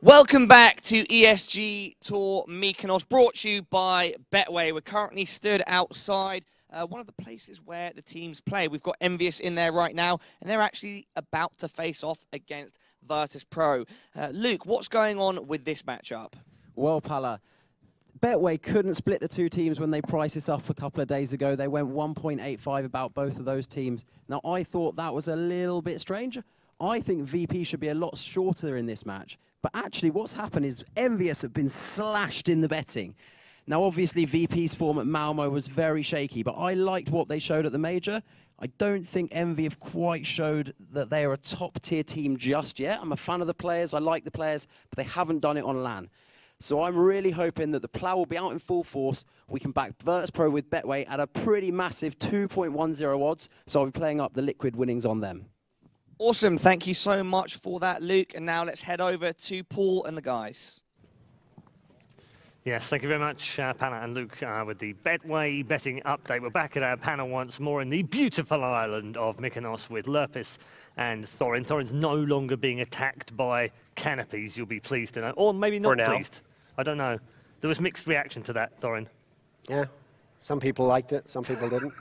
Welcome back to ESG Tour Mykonos, brought to you by Betway. We're currently stood outside one of the places where the teams play. We've got EnVyUs in there right now, and they're actually about to face off against Virtus.Pro. Luke, what's going on with this matchup? Well, Pala, Betway couldn't split the two teams when they priced this up a couple of days ago. They went 1.85 about both of those teams. Now, I thought that was a little bit strange. I think VP should be a lot shorter in this match. But actually, what's happened is EnVyUs have been slashed in the betting. Now, obviously, VP's form at Malmö was very shaky, but I liked what they showed at the Major. I don't think EnVy have quite showed that they are a top-tier team just yet. I'm a fan of the players, I like the players, but they haven't done it on LAN. So I'm really hoping that the plow will be out in full force. We can back Virtus.Pro with Betway at a pretty massive 2.10 odds, so I'll be playing up the liquid winnings on them. Awesome. Thank you so much for that, Luke. And now let's head over to Paul and the guys. Yes, thank you very much, Panna and Luke, with the Betway betting update. We're back at our panel once more in the beautiful island of Mykonos with Lurpis and Thorin. Thorin's no longer being attacked by canopies, you'll be pleased to know. Or maybe not pleased. I don't know. There was mixed reaction to that, Thorin. Yeah. Some people liked it, some people didn't.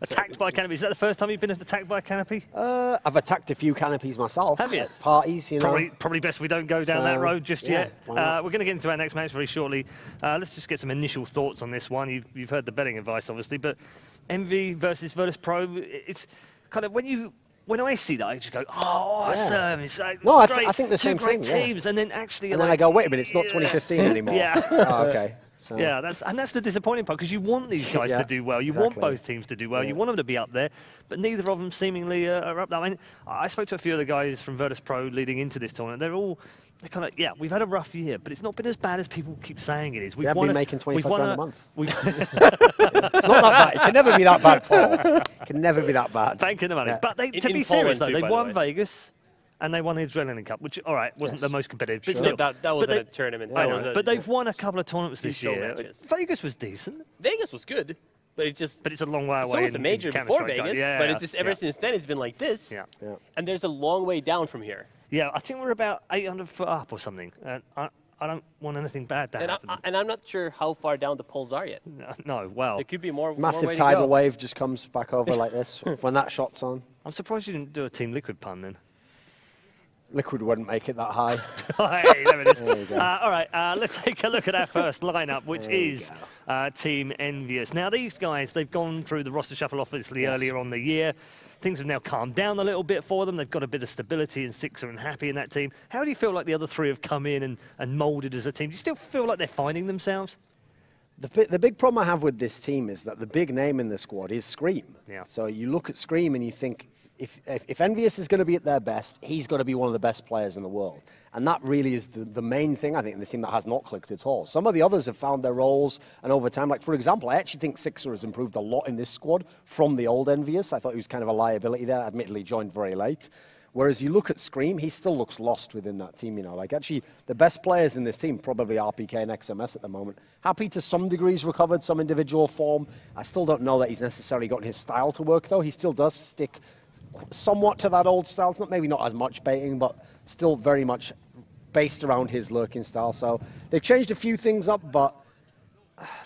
Attacked by a canopy. Is that the first time you've been attacked by a canopy? I've attacked a few canopies myself. Have you? Parties, you know. Probably best we don't go down that road just yet. We're going to get into our next match very shortly. Let's just get some initial thoughts on this one. You've heard the betting advice, obviously, but EnVy versus Virtus.Pro, it's kind of when I see that, I just go, oh, awesome. It's like, no, I think the same thing. Two great teams, and then actually... And then I go, wait a minute, it's not 2015 anymore. Yeah. Oh, okay. So. Yeah, that's the disappointing part, because you want these guys to do well. You want both teams to do well. You want them to be up there, but neither of them seemingly are up there. I mean, I spoke to a few of the guys from Virtus.Pro leading into this tournament. They're kind of, we've had a rough year, but it's not been as bad as people keep saying it is. We've been making 25 grand a month. It's not that bad. It can never be that bad, Paul. It can never be that bad. Banking the money. Yeah. But to be serious, though, they won Vegas. And they won the Adrenaline Cup, which, all right, wasn't the most competitive. But still, that wasn't a tournament. I know, but they've won a couple of tournaments this year. Vegas was decent. Vegas was good, but it's a long way away. So was the Major before Vegas, but it's just ever since then it's been like this. Yeah. And there's a long way down from here. Yeah, I think we're about 800 foot up or something. I don't want anything bad to happen. And I'm not sure how far down the poles are yet. No, well. There could be more. Massive tidal wave just comes back over like this when that shot's on. I'm surprised you didn't do a Team Liquid pun then. Liquid wouldn't make it that high. Hey, there it is. All right, let's take a look at our first lineup, which is Team EnVyUs. Now, these guys, they've gone through the roster shuffle, obviously, earlier on the year. Things have now calmed down a little bit for them. They've got a bit of stability, and Sixer and Happy in that team. How do you feel like the other three have come in and moulded as a team? Do you still feel like they're finding themselves? The big problem I have with this team is that the big name in the squad is Scream. Yeah. So you look at Scream and you think, if EnVyUs is going to be at their best, he's got to be one of the best players in the world. And that really is the main thing, I think, in this team that has not clicked at all. Some of the others have found their roles, and over time, like, for example, I actually think Sixer has improved a lot in this squad from the old EnVyUs. I thought he was kind of a liability there, admittedly joined very late. Whereas you look at Scream, he still looks lost within that team, you know. Like, actually, the best players in this team, probably RPK and XMS at the moment. Happy to some degrees recovered some individual form. I still don't know that he's necessarily gotten his style to work, though. He still does stick somewhat to that old style. It's maybe not as much baiting, but still very much based around his lurking style. So they've changed a few things up, but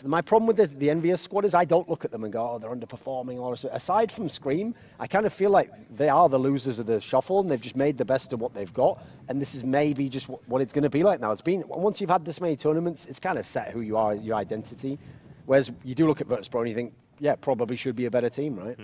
my problem with the EnVyUs squad is I don't look at them and go, oh, they're underperforming. Or aside from Scream, I kind of feel like they are the losers of the shuffle, and they've just made the best of what they've got. And this is maybe just what it's going to be like now. It's been, once you've had this many tournaments, it's kind of set who you are, your identity. Whereas you do look at Virtus.Pro and you think, yeah, probably should be a better team, right?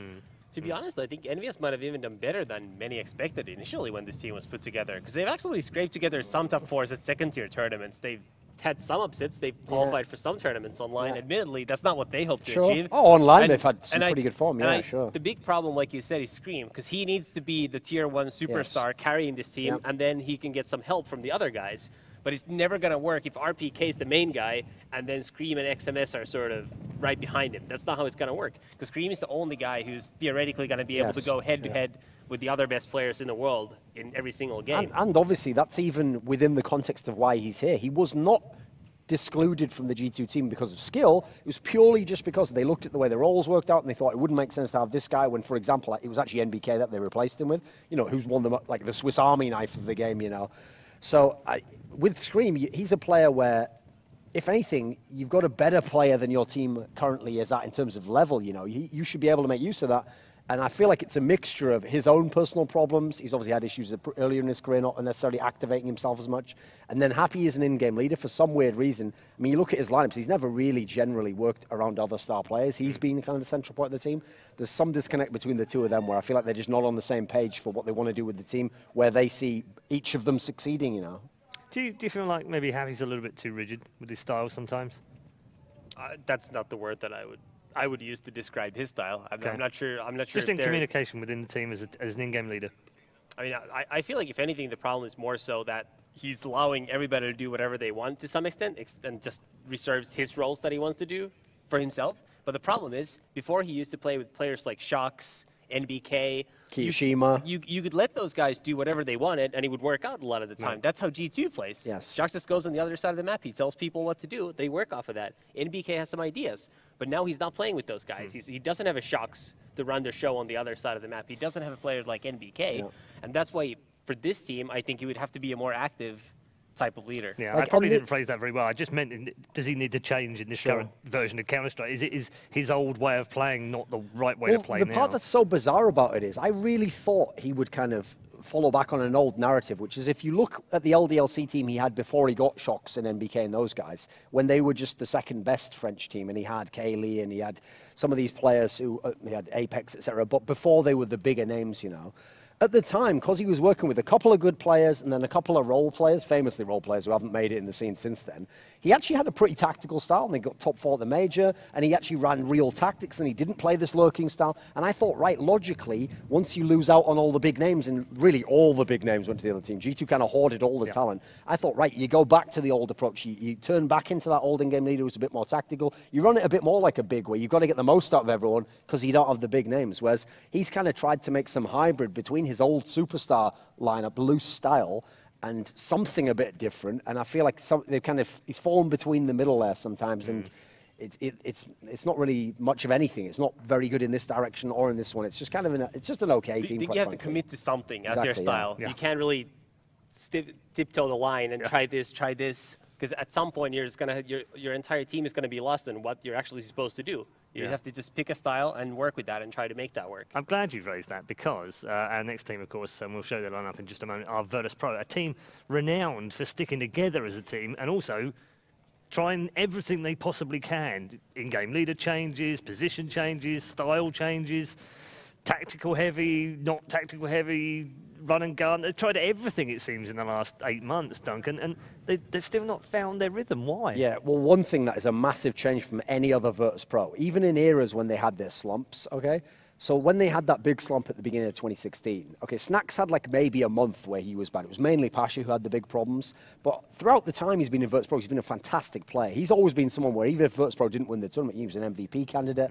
To be honest, I think EnVyUs might have even done better than many expected initially when this team was put together, because they've actually scraped together some top fours at second-tier tournaments. They've had some upsets. They've qualified for some tournaments online. Admittedly, that's not what they hoped to achieve. Oh, online they've had some pretty good form, sure. The big problem, like you said, is Scream, because he needs to be the tier 1 superstar carrying this team, and then he can get some help from the other guys. But it's never going to work if RPK is the main guy and then Scream and XMS are sort of right behind him. That's not how it's going to work. Because Scream is the only guy who's theoretically going to be able to go head-to-head with the other best players in the world in every single game. And obviously, that's even within the context of why he's here. He was not discluded from the G2 team because of skill. It was purely just because they looked at the way the roles worked out and they thought it wouldn't make sense to have this guy when, for example, it was actually NBK that they replaced him with, you know, who's won them like the Swiss Army knife of the game, you know. So with Scream, he's a player where, if anything, you've got a better player than your team currently is at in terms of level, you know. You should be able to make use of that. And I feel like it's a mixture of his own personal problems. He's obviously had issues earlier in his career, not necessarily activating himself as much. And then Happy is an in-game leader for some weird reason. I mean, you look at his lineups, he's never really generally worked around other star players. He's been kind of the central point of the team. There's some disconnect between the two of them where I feel like they're just not on the same page for what they want to do with the team, where they see each of them succeeding, you know. Do you feel like maybe Happy's a little bit too rigid with his style sometimes? That's not the word that I would use to describe his style. I'm not sure. Just in communication within the team as an in-game leader. I mean, I feel like if anything, the problem is more so that he's allowing everybody to do whatever they want to some extent, and just reserves his roles that he wants to do for himself. But the problem is, before he used to play with players like Shox, NBK, Kiyashima. You could let those guys do whatever they wanted, and he would work out a lot of the time. Right. That's how G2 plays. Yes. Shox just goes on the other side of the map. He tells people what to do. They work off of that. NBK has some ideas, but now he's not playing with those guys. He doesn't have a Shox to run the show on the other side of the map. He doesn't have a player like NBK, and that's why for this team, I think he would have to be a more active type of leader. Yeah, like I probably didn't phrase that very well. I just meant, does he need to change in this current version of Counter-Strike? Is his old way of playing not the right way to play the now? part that's so bizarre about it is I really thought he would kind of follow back on an old narrative, which is if you look at the LDLC team he had before he got Shox and NBK and those guys, when they were just the second best French team, and he had Kaylee and he had some of these players who he had Apex, etc., but before they were the bigger names, you know. At the time, because he was working with a couple of good players and then a couple of role players, famously role players who haven't made it in the scene since then, he actually had a pretty tactical style, and he got top 4 at the major, and he actually ran real tactics, and he didn't play this lurking style. And I thought, right, logically, once you lose out on all the big names, and really all the big names went to the other team, G2 kind of hoarded all the talent. I thought, right, you go back to the old approach. You turn back into that old in-game leader who's a bit more tactical. You run it a bit more like a big, where you've got to get the most out of everyone because you don't have the big names. Whereas he's kind of tried to make some hybrid between his old superstar lineup, loose style, and something a bit different. And I feel like he's fallen between the middle there sometimes, and it's not really much of anything. It's not very good in this direction or in this one. It's just kind of it's just an okay team. You have to commit to something as your style. Yeah. You can't really tiptoe the line and try this, because at some point you're just gonna your entire team is gonna be lost in what you're actually supposed to do. You have to just pick a style and work with that and try to make that work. I'm glad you've raised that, because our next team, of course, and we'll show the lineup in just a moment, are Virtus.Pro, a team renowned for sticking together as a team and also trying everything they possibly can. In-game leader changes, position changes, style changes, tactical heavy, not tactical heavy, run and gun. They've tried everything, it seems, in the last 8 months, Duncan, and they've still not found their rhythm. Why? Yeah, well, one thing that is a massive change from any other Virtus.Pro, even in eras when they had their slumps, okay? So when they had that big slump at the beginning of 2016, okay, Snacks had like maybe a month where he was bad. It was mainly Pasha who had the big problems. But throughout the time he's been in Virtus.Pro, he's been a fantastic player. He's always been someone where even if Virtus.Pro didn't win the tournament, he was an MVP candidate.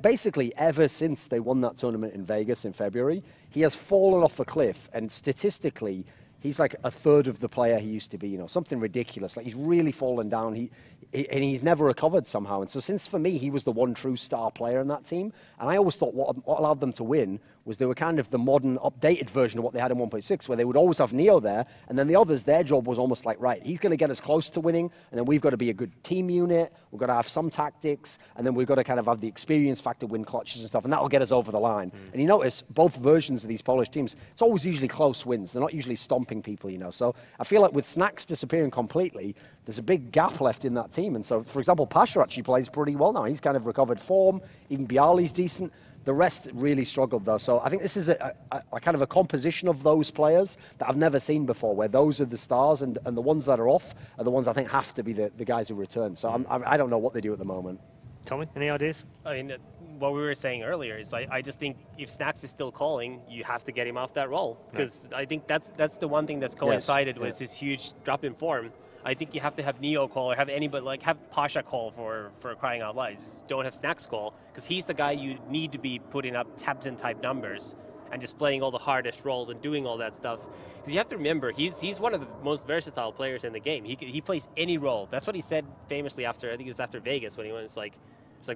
Basically, ever since they won that tournament in Vegas in February, he has fallen off a cliff. And statistically, he's like a third of the player he used to be, you know, something ridiculous. Like, he's really fallen down. And he's never recovered somehow. And so since, for me, he was the one true star player in that team. And I always thought what allowed them to win was they were kind of the modern, updated version of what they had in 1.6, where they would always have Neo there, and then the others, their job was almost like, right, he's going to get us close to winning, and then we've got to be a good team unit, we've got to have some tactics, and then we've got to kind of have the experience factor, win clutches and stuff, and that'll get us over the line. And you notice, both versions of these Polish teams, it's always usually close wins. They're not usually stomping people, you know. So I feel like with Snacks disappearing completely, there's a big gap left in that team. And so, for example, Pasha actually plays pretty well now. He's kind of recovered form. Even Bialy's decent. The rest really struggled, though. So I think this is a kind of a composition of those players that I've never seen before, where those are the stars, and the ones that are off are the ones I think have to be the guys who return. So I don't know what they do at the moment. Tommy, any ideas? I mean, what we were saying earlier is I just think if Snacks is still calling, you have to get him off that role. Because I think that's the one thing that's coincided with his huge drop in form. I think you have to have Neo call or have anybody, like have Pasha call for crying out loud. Just don't have Snacks call, because he's the guy you need to be putting up Tabs and type numbers. and just playing all the hardest roles and doing all that stuff. Because you have to remember, he's one of the most versatile players in the game. He plays any role. That's what he said famously after, I think it was after Vegas, when he went, it's like,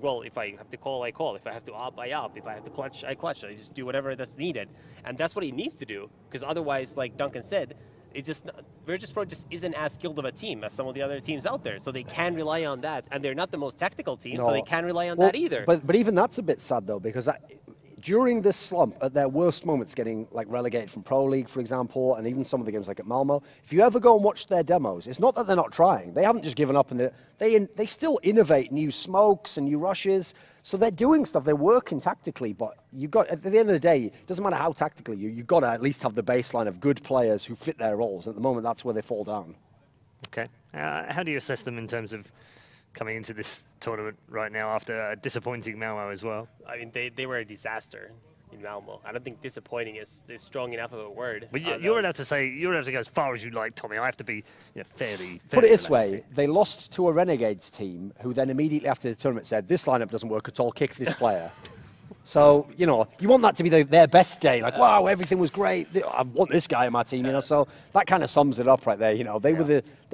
well, if I have to call, I call. If I have to op, I op. If I have to clutch, I clutch. I just do whatever that's needed. And that's what he needs to do. Because otherwise, like Duncan said, it's just Virtus.Pro just isn't as skilled of a team as some of the other teams out there. So they can rely on that. And they're not the most tactical team, so they can't rely on that either. But even that's a bit sad, though, because during this slump, at their worst moments, getting like relegated from Pro League, for example, and even some of the games like at Malmö, if you ever go and watch their demos, it's not that they're not trying. They haven't just given up, and they still innovate new smokes and new rushes. So they're doing stuff. They're working tactically, but you got at the end of the day, it doesn't matter how tactically you've got to at least have the baseline of good players who fit their roles. At the moment, that's where they fall down. Okay. How do you assess them in terms of coming into this tournament right now after a disappointing Malmö as well? I mean, they were a disaster in Malmö. I don't think disappointing is strong enough of a word. But you're allowed to say, you're allowed to go as far as you like, Tommy. I have to be fairly Put it this way, they lost to a Renegades team who then immediately after the tournament said, this lineup doesn't work at all, kick this player. So, you want that to be their best day. Like, wow, everything was great. I want this guy in my team, So that kind of sums it up right there. They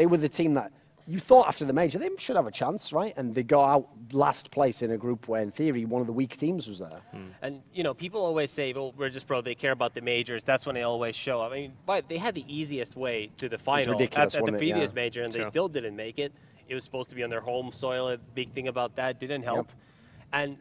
were the team that you thought after the major, they should have a chance, right? And they go out last place in a group where, in theory, one of the weak teams was there. And, people always say, well, Virtus.Pro, they care about the majors. That's when they always show up. I mean, but they had the easiest way to the final at the previous major, and they still didn't make it. It was supposed to be on their home soil. A big thing about that didn't help. Yep. And,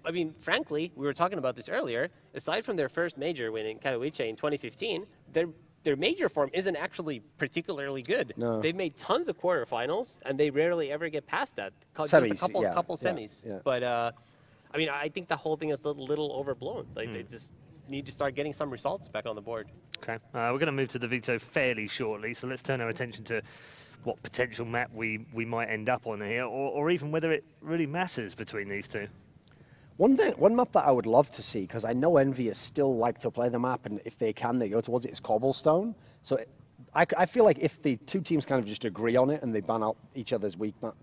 I mean, frankly, we were talking about this earlier. Aside from their first major win in Katowice in 2015, their major form isn't actually particularly good. No. They've made tons of quarterfinals, and they rarely ever get past that. Semis, just a couple semis. Yeah. But, I mean, I think the whole thing is a little overblown. Like, they just need to start getting some results back on the board. Okay. We're going to move to the veto fairly shortly, so let's turn our attention to what potential map we might end up on here, or even whether it really matters between these two. One map that I would love to see, because I know EnVyUs still like to play the map, and if they can, they go towards it, is Cobblestone. So I feel like if the two teams kind of just agree on it and they ban out each other's weak map,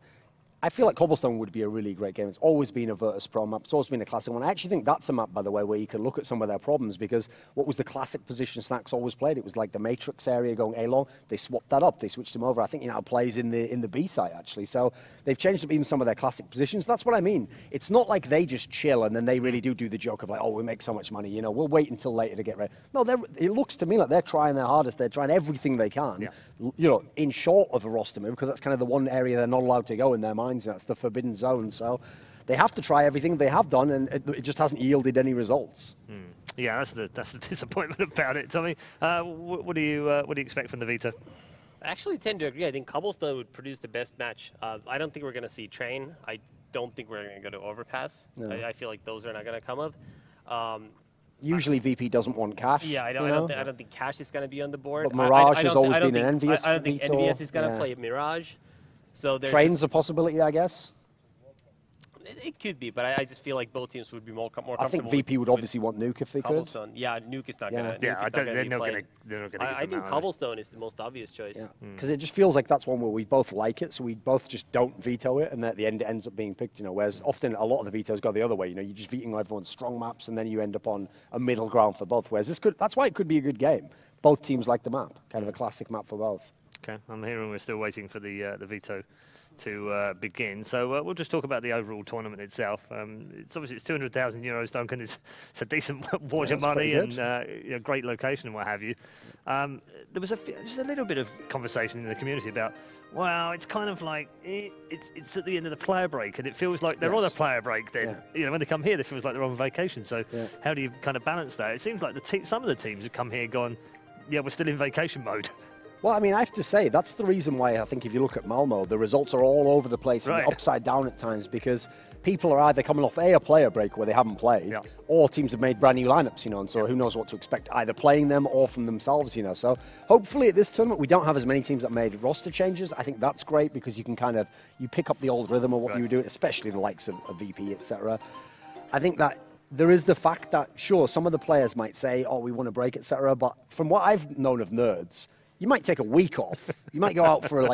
I feel like Cobblestone would be a really great game. It's always been a Virtus.Pro map. It's always been a classic one. I actually think that's a map, by the way, where you can look at some of their problems, because what was the classic position Snacks always played? It was like the Matrix area going A-long. They swapped that up. They switched him over. I think he now plays in the B side, actually. So they've changed up even some of their classic positions. That's what I mean. It's not like they just chill and then they really do the joke of like, oh, we make so much money. We'll wait until later to get ready. No, it looks to me like they're trying their hardest. They're trying everything they can, in short of a roster move, because that's kind of the one area they're not allowed to go in their minds. That's the forbidden zone. So they have to try everything. They have done, and it just hasn't yielded any results. Yeah, that's the disappointment about it, Tommy. What do you expect from the veto? I actually tend to agree. I think Cobblestone would produce the best match. I don't think we're going to see Train. I don't think we're going to go to Overpass. No. I feel like those are not going to come up. Usually VP doesn't want cash. Yeah, I don't think cash is going to be on the board. But Mirage has always been an EnVyUs. I don't think EnVyUs is going to play Mirage. So Train's a possibility, I guess. It could be, but I just feel like both teams would be more comfortable. I think VP would obviously want Nuke if they could. Yeah, Nuke is not going to. Yeah, they're not going to. I think Cobblestone is the most obvious choice. Because it just feels like that's one where we both like it, so we both just don't veto it, and at the end it ends up being picked. Whereas often a lot of the vetoes go the other way. You're just vetoing everyone's strong maps, and then you end up on a middle ground for both. Whereas that's why it could be a good game. Both teams like the map, kind of a classic map for both. Okay, I'm hearing we're still waiting for the veto to begin. So we'll just talk about the overall tournament itself. It's obviously it's 200,000 euros, Duncan. It's a decent wad of money and great location and what have you. There was just a little bit of conversation in the community about, well, it's kind of like it's at the end of the player break, and it feels like they're on a player break. Then when they come here, it feels like they're on vacation. So how do you kind of balance that? It seems like some of the teams have come here gone, yeah, we're still in vacation mode. Well, I mean, I have to say, that's the reason why I think if you look at Malmö, the results are all over the place and upside down at times, because people are either coming off a player break where they haven't played, or teams have made brand new lineups, and so who knows what to expect, either playing them or from themselves, So hopefully at this tournament, we don't have as many teams that made roster changes. I think that's great because you can you pick up the old rhythm of what you were doing, especially the likes of VP, etc. I think that there is the fact that, sure, some of the players might say, oh, we want to break, etc. But from what I've known of nerds, you might take a week off. You might go out for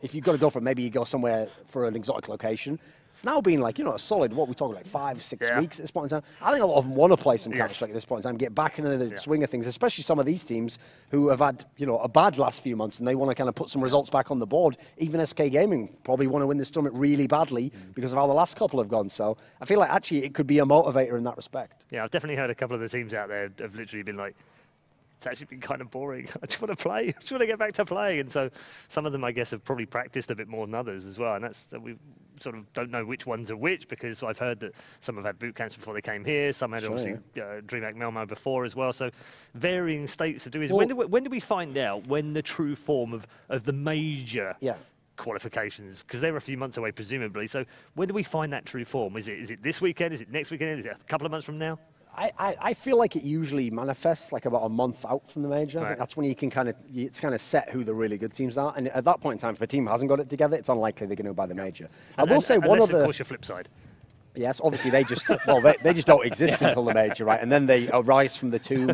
if you've got to go for, maybe you go somewhere for an exotic location. it's now been like, a solid, what we're talking, like 5, 6 weeks at this point in time. I think a lot of them want to play some Counter-Strike at this point in time, get back into the swing of things, especially some of these teams who have had, a bad last few months and they want to kind of put some results back on the board. Even SK Gaming probably want to win this tournament really badly because of how the last couple have gone. So I feel like actually it could be a motivator in that respect. Yeah, I've definitely heard a couple of the teams out there have literally been like, it's actually been kind of boring. I just want to play. I just want to get back to playing. And so some of them, I guess, have probably practiced a bit more than others as well. And that's we sort of don't know which ones are which, because I've heard that some have had boot camps before they came here. Some had obviously DreamHack Malmö before as well. So varying states of doing. Well, when do we find out when the true form of the major qualifications, because they're a few months away presumably, so when do we find that true form? Is it this weekend? Is it next weekend? Is it a couple of months from now? I feel like it usually manifests like about a month out from the major. I think that's when you can it's kind of set who the really good teams are. And at that point in time, if a team hasn't got it together, it's unlikely they're going to buy the major. I will say one of the... Of course, your flip side. Yes, obviously they just they just don't exist until the major, right? And then they arise from the tomb,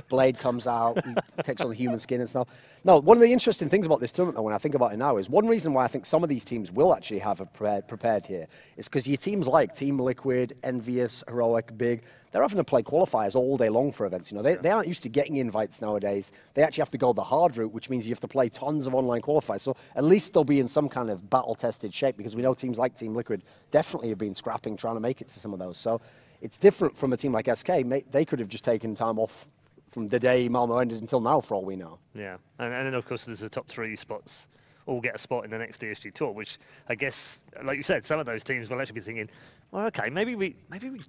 Blade comes out, he takes on the human skin and stuff. No, one of the interesting things about this tournament, though, when I think about it now, is one reason why I think some of these teams will actually have prepared here is because your teams like Team Liquid, EnVyUs, Heroic, Big, they're having to play qualifiers all day long for events. They aren't used to getting invites nowadays. They actually have to go the hard route, which means you have to play tons of online qualifiers. So at least they'll be in some kind of battle-tested shape, because we know teams like Team Liquid definitely have been scrapping, trying to make it to some of those. So it's different from a team like SK. They could have just taken time off from the day Malmö ended until now, for all we know. Yeah, and then of course there's the top 3 spots all get a spot in the next DSG tour, which I guess, like you said, some of those teams will actually be thinking, well, okay, maybe we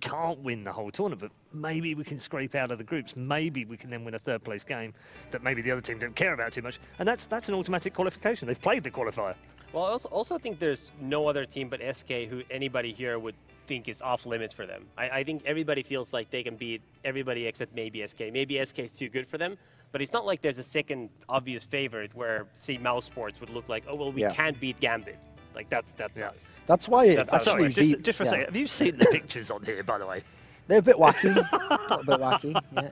can't win the whole tournament, but maybe we can scrape out of the groups. Maybe we can then win a third place game that maybe the other team don't care about too much, and that's an automatic qualification. They've played the qualifier. Well, I also think there's no other team but SK who anybody here would think is off limits for them. I think everybody feels like they can beat everybody except maybe SK. Maybe SK is too good for them, but it's not like there's a second obvious favorite where, say, Mouse Sports would look like, oh, well, we can't beat Gambit. Like, that's That's why sorry, just for a second. Have you seen the pictures on here, by the way? They're a bit wacky. A bit wacky, yeah.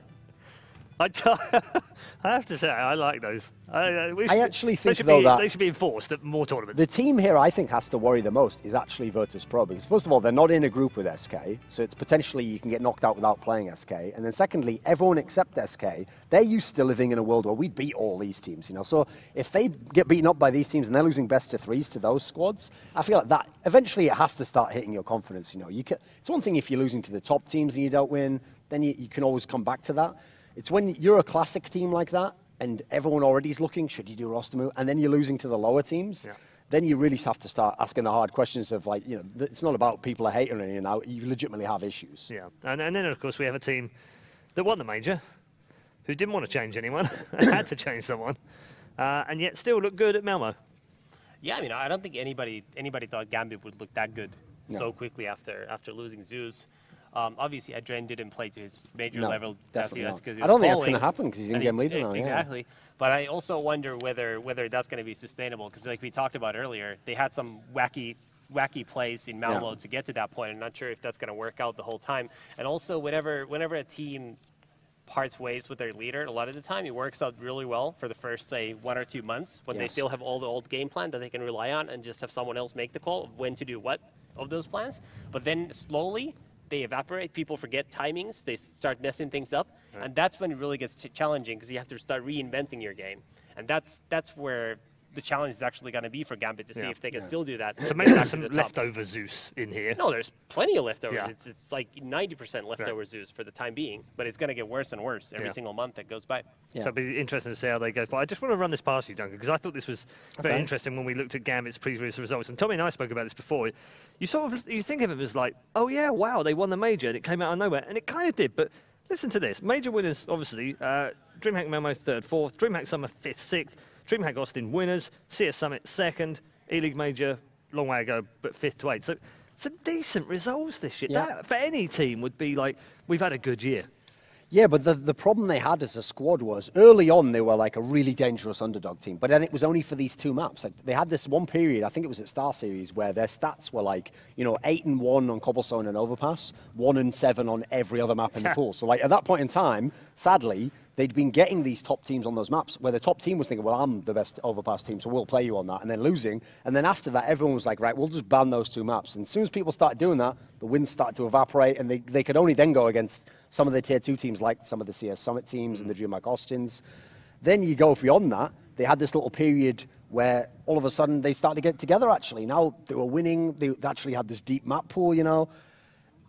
I have to say, I like those. I actually think, though, that they should be enforced at more tournaments. The team here, I think, has to worry the most is actually Virtus.Pro, because first of all, they're not in a group with SK, so it's potentially you can get knocked out without playing SK. And then secondly, everyone except SK, they're used to living in a world where we beat all these teams, So if they get beaten up by these teams and they're losing best of 3s to those squads, I feel like that eventually it has to start hitting your confidence. It's one thing if you're losing to the top teams and you don't win, then you can always come back to that. It's when you're a classic team like that and everyone already is looking, should you do a roster move? And then you're losing to the lower teams. Yeah. Then you really have to start asking the hard questions of, like, it's not about people are hating anything now. You legitimately have issues. Yeah. And then, of course, we have a team that won the major, who didn't want to change anyone and had to change someone, and yet still look good at Malmö. Yeah, I mean, I don't think anybody thought Gambit would look that good so quickly after losing Zeus. Obviously, Adren didn't play to his major level. Definitely that's because I don't think that's going to happen because he's in-game leader now. Exactly. But I also wonder whether that's going to be sustainable, because like we talked about earlier, they had some wacky plays in Malmö to get to that point. I'm not sure if that's going to work out the whole time. And also, whenever a team parts ways with their leader, a lot of the time it works out really well for the first, say, 1 or 2 months, when they still have all the old game plan that they can rely on and just have someone else make the call of when to do what of those plans. But then slowly they evaporate, people forget timings, they start messing things up, and that's when it really gets challenging, because you have to start reinventing your game. And that's where the challenge is actually going to be for Gambit, to see if they can still do that. So maybe there's some leftover Zeus in here. No, there's plenty of leftover. Yeah. It's like 90% leftover Zeus for the time being, but it's going to get worse and worse every single month that goes by. Yeah. So it'll be interesting to see how they go. But I just want to run this past you, Duncan, because I thought this was very interesting when we looked at Gambit's previous results. And Tommy and I spoke about this before. You think of it as like, oh yeah, wow, they won the major and it came out of nowhere, and it kind of did. But listen to this: major winners, obviously, DreamHack Malmö 3rd, 4th, DreamHack Summer 5th, 6th. DreamHack Austin winners, CS Summit 2nd, E-League Major, long way ago, but 5th to 8th. So some decent results this year. Yeah. That, for any team, would be like, we've had a good year. Yeah, but the problem they had as a squad was, early on, they were like a really dangerous underdog team. But then it was only for these 2 maps. Like, they had this one period, I think it was at Star Series, where their stats were like, 8-1 on Cobblestone and Overpass, 1-7 on every other map in the pool. So like at that point in time, sadly, they'd been getting these top teams on those maps where the top team was thinking, well, I'm the best overpass team, so we'll play you on that, and then losing. And then after that, everyone was like, right, we'll just ban those 2 maps. And as soon as people started doing that, the wins started to evaporate, and they could only then go against some of the tier 2 teams, like some of the CS Summit teams and the DreamHack Austins. Then you go beyond that, they had this little period where all of a sudden they started to get together, actually. Now they were winning, they actually had this deep map pool, you know.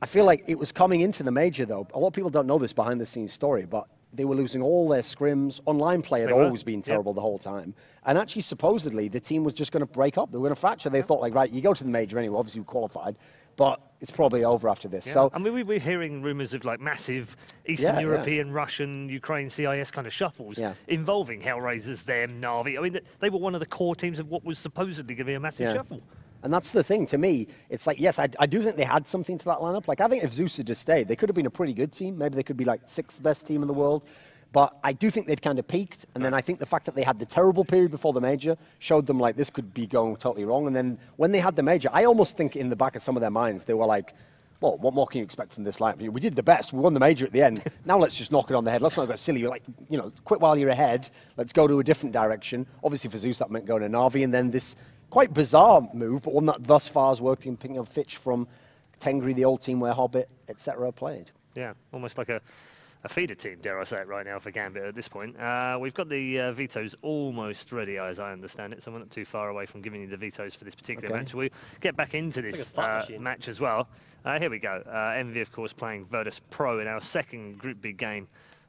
I feel like it was coming into the major, though. A lot of people don't know this behind-the-scenes story, but they were losing all their scrims. Online play had always been terrible the whole time. And actually, supposedly, the team was just going to break up. They were going to fracture. They thought, like, right, you go to the major anyway. Obviously, we qualified. But it's probably over after this. Yeah. So I mean, we're hearing rumours of, like, massive Eastern European, Russian, Ukraine, CIS kind of shuffles involving Hellraisers, them, NaVi. I mean, they were one of the core teams of what was supposedly going to be a massive shuffle. And that's the thing, to me, it's like, yes, I do think they had something to that lineup. Like, I think if Zeus had just stayed, they could have been a pretty good team. Maybe they could be, like, 6th best team in the world. But I do think they'd kind of peaked. And then I think the fact that they had the terrible period before the major showed them, like, this could be going totally wrong. And then when they had the major, I almost think in the back of some of their minds, they were like, well, what more can you expect from this lineup? We did the best. We won the major at the end. Now let's just knock it on the head. Let's not get silly. You're like, you know, quit while you're ahead. Let's go to a different direction. Obviously, for Zeus, that meant going to NaVi. And then this quite bizarre move, but one that thus far has worked in picking up Fitch from Tengri, the old team where Hobbit, etc. played. Yeah, almost like a feeder team, dare I say it right now, for Gambit at this point. We've got the vetoes almost ready, as I understand it, so we're not too far away from giving you the vetoes for this particular match. We'll get back into this match as well. Here we go. EnVy, of course, playing Virtus.Pro in our second Group B game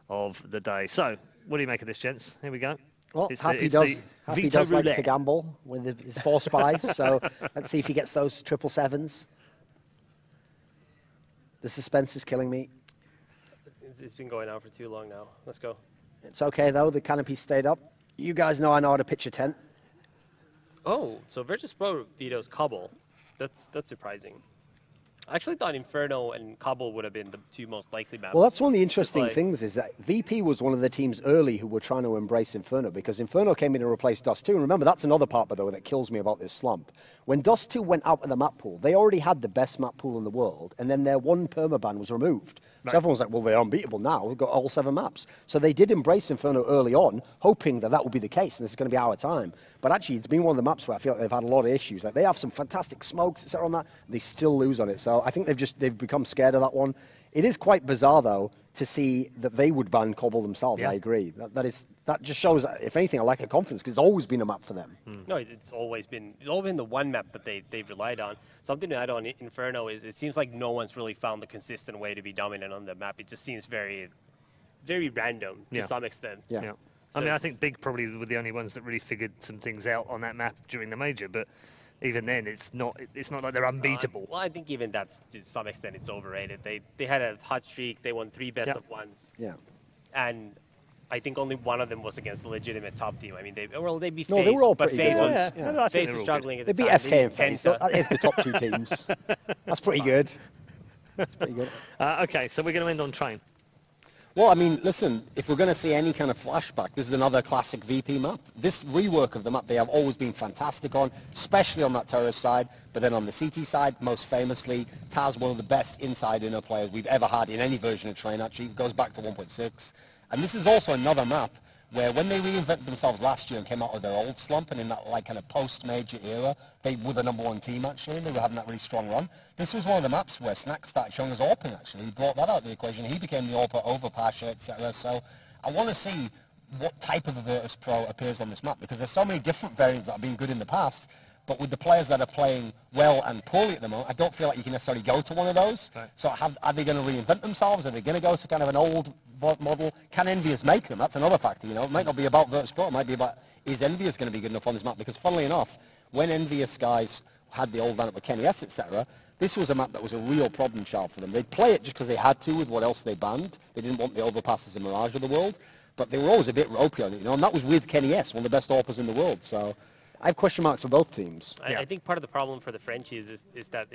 of the day. So, what do you make of this, gents? Here we go. Well, Happy does like to gamble with his 4 spies, so let's see if he gets those 777s. The suspense is killing me. It's been going on for too long now. Let's go. It's okay, though. The canopy stayed up. You guys know I know how to pitch a tent. Oh, so Virtus.Pro vetoes Cobble. That's surprising. I actually thought Inferno and Cobble would have been the 2 most likely maps. Well, that's one of the interesting things is that VP was one of the teams early who were trying to embrace Inferno because Inferno came in and replaced Dust 2. And remember, that's another part, by the way, that kills me about this slump. When Dust 2 went out of the map pool, they already had the best map pool in the world, and then their 1 permaban was removed. So everyone's like, well, they're unbeatable now. We've got all 7 maps. So they did embrace Inferno early on, hoping that that would be the case, and this is going to be our time. But actually, it's been one of the maps where I feel like they've had a lot of issues. Like, they have some fantastic smokes, etc. on that. They still lose on it. So I think they've become scared of that one. It is quite bizarre, though, to see that they would ban Cobble themselves. I agree. That just shows, if anything, a lack of confidence, because it's always been a map for them. No, it's always been the one map that they've relied on. Something to add on Inferno is it seems like no one's really found the consistent way to be dominant on the map. It just seems very, very random to some extent. So I mean, I think Big probably were the only ones that really figured some things out on that map during the major, but even then, it's not like they're unbeatable. Well, I think even that's, to some extent, it's overrated. They had a hot streak. They won 3 best of ones. Yeah. And I think only one of them was against the legitimate top team. I mean, they beat FaZe, they were all but pretty FaZe good. FaZe was struggling at the time. They beat SK and FaZe. That is the top 2 teams. That's pretty good. That's pretty good. Okay, so we're going to end on Train. Well, I mean, listen, if we're going to see any kind of flashback, this is another classic VP map. This rework of the map they have always been fantastic on, especially on that terrorist side. But then on the CT side, most famously, Taz, one of the best inside inner players we've ever had in any version of Train, actually. It goes back to 1.6. And this is also another map where when they reinvented themselves last year and came out of their old slump and in that like kind of post-major era, they were the #1 team actually, and they were having that really strong run. This was one of the maps where Snack started showing us AWPing actually. He brought that out of the equation. He became the AWPer over Pasha, etc. So I want to see what type of a Virtus.Pro appears on this map because there's so many different variants that have been good in the past. But with the players that are playing well and poorly at the moment, I don't feel like you can necessarily go to one of those. Right. So are they going to reinvent themselves? Are they going to go to kind of an old model? Can EnVyUs make them? That's another factor, you know. It might not be about Virtus.Pro. It might be about, is EnVyUs going to be good enough on this map? Because funnily enough, when EnVyUs guys had the old lineup with Kenny S, etc., this was a map that was a real problem child for them. They'd play it just because they had to with what else they banned. They didn't want the overpasses and Mirage of the world. But they were always a bit ropey on it, you know. And that was with Kenny S, one of the best AWPers in the world. So I have question marks for both teams. I think part of the problem for the Frenchies is that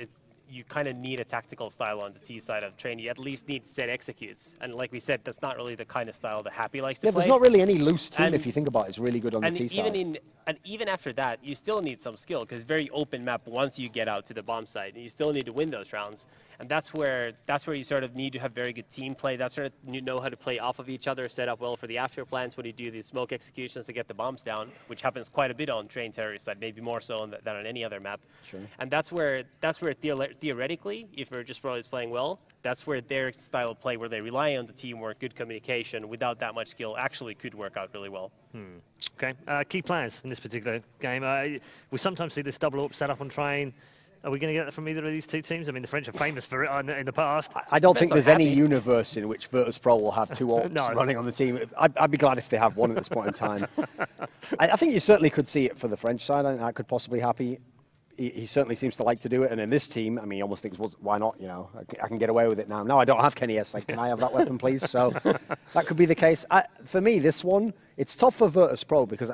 you kind of need a tactical style on the T side of train. You at least need set executes. And like we said, that's not really the kind of style that Happy likes to play. There's not really any loose team, if you think about it. It's really good on the T side. And even after that, you still need some skill, because very open map once you get out to the bomb site. And you still need to win those rounds. And that's where you sort of need to have very good team play. That's where you know how to play off of each other, set up well for the after plans when you do these smoke executions to get the bombs down, which happens quite a bit on train terrorist side, maybe more so than on any other map. Sure. And that's where theoretically, if Virtus.Pro is playing well, that's where their style of play, where they rely on the teamwork, good communication, without that much skill, actually could work out really well. Okay, key players in this particular game. We sometimes see this double AWP set up on train. Are we going to get that from either of these two teams? I mean, the French are famous for it in the past. I don't think there's any universe in which Virtus.Pro will have two AWPs running on the team. I'd be glad if they have one at this point in time. I think you certainly could see it for the French side. I think that could possibly happen. He certainly seems to like to do it. And in this team, I mean, he almost thinks, well, why not? You know, I can get away with it now. No, I don't have Kenny S. Like, can I have that weapon, please? So that could be the case. For me, this one, it's tough for Virtus.Pro because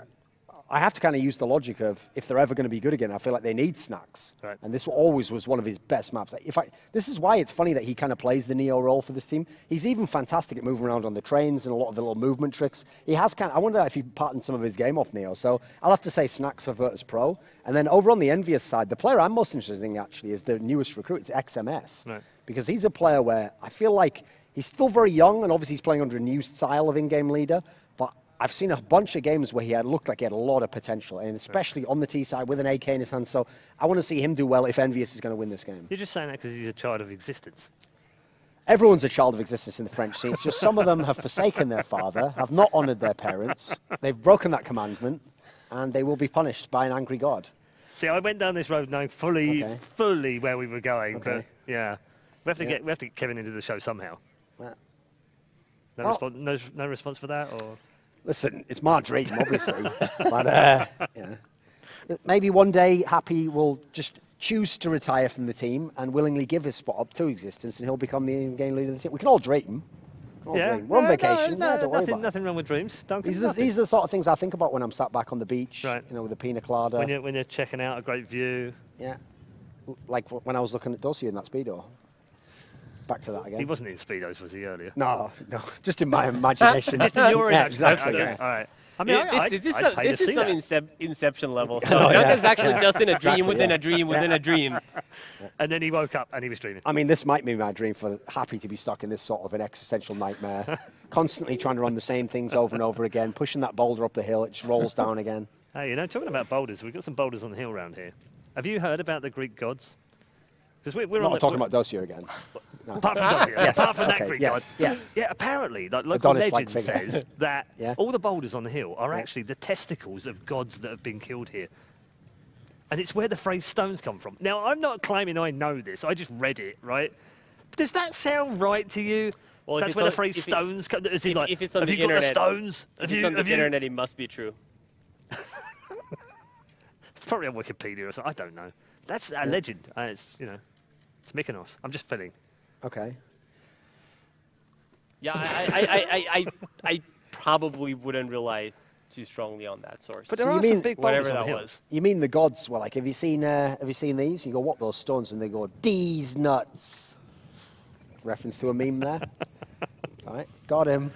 I have to kind of use the logic of if they're ever going to be good again, I feel like they need Snacks. Right. And this always was one of his best maps. This is why it's funny that he kind of plays the Neo role for this team. He's even fantastic at moving around on the trains and a lot of the little movement tricks. He has I wonder if he patterned some of his game off Neo. So I'll have to say Snacks for Virtus.Pro. And then over on the EnVyUs side, the player I'm most interested in actually is the newest recruit. It's XMS. Right. Because he's a player where I feel like he's still very young, and obviously he's playing under a new style of in-game leader. But I've seen a bunch of games where he looked like he had a lot of potential, and especially on the T side with an AK in his hand. So I want to see him do well if EnVyUs is going to win this game. You're just saying that because he's a child of existence. Everyone's a child of existence in the French scene. It's just some of them have forsaken their father, have not honoured their parents. They've broken that commandment, and they will be punished by an angry god. See, I went down this road knowing fully where we were going, but yeah, we have to get Kevin into the show somehow. No response for that, or? Listen, it's my dream, obviously, but maybe one day Happy will just choose to retire from the team and willingly give his spot up to existence, and he'll become the in-game leader of the team. We can all dream. We're on vacation. Don't worry about it. Nothing wrong with dreams. These are the sort of things I think about when I'm sat back on the beach, with a pina colada. When you're checking out a great view. Yeah, like when I was looking at Dossier in that Speedo. Back to that again. He wasn't in Speedos, was he, earlier? No, just in my imagination. Just in your imagination. Exactly. Okay. All right. I mean, this is some Inception level stuff. Duncan's actually just in a dream within a dream within a dream. And then he woke up and he was dreaming. I mean, this might be my dream for Happy to be stuck in this sort of an existential nightmare, constantly trying to run the same things over and over again, pushing that boulder up the hill, it just rolls down again. Hey, talking about boulders, we've got some boulders on the hill around here. Have you heard about the Greek gods? Because we're not talking about Dossier again. No. Apart from Dossier, apart from that Greek god. Yes. Yeah, apparently, like local legend figure. says that all the boulders on the hill are actually the testicles of gods that have been killed here. And it's where the phrase stones come from. Now, I'm not claiming I know this. I just read it, right? Does that sound right to you? Well, that's where the phrase stones come. Is it like, if it's on have the you got internet, the stones? If it's on the internet, it must be true. It's probably on Wikipedia or something. I don't know. That's a legend. It's it's Mykonos. I'm just filling. Okay. Yeah, I probably wouldn't rely too strongly on that source. But there are some big boulders on the hills. You mean the gods? Well, like, have you seen these? You go, what, those stones? And they go, D's nuts. Reference to a meme there. All right, got him.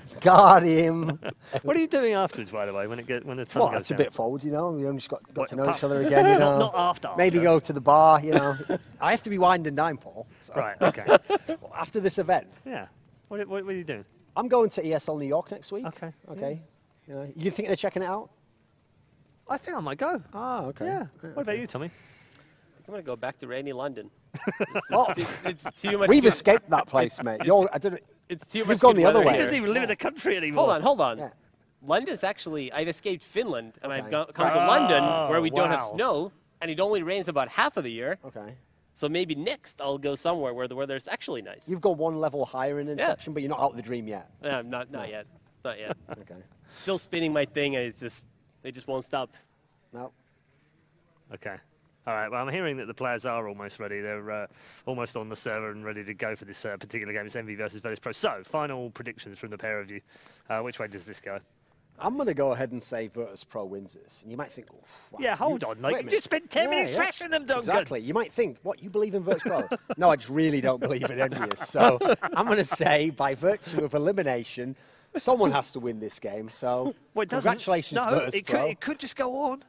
What are you doing afterwards, by the way, when the sun goes down? It's a bit forward, We only just got to know each other again, Not after. Maybe go to the bar, I have to be wined and dine, Paul. So. Right, okay. After this event. Yeah. What are you doing? I'm going to ESL New York next week. Okay. Yeah. You think they're checking it out? I think I might go. Ah, okay. Yeah. What about you, Tommy? I'm going to go back to rainy London. It's too much. We've escaped that place, mate. It's too much. You've gone the other way. He doesn't even live in the country anymore. Hold on. Yeah. London's actually, I've escaped Finland, and I've come to London, where we don't have snow, and it only rains about half of the year. Okay. So maybe next I'll go somewhere where the weather's actually nice. You've got one level higher in Inception, but you're not out of the dream yet. Not yet. Not yet. Okay. Still spinning my thing, and it just won't stop. No. Okay. All right, well, I'm hearing that the players are almost ready. They're almost on the server and ready to go for this particular game. It's EnVy versus Virtus.Pro. So, final predictions from the pair of you. Which way does this go? I'm going to go ahead and say Virtus.Pro wins this. And you might think, oh, wow, yeah, hold on. Like, you just spent 10 minutes trashing them, Duncan. Exactly. You might think, what, you believe in Virtus.Pro? No, I just really don't believe in EnVyUs. So I'm going to say, by virtue of elimination, someone has to win this game. So congratulations, Virtus.Pro. It could just go on.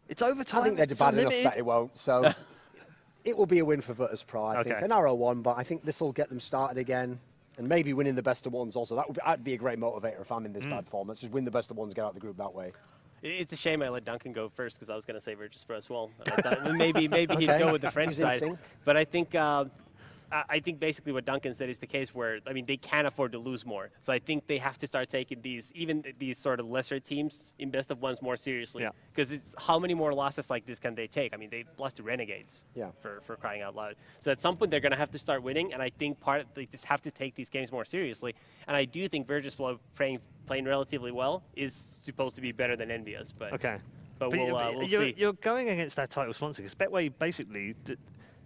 It's overtime. I think they're bad enough that it won't. So it will be a win for Virtus.Pro, I think. A narrow one, but I think this will get them started again. And maybe winning the best of ones also. That'd be a great motivator if I'm in this bad form. Let's just win the best of ones, get out of the group that way. It's a shame I let Duncan go first because I was going to say Virtus.Pro as well. Maybe he'd go with the French side. But I think basically what Duncan said is the case where, I mean, they can't afford to lose more. So I think they have to start taking even these sort of lesser teams in best of ones more seriously. Because it's how many more losses like this can they take? I mean, they lost to Renegades for crying out loud. So at some point, they're going to have to start winning. And I think they just have to take these games more seriously. And I do think Virtus.Pro playing relatively well is supposed to be better than EnVyUs. But we'll see. You're going against that title sponsor because Betway basically...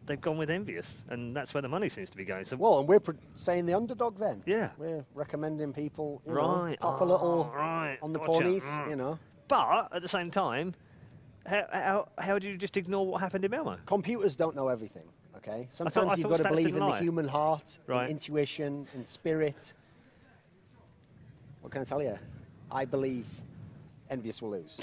They've gone with EnVyUs, and that's where the money seems to be going. So, well, and we're saying the underdog then. Yeah. We're recommending people, you know, up a little on the ponies, you know. But at the same time, how do you just ignore what happened in Malmö? Computers don't know everything, okay? Sometimes you've got to believe in the human heart, in intuition, in spirit. What can I tell you? I believe EnVyUs will lose.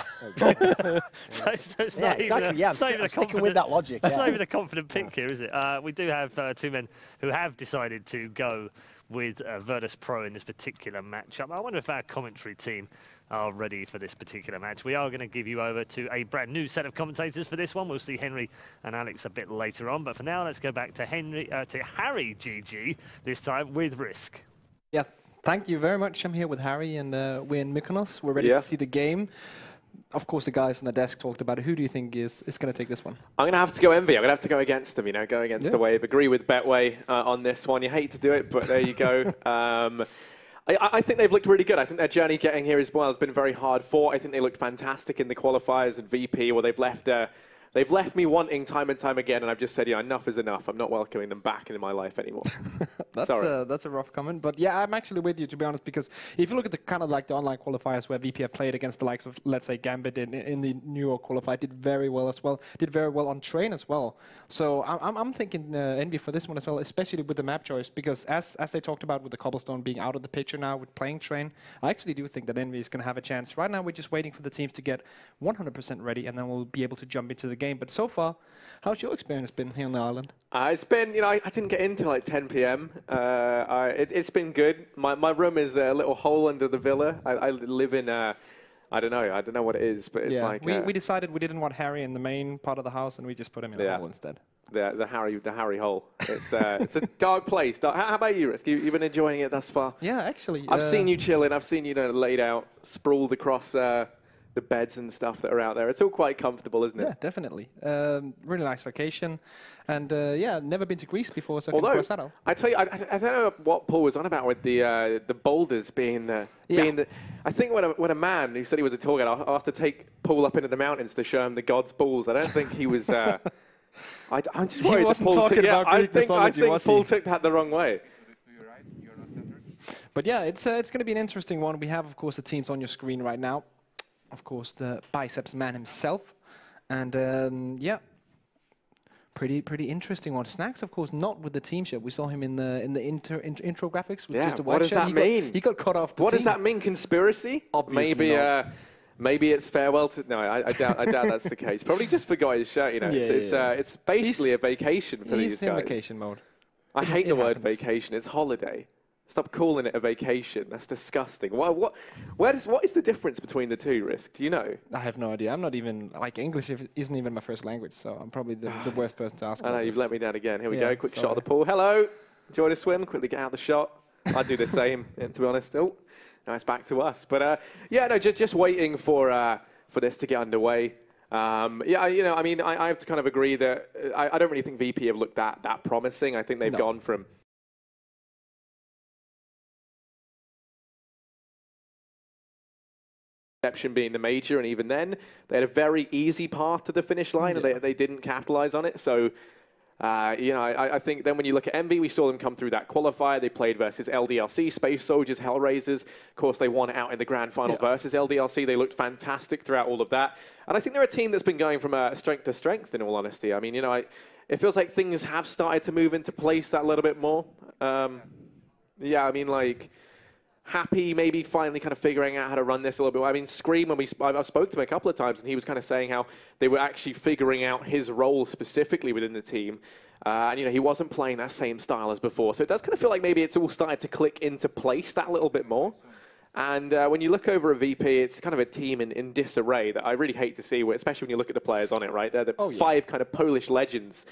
So it's not even I'm sticking with that logic. That's not even a confident pick here, is it? We do have two men who have decided to go with Virtus.Pro in this particular matchup. I wonder if our commentary team are ready for this particular match. We are going to give you over to a brand new set of commentators for this one. We'll see Henry and Alex a bit later on. But for now, let's go back to Harry GG, this time with Risk. Yeah. Thank you very much. I'm here with Harry, and we're in Mykonos. We're ready to see the game. Of course, the guys on the desk talked about it. Who do you think is going to take this one? I'm going to have to go EnVy. I'm going to have to go against them, go against the wave. Agree with Betway on this one. You hate to do it, but there you go. I think they've looked really good. I think their journey getting here as well has been very hard fought. I think they looked fantastic in the qualifiers and VP, where they've left me wanting time and time again, and I've just said, enough is enough. I'm not welcoming them back into my life anymore. That's a rough comment, but yeah, I'm actually with you, to be honest, because if you look at the kind of like the online qualifiers where VP have played against the likes of, let's say, Gambit in the New York qualifier, did very well as well, did very well on train as well. So I'm thinking EnVy for this one as well, especially with the map choice, because as they talked about with the cobblestone being out of the picture now with playing train, I actually do think that EnVy is going to have a chance. Right now, we're just waiting for the teams to get 100% ready, and then we'll be able to jump into the game. But so far, how's your experience been here on the island? It's been, I didn't get in till like 10 p.m. It's been good. My room is a little hole under the villa. I live in, I don't know what it is, but it's like... We decided we didn't want Harry in the main part of the house, and we just put him in the hole instead. The Harry hole. It's a dark place. How about you, Risk? You've been enjoying it thus far? Yeah, actually. I've seen you chilling. I've seen you laid out, sprawled across... the beds and stuff that are out there. It's all quite comfortable, isn't it? Yeah, definitely. Really nice vacation. And yeah, never been to Greece before, so although, I can cross that out. I tell you, I don't know what Paul was on about with the boulders being the... I think when a man who said he was a tour guide, I'll have to take Paul up into the mountains to show him the god's balls. I don't think he was... I'm just worried that Paul took... I think Paul took that the wrong way. But yeah, it's going to be an interesting one. We have, of course, the teams on your screen right now. Of course, the biceps man himself, and yeah, pretty interesting one. Snacks, of course, not with the team shirt. We saw him in the intro graphics with just a white shirt. What does that mean? He got cut off. What does that mean? Conspiracy? Obviously maybe it's farewell to... No, I doubt that's the case. Probably just forgot his shirt. It's basically a vacation for these guys. He's in vacation mode. I hate the word vacation. It's holiday. Stop calling it a vacation. That's disgusting. What is the difference between the two, Risk? Do you know? I have no idea. I'm not even, English isn't even my first language, so I'm probably the worst person to ask. I know, you've let me down again. Here we go. Quick shot of the pool. Hello. Enjoy the swim. Quickly get out the shot. I'd do the same, to be honest. Oh, now it's back to us. But yeah, no, just waiting for this to get underway. I mean, I have to kind of agree that I don't really think VP have looked that promising. I think they've gone from... being the major, and even then they had a very easy path to the finish line, and they didn't capitalize on it. So I think then when you look at EnVy, we saw them come through that qualifier. They played versus LDLC, Space Soldiers, Hellraisers. Of course, they won out in the grand final versus LDLC. They looked fantastic throughout all of that. And I think they're a team that's been going from strength to strength, in all honesty. I mean, it feels like things have started to move into place that little bit more. Yeah, I mean, like, Happy maybe finally kind of figuring out how to run this a little bit. I mean, Scream, when I spoke to him a couple of times, and he was kind of saying how they were actually figuring out his role specifically within the team. And, he wasn't playing that same style as before. So it does kind of feel like maybe it's all started to click into place that little bit more. And when you look over a VP, it's kind of a team in disarray that I really hate to see, especially when you look at the players on it, right? They're the 5 kind of Polish legends.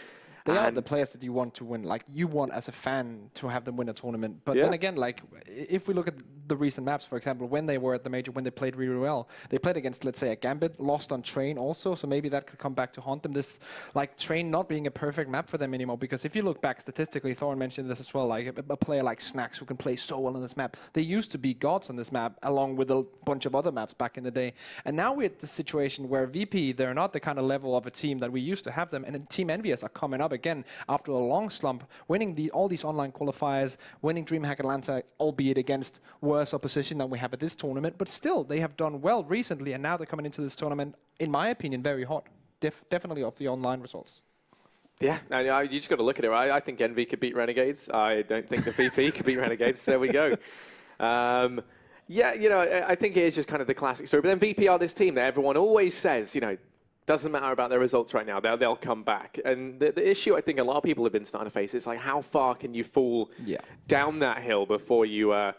They are the players that you want to win. Like, you want as a fan to have them win a tournament. But then again, like, if we look at the recent maps, for example, when they were at the major, when they played really well, they played against, let's say, a Gambit, lost on Train also. So maybe that could come back to haunt them. This, like, Train not being a perfect map for them anymore. Because if you look back statistically, Thorin mentioned this as well, like a player like Snacks who can play so well on this map. They used to be gods on this map, along with a bunch of other maps back in the day. And now we're at the situation where VP, they're not the kind of level of a team that we used to have them. And then Team EnVyUs are coming up again after a long slump, winning all these online qualifiers, winning DreamHack Atlanta, albeit against worse opposition than we have at this tournament. But still, they have done well recently, and now they're coming into this tournament, in my opinion, very hot. Definitely off the online results. Yeah, you just got to look at it, right? I think EnVy could beat Renegades. I don't think the VP could beat Renegades. There we go. Yeah, I think it is just kind of the classic story. But then VP are this team that everyone always says, doesn't matter about their results right now. They'll come back. And the issue I think a lot of people have been starting to face is like, how far can you fall down that hill before you,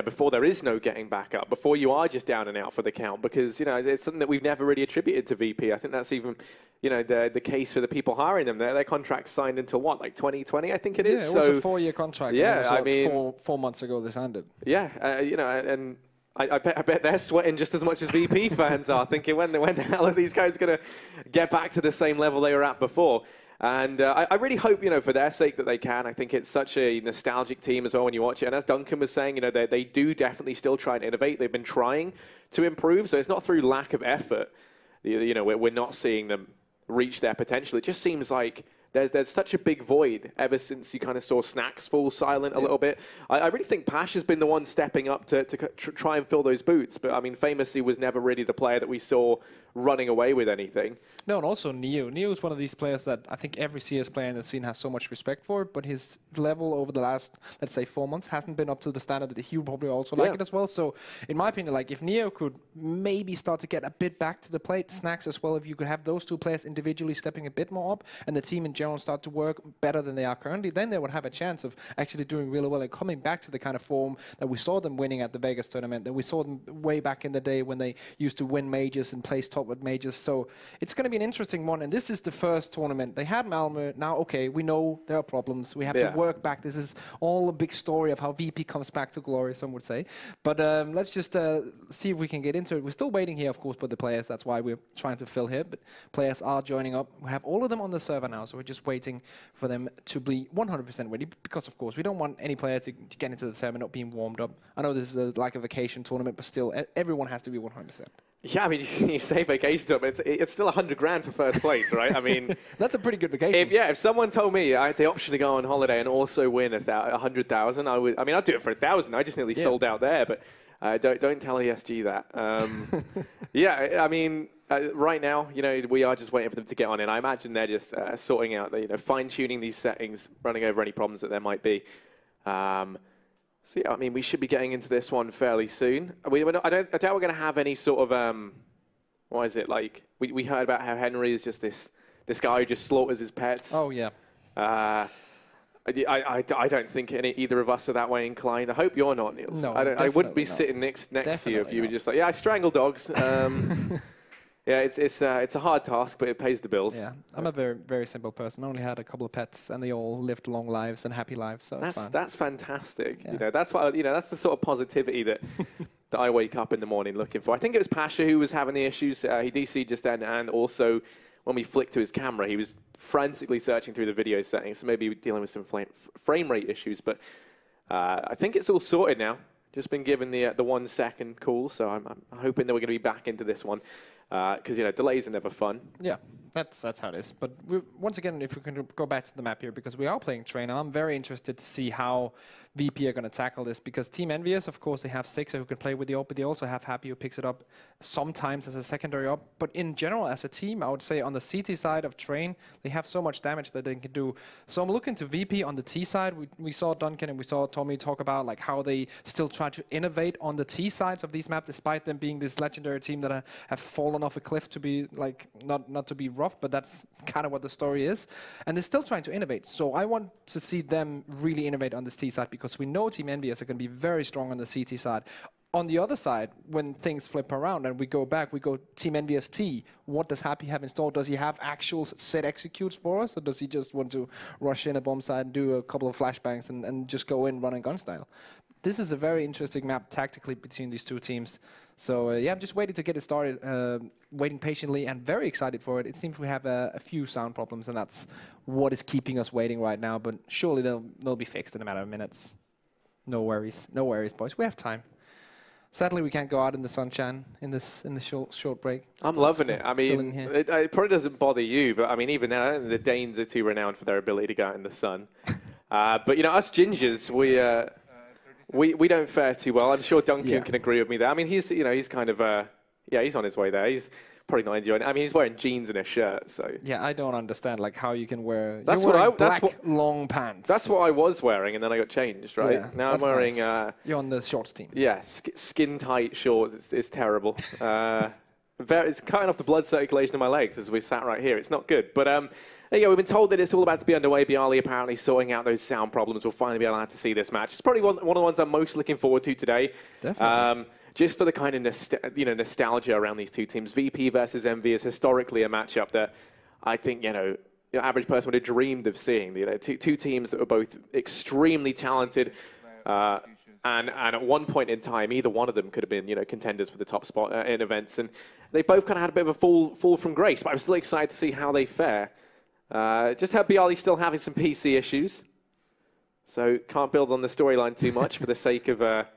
before there is no getting back up, before you are just down and out for the count? Because, it's something that we've never really attributed to VP. I think that's even, the case for the people hiring them. Their contract's signed until what, like 2020, I think it is? Yeah, it was a 4-year contract. Yeah, I mean, four months ago they signed it. Yeah, and I bet they're sweating just as much as VP fans are, thinking when the hell are these guys going to get back to the same level they were at before? And I really hope, for their sake that they can. I think it's such a nostalgic team as well when you watch it. And as Duncan was saying, they do definitely still try and innovate. They've been trying to improve, so it's not through lack of effort. We're not seeing them reach their potential. It just seems like there's such a big void ever since you kind of saw Snacks fall silent a little bit. I really think Pash has been the one stepping up to try and fill those boots. But, I mean, famously was never really the player that we saw running away with anything. No, and also Neo. Neo is one of these players that I think every CS player in the scene has so much respect for, but his level over the last, let's say, 4 months hasn't been up to the standard that he would probably also like it as well. So, in my opinion, like, if Neo could maybe start to get a bit back to the plate, Snacks as well, if you could have those two players individually stepping a bit more up, and the team in general start to work better than they are currently, then they would have a chance of actually doing really well and coming back to the kind of form that we saw them winning at the Vegas tournament, that we saw them way back in the day when they used to win majors and place top with majors. So it's going to be an interesting one, and this is the first tournament. They had Malmö. Now, okay, we know there are problems. We have to work back. This is all a big story of how VP comes back to glory, some would say. But let's just see if we can get into it. We're still waiting here, of course, for the players. That's why we're trying to fill here, but players are joining up. We have all of them on the server now, so we're just waiting for them to be 100% ready, because, of course, we don't want any player to get into the server not being warmed up. I know this is like a vacation tournament, but still, everyone has to be 100%. Yeah, I mean, you say vacation tournament, it's still 100 grand for first place, right? I mean, that's a pretty good vacation. If someone told me I had the option to go on holiday and also win 100,000, I'd do it for 1,000. I just nearly sold out there, but don't tell ESG that. Yeah, I mean, right now, we are just waiting for them to get on in. I imagine they're just sorting out, fine-tuning these settings, running over any problems that there might be. So yeah, I mean, we should be getting into this one fairly soon. I doubt we're going to have any sort of, what is it, like, we heard about how Henry is just this guy who just slaughters his pets. Oh, yeah. I don't think either of us are that way inclined. I hope you're not, Niels. No, I wouldn't be sitting next to you if you were just like, yeah, I strangle dogs. Yeah, it's a hard task, but it pays the bills. Yeah, I'm a very, very simple person. I only had a couple of pets, and they all lived long lives and happy lives. So that's fantastic. Yeah. That's what that's the sort of positivity that that I wake up in the morning looking for. I think it was Pasha who was having the issues. He DC'd just then, and also when we flicked to his camera, he was frantically searching through the video settings. So maybe dealing with some frame rate issues, but I think it's all sorted now. Just been given the 1 second call, so I'm hoping that we're going to be back into this one because delays are never fun. Yeah, that's how it is. But once again, if we can go back to the map here, because we are playing Train, I'm very interested to see how VP are going to tackle this, because Team EnVyUs, of course, they have Sixer who can play with the AWP, but they also have Happy who picks it up sometimes as a secondary AWP. But in general, as a team, I would say on the CT side of Train, they have so much damage that they can do. So I'm looking to VP on the T side. We saw Duncan and we saw Tommy talk about like how they still try to innovate on the T sides of these maps, despite them being this legendary team that have fallen off a cliff, to be like, not to be rough, but that's kind of what the story is. And they're still trying to innovate. So I want to see them really innovate on this T side, because we know Team EnVyUs are going to be very strong on the CT side. On the other side, when things flip around and we go back, we go Team EnVyUs T. What does Happy have installed? Does he have actual set executes for us, or does he just want to rush in a bomb side and do a couple of flashbangs and just go in run and gun style? This is a very interesting map tactically between these two teams. So yeah, I'm just waiting to get it started, waiting patiently and very excited for it. It seems we have a few sound problems, and that's what is keeping us waiting right now. But surely they'll be fixed in a matter of minutes. No worries, boys. We have time. Sadly, we can't go out in the sunshine in the short break. I'm loving it. I mean, it probably doesn't bother you, but I mean, even now, the Danes are too renowned for their ability to go out in the sun. But us gingers, we don't fare too well. I'm sure Duncan can agree with me there. I mean, he's kind of he's on his way there. He's probably not enjoying it. I mean, he's wearing jeans and a shirt, so. Yeah, I don't understand like how you can wear. That's long pants. That's what I was wearing, and then I got changed, right? Yeah, now I'm wearing. Nice. You're on the shorts team. Yeah, skin tight shorts. It's terrible. It's cutting off the blood circulation in my legs as we sat right here. It's not good, but there you go. We've been told that it's all about to be underway. Bialy apparently sorting out those sound problems. We'll finally be able to see this match. It's probably one of the ones I'm most looking forward to today. Definitely. Just for the kind of nostalgia around these two teams. VP versus EnVy is historically a matchup that I think the average person would have dreamed of seeing. Two teams that were both extremely talented, and at one point in time, either one of them could have been contenders for the top spot in events, and they both kind of had a bit of a fall from grace. But I'm still excited to see how they fare. Just how Bialy still having some PC issues, so can't build on the storyline too much for the sake of.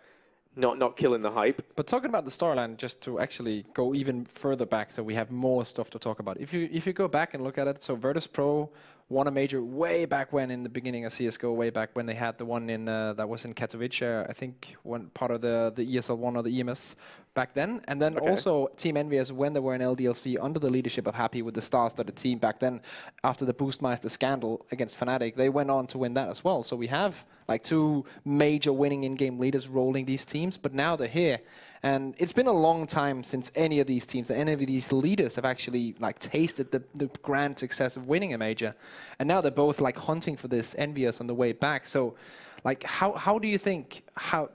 Not killing the hype. But talking about the storyline, just to actually go even further back, so we have more stuff to talk about. If you go back and look at it, so Virtus.Pro won a major way back when, in the beginning of CS:GO, way back when they had the one in that was in Katowice, I think, one part of the ESL1 or the EMS back then. And then also Team EnVyUs, when they were in LDLC under the leadership of Happy with the star-studded team back then, after the Boostmeister scandal against Fnatic, they went on to win that as well. So we have like two major winning in-game leaders rolling these teams, but now they're here. And it's been a long time since any of these teams, any of these leaders have actually like tasted the grand success of winning a major. And now they're both like hunting for this EnVyUs on the way back. So like how do you think,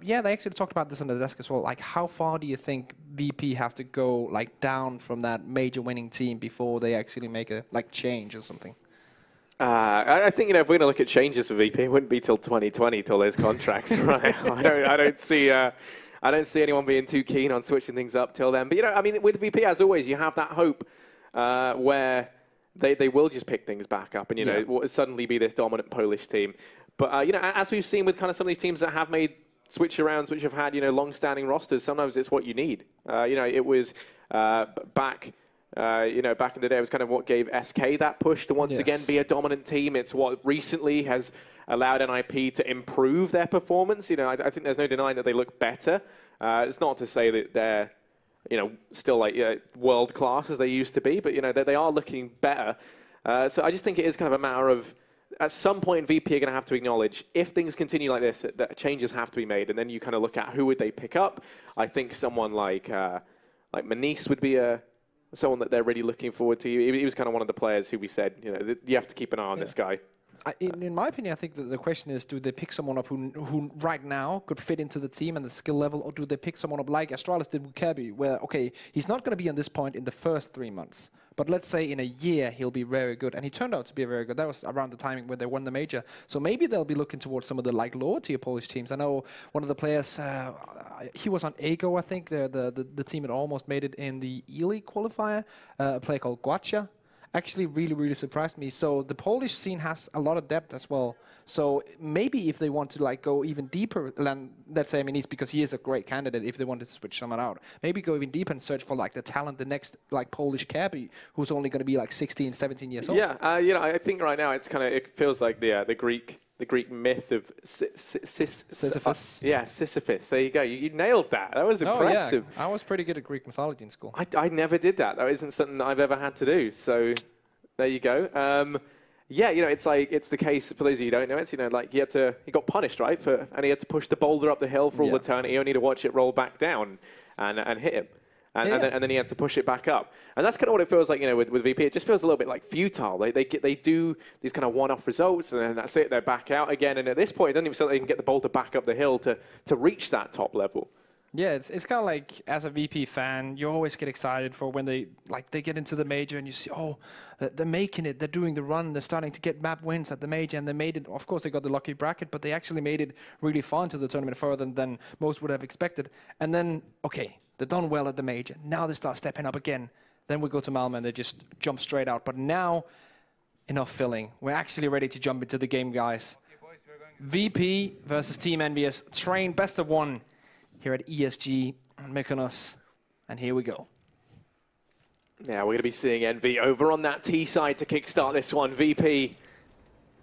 they actually talked about this on the desk as well, like how far do you think VP has to go like down from that major winning team before they actually make a like change or something? I think if we're going to look at changes for VP, it wouldn't be till 2020 till those contracts, right? I don't see anyone being too keen on switching things up till then. But I mean, with VP, as always, you have that hope where they will just pick things back up and suddenly be this dominant Polish team. But as we've seen with kind of some of these teams that have made switch arounds, which have had long-standing rosters, sometimes it's what you need. It was back in the day, it was kind of what gave SK that push to once again be a dominant team. It's what recently has allowed NIP to improve their performance. I think there's no denying that they look better. It's not to say that they're, still like world class as they used to be, but they are looking better. So I just think it is kind of a matter of, at some point, VP are going to have to acknowledge if things continue like this, that changes have to be made, and then you kind of look at who would they pick up. I think someone like Manice would be someone that they're really looking forward to. He was kind of one of the players who we said, you have to keep an eye on this guy. In my opinion, I think that the question is, do they pick someone up who right now could fit into the team and the skill level, or do they pick someone up like Astralis did with Kirby, where, okay, he's not going to be on this point in the first 3 months, but let's say in a year he'll be very good, and he turned out to be very good. That was around the timing when they won the major. So maybe they'll be looking towards some of the lower tier Polish teams. I know one of the players, he was on Ego, I think, the team that almost made it in the E-League qualifier, a player called Guacha. actually really surprised me. So the Polish scene has a lot of depth as well. So maybe if they want to like go even deeper, let's say, I mean, because he is a great candidate. If they wanted to switch someone out, maybe go even deeper and search for like the talent, the next like Polish Kirby, who's only going to be like 16, 17 years old. Yeah, you know, I think right now it feels like the Greek myth of Sisyphus. Yeah, Sisyphus. There you go. You nailed that. That was impressive. Yeah. I was pretty good at Greek mythology in school. I never did that. That isn't something that I've ever had to do. So there you go. Yeah, you know, it's like it's the case for those of you who don't know. It's, you know, like he got punished, right? And he had to push the boulder up the hill for all eternity. He only had to watch it roll back down and hit him. And then he had to push it back up. And that's kind of what it feels like, you know, with VP. It just feels a little bit like futile. They do these kind of one-off results, and then that's it. They're back out again. And at this point, it doesn't even feel like they can get the boulder back up the hill to reach that top level. Yeah, it's kind of like, as a VP fan, you always get excited for when they get into the major and you see, oh, they're making it, they're doing the run, they're starting to get map wins at the major, and they made it. Of course, they got the lucky bracket, but they actually made it really far into the tournament, further than most would have expected. And then, okay, they've done well at the major. Now they start stepping up again. Then we go to Malmö and they just jump straight out. But now, enough filling. We're actually ready to jump into the game, guys. VP versus Team EnVyUs. Train best of one here at ESG and Mykonos. And here we go. Yeah, we're going to be seeing Envy over on that T side to kickstart this one. VP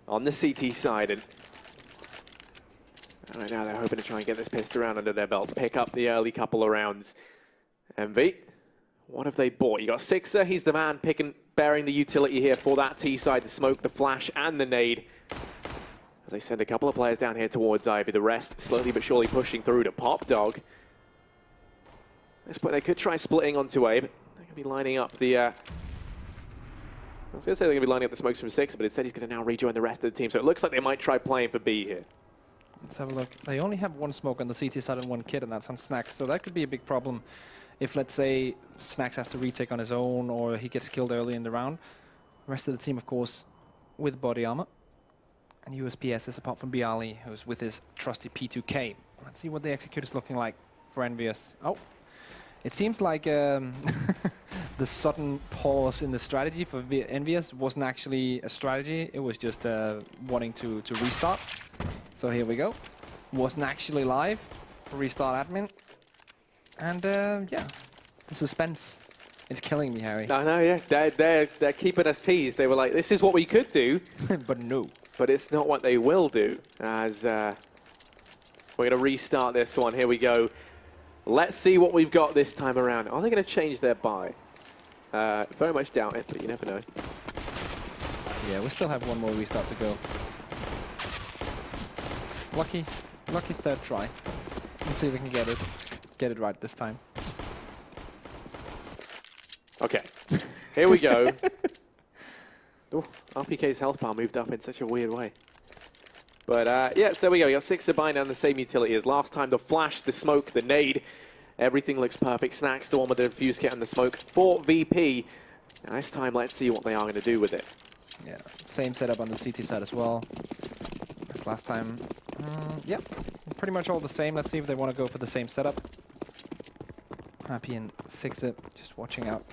on the CT side. And right now they're hoping to try and get this pissed around under their belts, pick up the early couple of rounds. Envy, what have they bought? You got Sixer, he's the man bearing the utility here for that T side, the smoke, the flash, and the nade. As they send a couple of players down here towards Ivy, the rest slowly but surely pushing through to Pop Dog. At this point, they could try splitting onto A, but they're going to be lining up the... I was going to say they're going to be lining up the smokes from Sixer, but instead he's going to now rejoin the rest of the team. So it looks like they might try playing for B here. Let's have a look. They only have one smoke on the CT side and one kid, and that's on Snacks. So that could be a big problem if, let's say, Snacks has to retake on his own or he gets killed early in the round. The rest of the team, of course, with body armor. And USPSs, apart from Bialy, who's with his trusty P2K. Let's see what the execute is looking like for EnVyUs. Oh, it seems like the sudden pause in the strategy for EnVyUs wasn't actually a strategy. It was just wanting to restart. So here we go. Wasn't actually live. Restart admin. And yeah, the suspense is killing me, Harry. I know, yeah. They're keeping us teased. They were like, this is what we could do. But no. But it's not what they will do, as we're going to restart this one. Here we go. Let's see what we've got this time around. Are they going to change their buy? Very much doubt it, but you never know. Yeah, we still have one more restart to go. Lucky third try. Let's see if we can get it right this time. Okay, here we go. Ooh, RPK's health bar moved up in such a weird way. But yeah, so we go. We got Sixer buying down the same utility as last time. The flash, the smoke, the nade. Everything looks perfect. Snacks, the one with the fuse kit and the smoke for VP. Now this time, let's see what they are going to do with it. Yeah, same setup on the CT side as well as last time. Yep, pretty much all the same. Let's see if they want to go for the same setup. Happy and Sixer just watching out.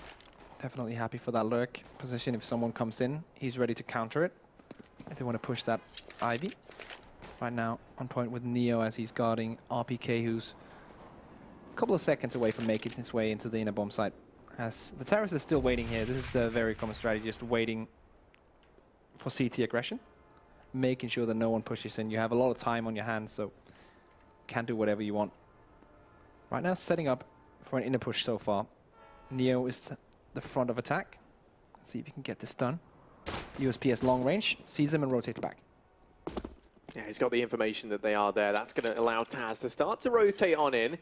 Definitely happy for that lurk position. If someone comes in, he's ready to counter it. If they want to push that Ivy. Right now, on point with Neo as he's guarding RPK, who's a couple of seconds away from making his way into the inner bomb site. As the terrorists are still waiting here. This is a very common strategy, just waiting for CT aggression. Making sure that no one pushes in. You have a lot of time on your hands, so you can do whatever you want. Right now, setting up for an inner push so far. Neo is the front of attack. Let's see if you can get this done. USPS long range, sees them and rotates back. Yeah, he's got the information that they are there. That's going to allow Taz to start to rotate on in.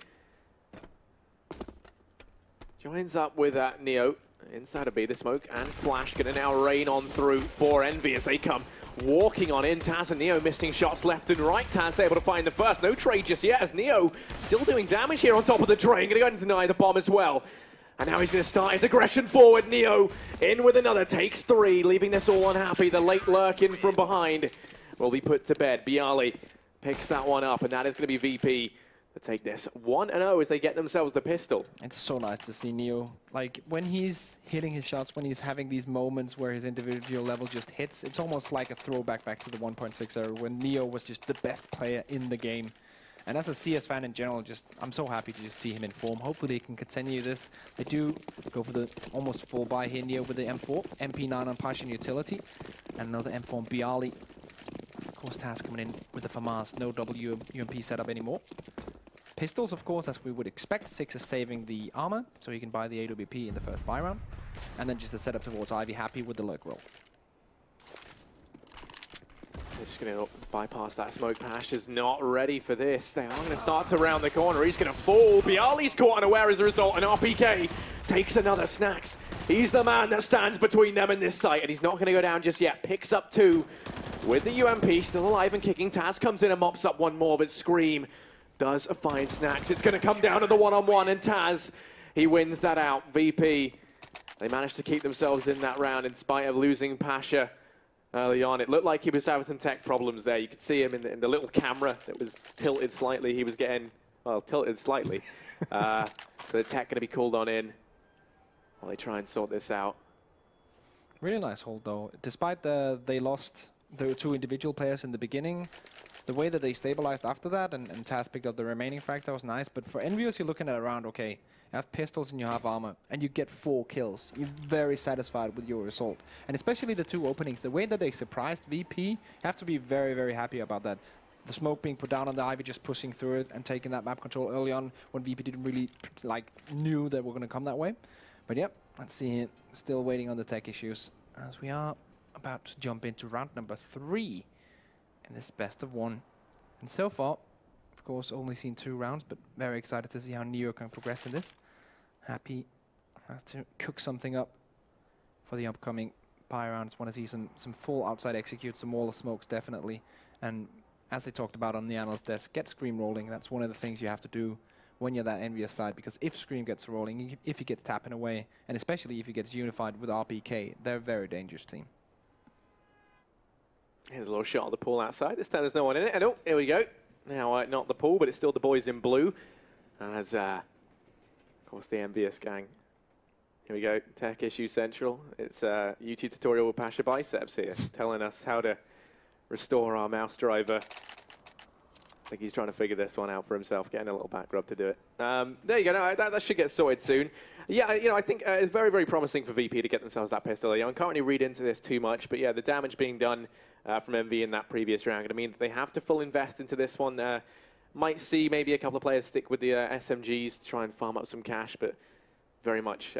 Joins up with Neo inside of B. The smoke and flash going to now rain on through for Envy as they come walking on in. Taz and Neo missing shots left and right. Taz able to find the first. No trade just yet as Neo still doing damage here on top of the drain. Going to go and deny the bomb as well. And now he's going to start his aggression forward. Neo in with another, takes three, leaving this all unhappy. The late lurk in from behind will be put to bed. Bialy picks that one up, and that is going to be VP to take this 1-0 as they get themselves the pistol. It's so nice to see Neo. Like, when he's hitting his shots, when he's having these moments where his individual level just hits, it's almost like a throwback back to the 1.6 era when Neo was just the best player in the game. And as a CS fan in general, I'm so happy to just see him in form. Hopefully he can continue this. They do go for the almost full buy here, Neo with the M4, MP9 on Passion Utility, and another M4 on Bialy. Of course, Taz coming in with the FAMAS, no UMP setup anymore. Pistols, of course, as we would expect. 6 is saving the armor, so he can buy the AWP in the first buy round. And then just a setup towards Ivy, happy with the lurk roll. They're just going to bypass that smoke. Pash is not ready for this. They are going to start to round the corner. He's going to fall. Bialy's caught unaware as a result, and RPK takes another snacks. He's the man that stands between them and this site, and he's not going to go down just yet. Picks up 2 with the UMP, still alive and kicking. Taz comes in and mops up 1 more, but Scream does find snacks. It's going to come down to the 1-on-1, and Taz, he wins that out. VP, they managed to keep themselves in that round in spite of losing Pasha early on. It looked like he was having some tech problems there. You could see him in the little camera that was tilted slightly. He was getting, well, tilted slightly. So the tech going to be called on in while they try and sort this out. Really nice hold, though. Despite they lost the 2 individual players in the beginning, the way that they stabilized after that and Taz picked up the remaining frags, that was nice. But for EnVyUs, you're looking at around, okay, you have pistols and you have armor, and you get 4 kills. You're very satisfied with your result. And especially the 2 openings, the way that they surprised VP, you have to be very, very happy about that. The smoke being put down on the Ivy, just pushing through it and taking that map control early on when VP didn't really, knew that we're going to come that way. But yep, let's see it. Still waiting on the tech issues as we are about to jump into round number 3. in this best of one. And so far, of course, only seen 2 rounds, but very excited to see how Neo can progress in this. Happy has to cook something up for the upcoming Pi rounds. Want to see some full outside executes, some wall of smokes, definitely. And as they talked about on the analyst desk, get Scream rolling. That's one of the things you have to do when you're that EnVyUs side, because if Scream gets rolling, if he gets tapping away, and especially if he gets unified with RPK, they're a very dangerous team. Here's a little shot of the pool outside. This time there's no one in it. And oh, here we go. Now, not the pool, but it's still the boys in blue. As, of course, the EnVyUs gang. Here we go. Tech Issue Central. It's a YouTube tutorial with Pasha Biceps here, telling us how to restore our mouse driver. I think he's trying to figure this one out for himself, getting a little back rub to do it. There you go. No, that should get sorted soon. Yeah, you know, I think it's very, very promising for VP to get themselves that pistol. I can't really read into this too much, but yeah, the damage being done from MV in that previous round, I mean, that they have to full invest into this one. Might see maybe a couple of players stick with the SMGs to try and farm up some cash, but very much,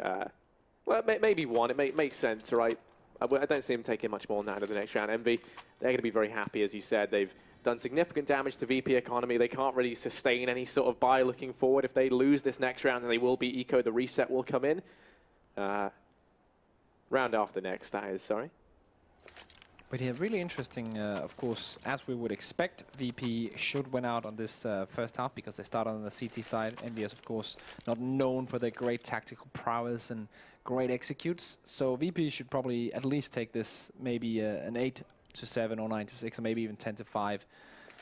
well, maybe one. It makes sense, right? I don't see them taking much more than that into the next round. MV, they're going to be very happy, as you said. They've done significant damage to VP economy. They can't really sustain any sort of buy looking forward. If they lose this next round, then they will be eco. The reset will come in. Round after next, that is, sorry. But yeah, really interesting, of course, as we would expect, VP should win out on this first half because they start on the CT side. EnVyUs, of course, not known for their great tactical prowess and great executes. So VP should probably at least take this maybe an 8-7 or 9-6 or maybe even 10-5.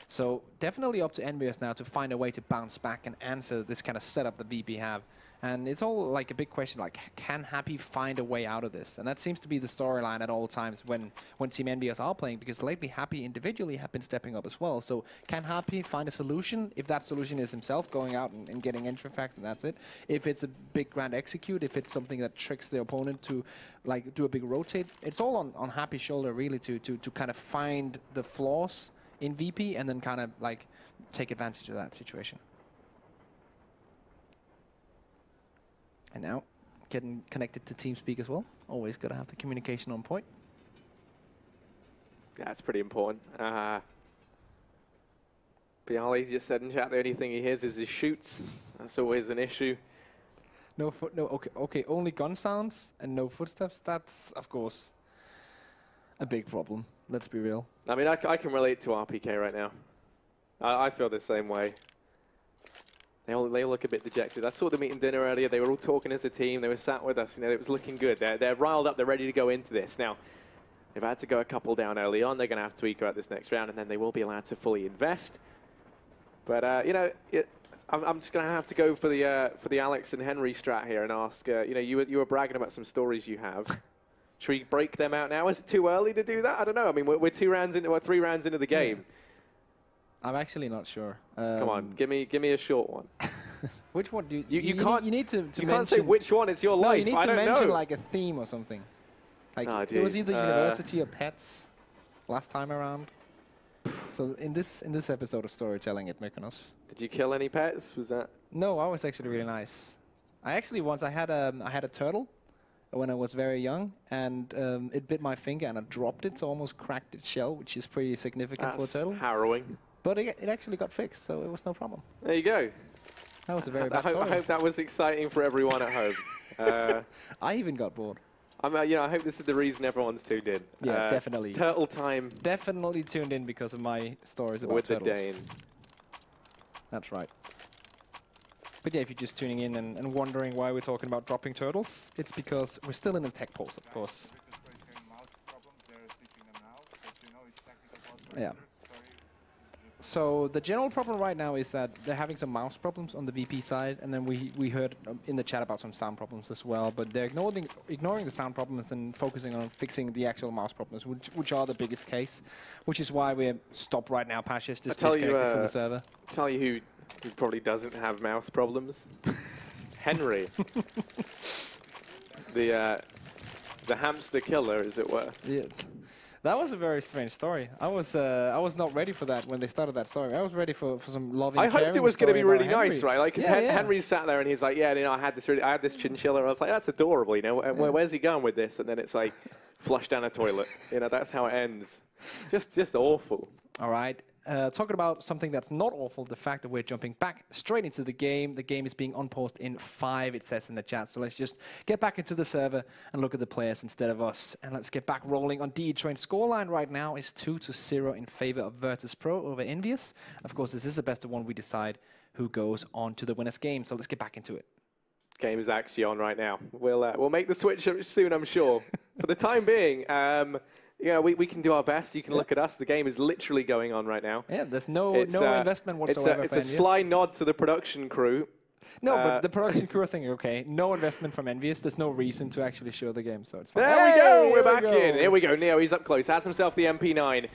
So definitely up to EnVyUs now to find a way to bounce back and answer this kind of setup that VP have. And it's all like a big question, like, can Happy find a way out of this? And that seems to be the storyline at all times when Team EnVyUs are playing, because lately Happy individually have been stepping up as well. So can Happy find a solution? If that solution is himself going out and getting entry facts, and that's it. If it's a big grand execute, if it's something that tricks the opponent to like do a big rotate, it's all on Happy's shoulder really to kind of find the flaws in VP and then kind of like take advantage of that situation. And now, getting connected to TeamSpeak as well. Always got to have the communication on point. Yeah, that's pretty important. Bialy just said in chat the only thing he hears is his shoots. That's always an issue. Okay, only gun sounds and no footsteps. That's, of course, a big problem. Let's be real. I mean, I can relate to RPK right now. I feel the same way. They all look a bit dejected. I saw them eating dinner earlier. They were all talking as a team. They were sat with us. You know, it was looking good. They're riled up. They're ready to go into this. Now, they've had to go a couple down early on. They're going to have to eco out this next round, and then they will be allowed to fully invest. But, you know, I'm just going to have to go for the Alex and Henry strat here and ask, you know, you were bragging about some stories you have. Should we break them out now? Is it too early to do that? I don't know. I mean, we're 3 rounds into the game. Yeah. I'm actually not sure. Come on, give me a short one. Which one do you can't? You need to you can't say which one. It's your life. You need to mention like a theme or something. Like it was either university or pets last time around. So in this episode of storytelling at Mykonos. Did you kill any pets? Was that? No, I was actually really nice. I actually once I had a turtle when I was very young, and it bit my finger and I dropped it, so I almost cracked its shell, which is pretty significant for a turtle. Harrowing. But it actually got fixed, so it was no problem. There you go. That was a very bad story. I hope that was exciting for everyone at home. I even got bored. You know, I hope this is the reason everyone's tuned in. Yeah, definitely. Turtle time. Definitely tuned in because of my stories about with turtles. the Dane. That's right. But yeah, if you're just tuning in and wondering why we're talking about dropping turtles, it's because we're still in a tech pulse, of course. Yeah. So the general problem right now is that they're having some mouse problems on the VP side, and then we heard in the chat about some sound problems as well, but they're ignoring the sound problems and focusing on fixing the actual mouse problems, which are the biggest case, which is why we're stopped right now. Pasha's just disconnected from the server. Tell you who probably doesn't have mouse problems. Henry. The hamster killer, as it were. Yeah. That was a very strange story. I was not ready for that when they started that story. I was ready for some loving. I hoped it was going to be really nice, right? Like, because yeah, Henry sat there and he's like, "Yeah, you know, I had this chinchilla." I was like, "That's adorable," you know. Where's he going with this? And then it's like, flush down a toilet. You know, that's how it ends. Just awful. All right. Talking about something that's not awful, the fact that we're jumping back straight into the game. The game is being unpaused in 5, it says in the chat. So let's just get back into the server and look at the players instead of us. And let's get back rolling on DE Train. Scoreline right now is 2-0 in favor of Virtus.Pro over EnVyUs. Of course, this is the best of one. We decide who goes on to the winner's game. So let's get back into it. Game is actually on right now. We'll make the switch soon, I'm sure. For the time being, yeah, we can do our best. You can look at us. The game is literally going on right now. Yeah, there's no investment whatsoever. It's a sly nod to the production crew. No, but the production crew are thinking, okay, no investment from EnVyUs. There's no reason to actually show the game, so it's fine. There we go. We're back in. Here we go. Neo, he's up close. Has himself the MP9.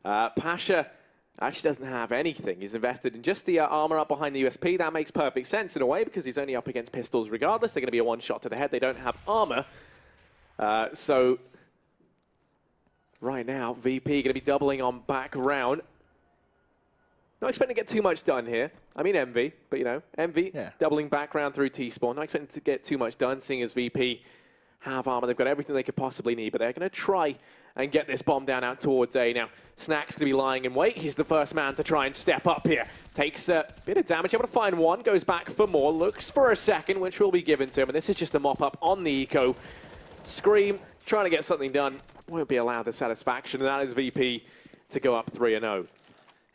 Pasha actually doesn't have anything. He's invested in just the armor up behind the USP. That makes perfect sense in a way because he's only up against pistols regardless. They're going to be a one-shot to the head. They don't have armor. So right now, VP going to be doubling on back round. Not expecting to get too much done here. I mean Envy, but you know, Envy doubling back round through T-spawn. Not expecting to get too much done, seeing as VP have armor. They've got everything they could possibly need, but they're going to try and get this bomb down out towards A. Now, Snack's going to be lying in wait. He's the first man to try and step up here. Takes a bit of damage, able to find one, goes back for more, looks for a second, which will be given to him. And this is just a mop-up on the eco. Scream, trying to get something done. Won't be allowed the satisfaction, and that is VP to go up 3-0.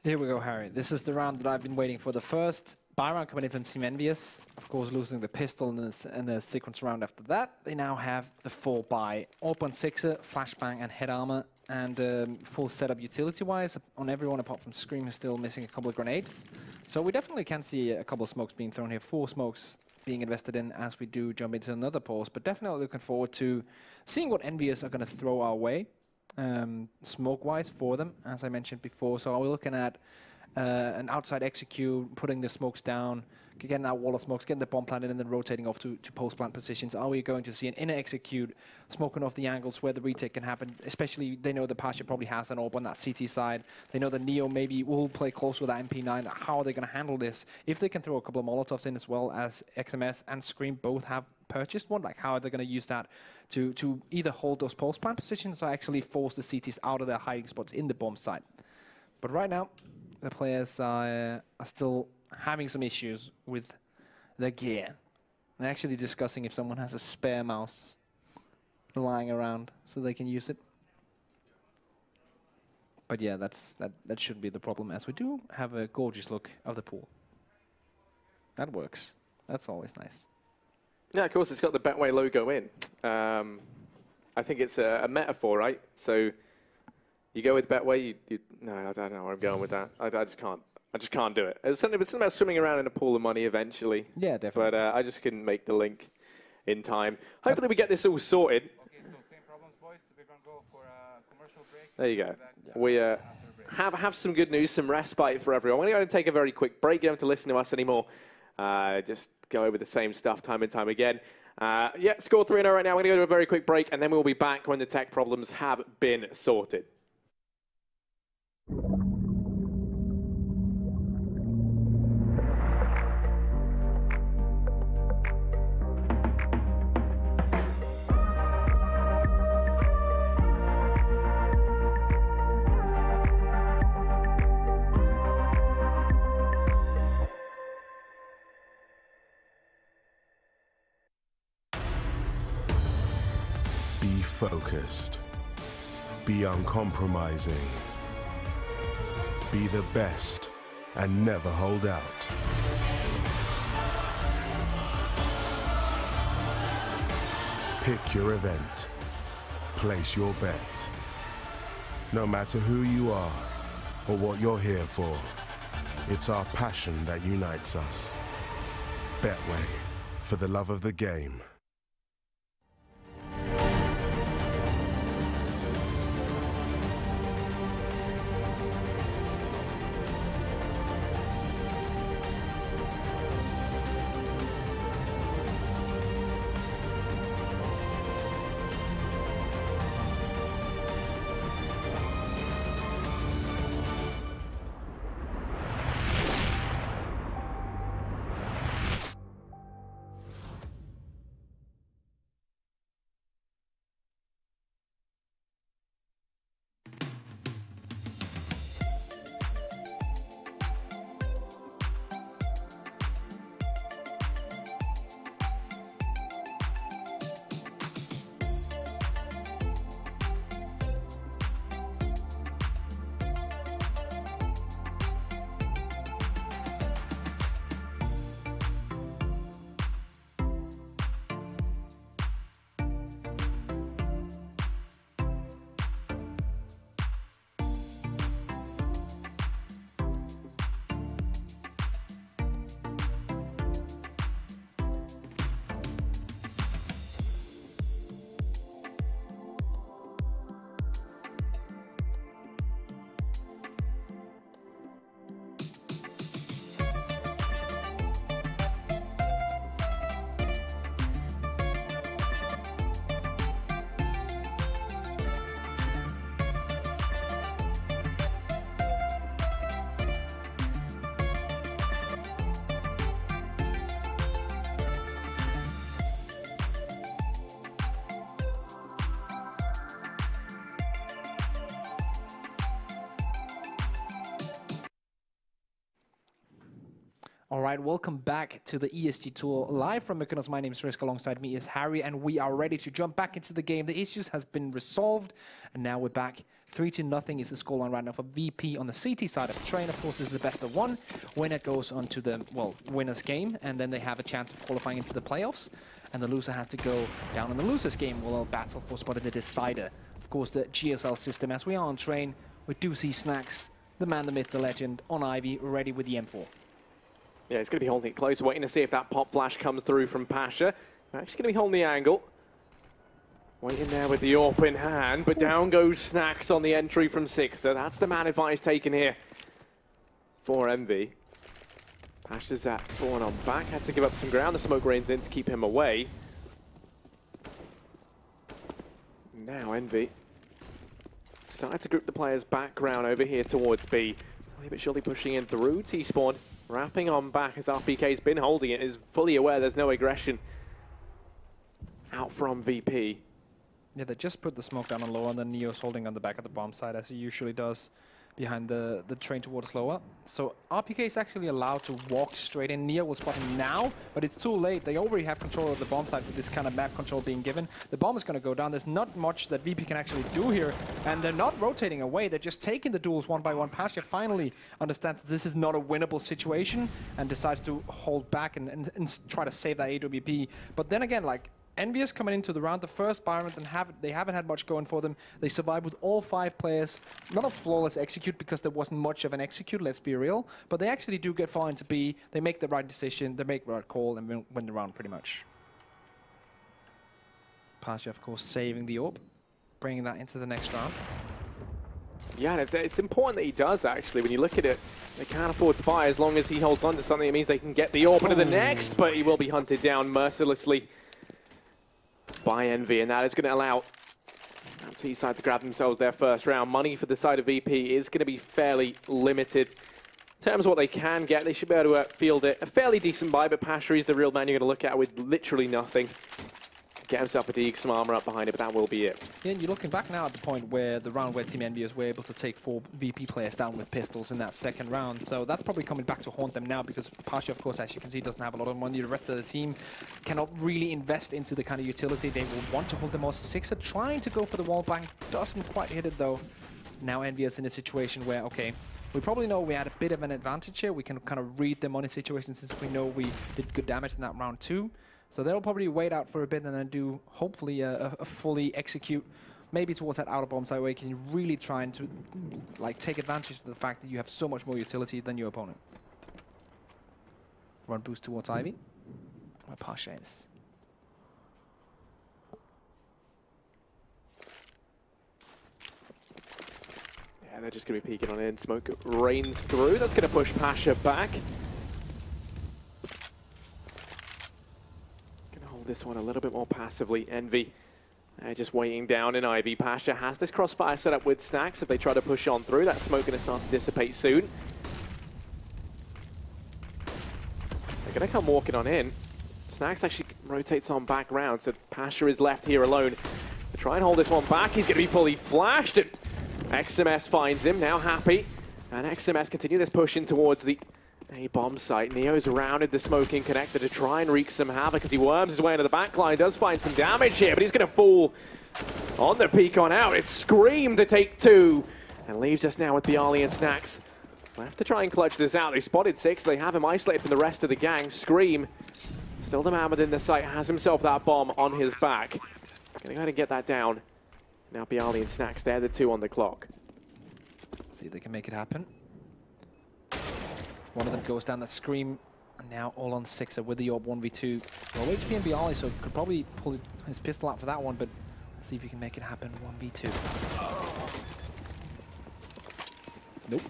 Here we go, Harry. This is the round that I've been waiting for. The first buy round coming in from Team EnVyUs. Of course, losing the pistol and the sequence round after that. They now have the full buy. Open Sixer, Flashbang, and Head Armor. And full setup utility-wise on everyone apart from Scream, who's still missing a couple of grenades. So we definitely can see a couple of smokes being thrown here. 4 smokes being invested in as we do jump into another pause. But definitely looking forward to seeing what EnVyUs are going to throw our way. Smoke-wise for them, as I mentioned before. So we're looking at an outside execute, putting the smokes down, getting that wall of smokes, getting the bomb planted, and then rotating off to post-plant positions. Are we going to see an inner execute, smoking off the angles where the retake can happen? Especially, they know the Pasha probably has an AWP on that CT side. They know that Neo maybe will play close with that MP9. How are they going to handle this? If they can throw a couple of Molotovs in as well, as XMS and Scream both have purchased one, like how are they going to use that to either hold those post-plant positions or actually force the CTs out of their hiding spots in the bomb site? But right now, the players are still having some issues with their gear. They're actually discussing if someone has a spare mouse lying around so they can use it. But yeah, that shouldn't be the problem, as we do have a gorgeous look of the pool. That works. That's always nice. Yeah, of course, it's got the Betway logo in. I think it's a metaphor, right? So you go with Betway, no, I don't know where I'm going with that. I just can't. I just can't do it. It's something about swimming around in a pool of money eventually. Yeah, definitely. But I just couldn't make the link in time. Hopefully we get this all sorted. Okay, so same problems, boys. We're going to go for a commercial break. There you go. We have some good news, some respite for everyone. We're going to go and take a very quick break. You don't have to listen to us anymore. Just go over the same stuff time and time again. Yeah, score 3-0 right now. We're going to go to a very quick break, and then we'll be back when the tech problems have been sorted. Be focused. Be uncompromising. Be the best and never hold out. Pick your event. Place your bet. No matter who you are or what you're here for, it's our passion that unites us. Betway, for the love of the game. All right, welcome back to the ESG Tour live from Mykonos. My name is Risk. Alongside me is Harry, and we are ready to jump back into the game. The issues has been resolved, and now we're back. 3-0 is the scoreline right now for VP on the CT side of the train. Of course, this is the best of one. Winner goes on to the, well, winner's game, and then they have a chance of qualifying into the playoffs. And the loser has to go down in the loser's game. We'll battle for spot at the decider. Of course, the GSL system, as we are on train, we do see Snacks, the man, the myth, the legend, on Ivy, ready with the M4. Yeah, he's going to be holding it close, waiting to see if that pop flash comes through from Pasha. We're actually going to be holding the angle. Waiting there with the AWP in hand, but down goes Snacks on the entry from Sixer. That's the man advice taken here for EnVy. Pasha's at falling on back, had to give up some ground. The smoke rains in to keep him away. Now EnVy started to group the players background over here towards B. Slowly but surely pushing in through T-Spawn. Wrapping on back as RPK's been holding it, is fully aware there's no aggression out from VP. Yeah, they just put the smoke down on lower, and then Neo's holding on the back of the bomb side, as he usually does behind the train towards lower. So RPK is actually allowed to walk straight in. Neo will spot him now, but it's too late. They already have control of the bomb side with this kind of map control being given. The bomb is going to go down. There's not much that VP can actually do here, and they're not rotating away. They're just taking the duels one by one. Pasha finally understands that this is not a winnable situation and decides to hold back and try to save that AWP. But then again, like, EnVyUs coming into the round, the first environment, and they haven't had much going for them. They survived with all 5 players. Not a flawless execute because there wasn't much of an execute, let's be real. But they actually do get far into B. They make the right decision, they make the right call, and win the round pretty much. Pasha, of course, saving the orb, bringing that into the next round. Yeah, and it's important that he does, actually. When you look at it, they can't afford to buy. As long as he holds on to something, it means they can get the orb into the next, but he will be hunted down mercilessly by Envy, and that is going to allow T-side to grab themselves their first round. Money for the side of VP is going to be fairly limited. In terms of what they can get, they should be able to field it. A fairly decent buy, but Pasha is the real man you're going to look at with literally nothing. Get himself a Deeg, some armor up behind it, but that will be it. Yeah, and you're looking back now at the point where the round where Team EnVyUs were able to take 4 VP players down with pistols in that second round. So that's probably coming back to haunt them now because Pasha, of course, as you can see, doesn't have a lot of money. The rest of the team cannot really invest into the kind of utility they would want to hold them all. Sixer trying to go for the wall bang, doesn't quite hit it though. Now EnVyUs in a situation where, okay, we probably know we had a bit of an advantage here. We can kind of read the money situation since we know we did good damage in that round 2. So they'll probably wait out for a bit and then do, hopefully, a fully execute, maybe towards that outer bomb side where you can really try and like take advantage of the fact that you have so much more utility than your opponent. Run boost towards Ivy, where Pasha is. Yeah, they're just going to be peeking on in. Smoke rains through. That's going to push Pasha back. This one a little bit more passively. Envy just waiting down in Ivy. Pasha has this crossfire set up with Snacks. If they try to push on through, that smoke going to start to dissipate soon. They're going to come walking on in. Snacks actually rotates on back round, so Pasha is left here alone. They try and hold this one back. He's going to be fully flashed, and XMS finds him, now happy. And XMS continue this push in towards the bomb site. Neo's rounded the smoking connector to try and wreak some havoc as he worms his way into the backline. Does find some damage here, but he's going to fall on the peek on out. It's Scream to take 2 and leaves us now with Bialy and Snacks. Left to try and clutch this out. They spotted 6. They have him isolated from the rest of the gang. Scream, still the man within the site, has himself that bomb on his back. Going to go ahead and get that down. Now Bialy and Snacks, they're the 2 on the clock. See if they can make it happen. One of them goes down, that Scream, and now all on Sixer with the orb 1v2. Well, HP and Bialy, so could probably pull his pistol out for that one, but let's see if he can make it happen 1v2. Nope.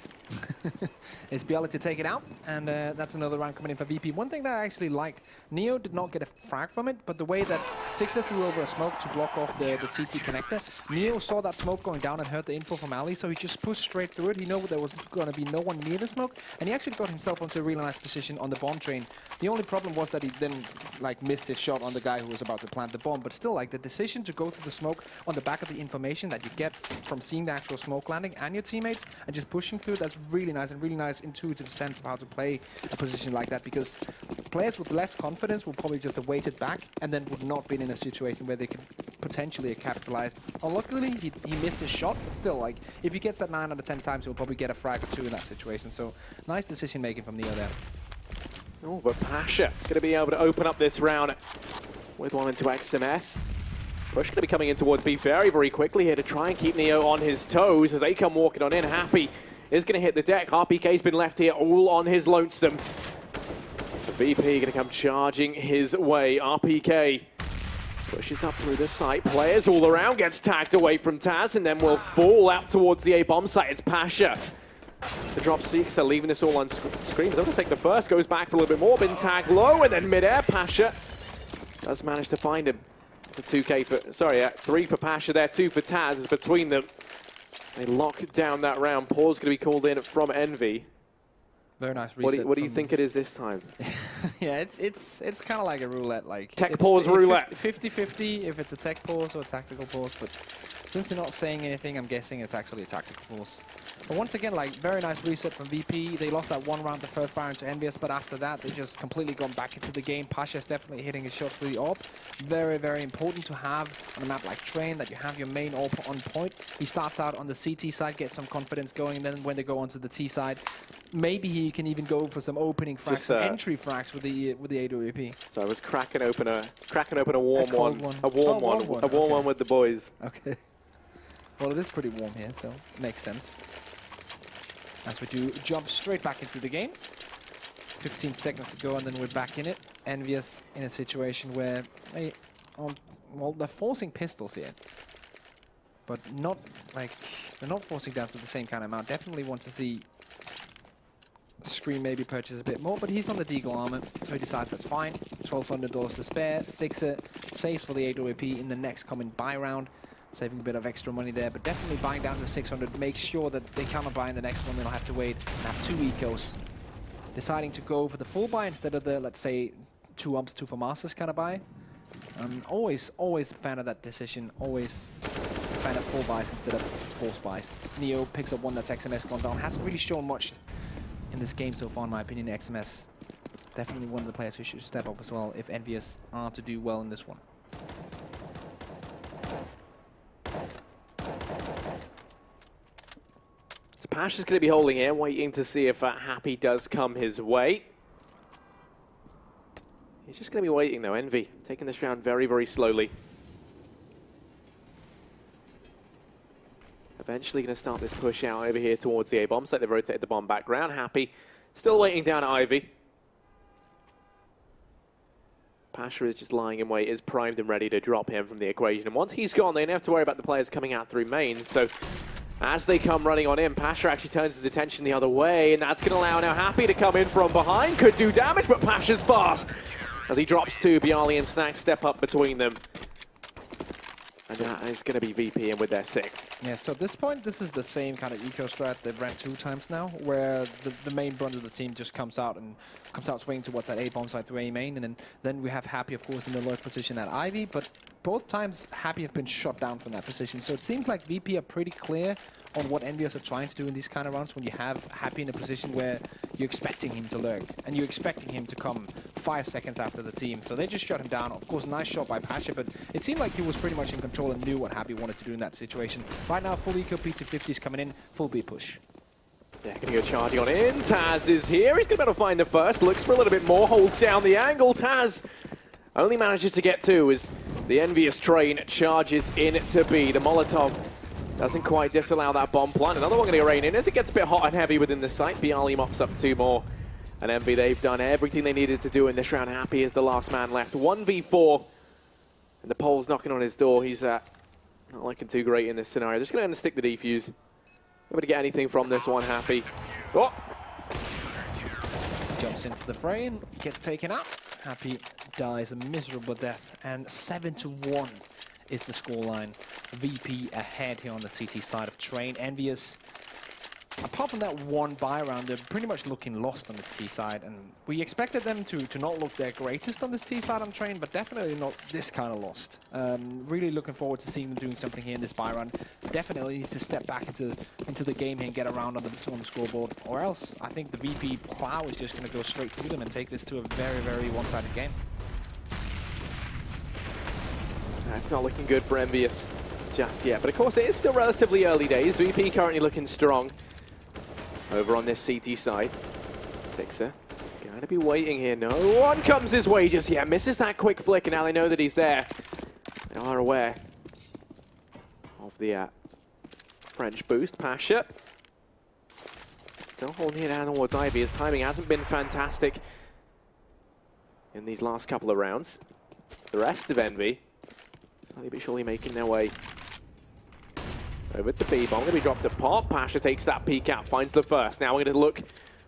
It's Bialy to take it out, and that's another round coming in for VP. One thing that I actually liked, Neo did not get a frag from it, but the way that Sixer threw over a smoke to block off the CT connector, Neo saw that smoke going down and heard the info from Ali, so he just pushed straight through it. He knew there was going to be no one near the smoke, and he actually got himself onto a really nice position on the bomb train. The only problem was that he then missed his shot on the guy who was about to plant the bomb, but still, the decision to go through the smoke on the back of the information that you get from seeing the actual smoke landing and your teammates and just pushing through, that's really nice, and really nice intuitive sense of how to play a position like that, because players with less confidence will probably just have waited back and then would not been in a situation where they could potentially have capitalized. Unluckily, he missed his shot, but still, if he gets that 9 out of 10 times, he'll probably get a frag or 2 in that situation. So nice decision making from Neo there. Oh, but Pasha going to be able to open up this round with one into XMS. Push going to be coming in towards B very, very quickly here to try and keep Neo on his toes as they come walking on in. Happy is going to hit the deck. RPK's been left here all on his lonesome. The VP going to come charging his way. RPK pushes up through the site. Players all around, gets tagged away from Taz, and then will fall out towards the A-bomb site. It's Pasha. The drop seeks are leaving this all on screen. Doesn't take the first, goes back for a little bit more. Been tagged low, and then mid-air, Pasha does manage to find him. It's a 2K for, sorry, 3 for Pasha there, 2 for Taz. Is between them. They lock down that round. Pause going to be called in from Envy. Very nice reset. What do you think it is this time? Yeah, it's kind of like a roulette. Tech pause roulette. 50-50 if it's a tech pause or a tactical pause. But since they're not saying anything, I'm guessing it's actually a tactical pause. But once again, very nice reset from VP. They lost that 1 round, the first Baron to EnVyUs, but after that, they just completely gone back into the game. Pasha's definitely hitting his shot through the orb. Very, very important to have on a map like Train, that you have your main orb on point. He starts out on the CT side, gets some confidence going, and then when they go onto the T side, maybe he can even go for some opening frags, Just, some entry frags with the AWP. So I was cracking open a warm cold one. one. A warm one. Warm one. A warm Okay. one with the boys. Okay. Well, it is pretty warm here, so makes sense. As we do jump straight back into the game. 15 seconds to go, and then we're back in it. EnVyUs in a situation where they, well, they're forcing pistols here, but not like they're not forcing down to the same kind of amount. Definitely want to see Scream maybe purchase a bit more, but he's on the Deagle armor, so he decides that's fine. $1,200 to spare. Sixer saves for the AWP in the next coming buy round, saving a bit of extra money there, but definitely buying down to 600 makes sure that they cannot buy in the next one. They'll have to wait and have 2 ecos. Deciding to go for the full buy instead of the, let's say, 2 umps, 2 for masters kind of buy. Always a fan of that decision. Always a fan of full buys instead of forced buys. Neo picks up one that's XMS gone down. Hasn't really shown much in this game so far, in my opinion. XMS definitely one of the players who should step up as well if EnVyUs are to do well in this one. Pash is going to be holding in, waiting to see if Happy does come his way. He's just going to be waiting though. Envy taking this round very, very slowly. Eventually going to start this push out over here towards the A-bomb. So they've rotated the bomb background. Happy still waiting down at Ivy. Pasha is just lying in wait, is primed and ready to drop him from the equation. And once he's gone, they don't have to worry about the players coming out through main. So as they come running on in, Pasha actually turns his attention the other way, and that's going to allow now Happy to come in from behind. Could do damage, but Pasha's fast. As he drops 2, Bialy and Snack step up between them. And that is going to be VP in with their 6th. Yeah, so at this point, this is the same kind of eco strat they've ran 2 times now, where the main brunt of the team just comes out swinging towards that A-bomb side through A main, and then we have Happy, of course, in the lurk position at Ivy, but both times Happy have been shot down from that position. So it seems like VP are pretty clear on what EnVyUs are trying to do in these kind of rounds when you have Happy in a position where you're expecting him to lurk, and you're expecting him to come 5 seconds after the team. So they just shut him down. Of course, nice shot by Pasha, but it seemed like he was pretty much in control and knew what Happy wanted to do in that situation. Right now, full eco P250 is coming in, full B push. Yeah, going to go charging on in. Taz is here. He's going to be able to find the first. Looks for a little bit more. Holds down the angle. Taz only manages to get 2 as the EnVyUs train charges in to B. The Molotov doesn't quite disallow that bomb plant. Another one going to go rain in as it gets a bit hot and heavy within the site. Bialy mops up 2 more. And Envy, they've done everything they needed to do in this round. Happy is the last man left. 1v4. And the pole's knocking on his door. He's not looking too great in this scenario. Just going to stick the defuse. Nobody get anything from this one, Happy. Oh! Jumps into the fray and gets taken out. Happy dies a miserable death, and 7-1 is the scoreline. VP ahead here on the CT side of Train. EnVyUs, apart from that one buy round, they're pretty much looking lost on this T side, and we expected them to not look their greatest on this T side on Train, but definitely not this kind of lost. Really looking forward to seeing them doing something here in this buy round. Definitely needs to step back into the game here and get around on the scoreboard, or else I think the VP plow is just going to go straight through them and take this to a very, very one-sided game. That's not looking good for EnVyUs just yet, but of course it is still relatively early days. VP currently looking strong over on this CT side. Sixer going to be waiting here. No one comes his way just yet. Misses that quick flick, and now they know that he's there. They are aware of the French boost. Pasha still holding it down towards Ivy. His timing hasn't been fantastic in these last couple of rounds. The rest of Envy slowly but surely making their way over to B-bomb. Going to be dropped to Pop. Pasha takes that peek out, finds the first. Now we're going to look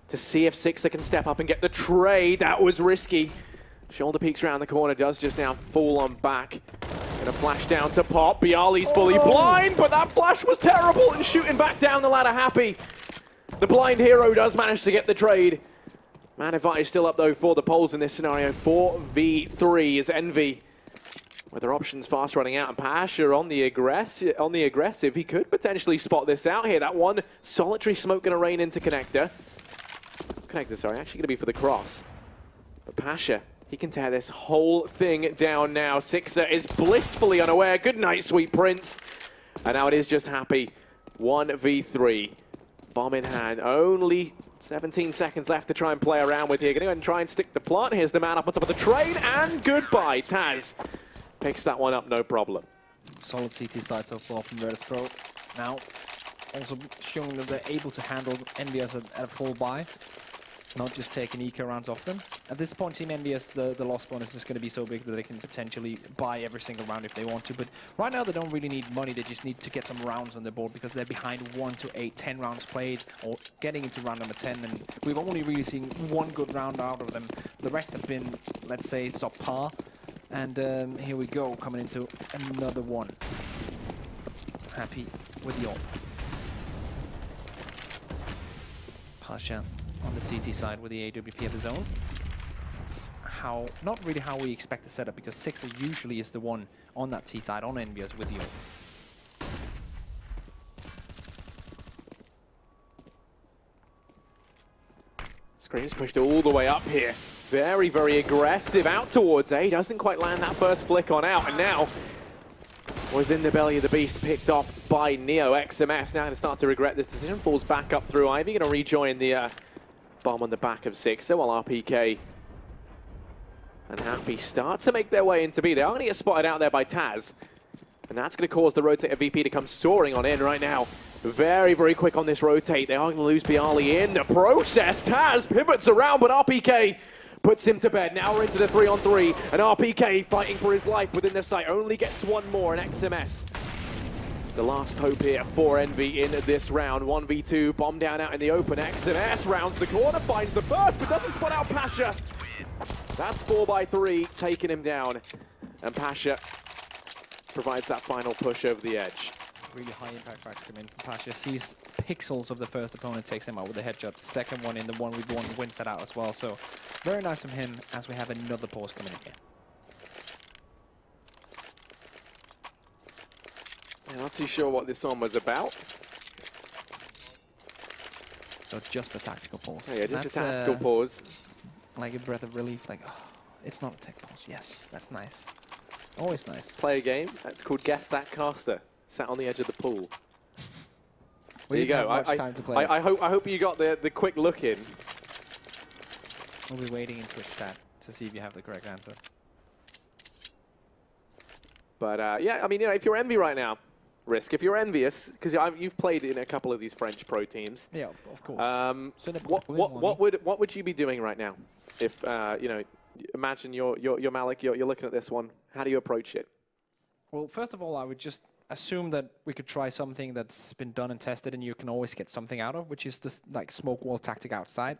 to see if Sixer can step up and get the trade. That was risky. Shoulder peeks around the corner, does just now fall on back. Going to flash down to Pop. Bialy's fully blind, but that flash was terrible, and shooting back down the ladder, Happy. The blind hero does manage to get the trade. NaVi is still up though for the poles in this scenario. 4v3 is Envy, with their options fast running out, and Pasha on the aggressive. He could potentially spot this out here. That one solitary smoke going to rain into Connector. Sorry, actually going to be for the cross. But Pasha, he can tear this whole thing down now. Sixer is blissfully unaware. Good night, sweet prince. And now it is just Happy. 1v3. Bomb in hand. Only 17 seconds left to try and play around with here. Going to go and try and stick the plant. Here's the man up on top of the train, and goodbye. Taz picks that one up, no problem. Solid CT side so far from Virtus.Pro. Now, also showing that they're able to handle EnVyUs at a full buy, not just taking eco rounds off them. At this point, Team EnVyUs, the loss bonus is going to be so big that they can potentially buy every single round if they want to. But right now, they don't really need money. They just need to get some rounds on the board because they're behind 1 to 8, 10 rounds played, or getting into round number 10. And we've only really seen one good round out of them. The rest have been, let's say, subpar. And here we go, coming into another one. Happy with the AWP. Pasha on the CT side with the AWP of his own. That's how, not really how we expect the setup, because Sixer usually is the one on that T side, on EnVyUs with the AWP. Scream's pushed all the way up here. Very, very aggressive out towards A. Doesn't quite land that first flick on out. And now was in the belly of the beast, picked off by Neo. XMS now going to start to regret this decision. Falls back up through Ivy. Going to rejoin the bomb on the back of Sixer, while RPK and Happy start to make their way into B. They are going to get spotted out there by Taz. And that's going to cause the rotator VP to come soaring on in right now. Very, very quick on this rotate. They are going to lose Bialy in the process. Taz pivots around, but RPK puts him to bed. Now we're into the 3-on-3, and RPK fighting for his life within the site. Only gets one more, and XMS. The last hope here for Envy in this round. 1v2, bomb down out in the open. XMS rounds the corner, finds the burst, but doesn't spot out Pasha. That's 4x3, taking him down. And Pasha provides that final push over the edge. Really high impact frag come in from Pasha. Sees pixels of the first opponent, takes him out with a headshot. Second one in the 1v1 wins that out as well. So very nice from him as we have another pause coming in here. I'm not too sure what this one was about. So just a tactical pause. Oh yeah, just a tactical pause. Like a breath of relief, like, oh, it's not a tech pause. Yes, that's nice. Always nice. Play a game. That's called Guess That Caster. Sat on the edge of the pool. There you go. I hope you got the quick look in. We'll be waiting in Twitch chat to see if you have the correct answer. But yeah, I mean, you know, if you're Envy right now, Risk, if you're envious, because you've played in a couple of these French pro teams. Yeah, of course. What would you be doing right now? If you know, imagine you're Malik, you're looking at this one. How do you approach it? Well, first of all, I would just assume that we could try something that's been done and tested, and you can always get something out of, which is this like smoke wall tactic outside.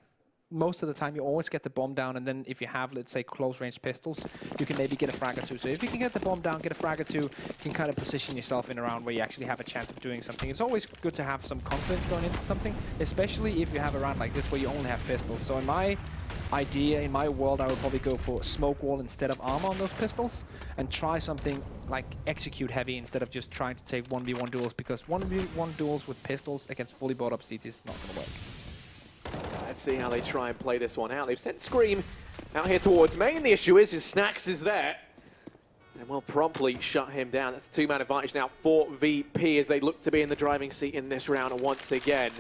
Most of the time, you always get the bomb down, and then if you have, let's say, close-range pistols, you can maybe get a frag or two. So if you can get the bomb down, get a frag or two, you can kind of position yourself in a round where you actually have a chance of doing something. It's always good to have some confidence going into something, especially if you have a round like this where you only have pistols. So in my idea, in my world, I would probably go for smoke wall instead of armor on those pistols, and try something like execute heavy instead of just trying to take 1v1 duels, because 1v1 duels with pistols against fully bought up CTs is not going to work. Let's see how they try and play this one out. They've sent Scream out here towards main. The issue is his Snacks is there. And will promptly shut him down. That's a two-man advantage now for VP as they look to be in the driving seat in this round once again.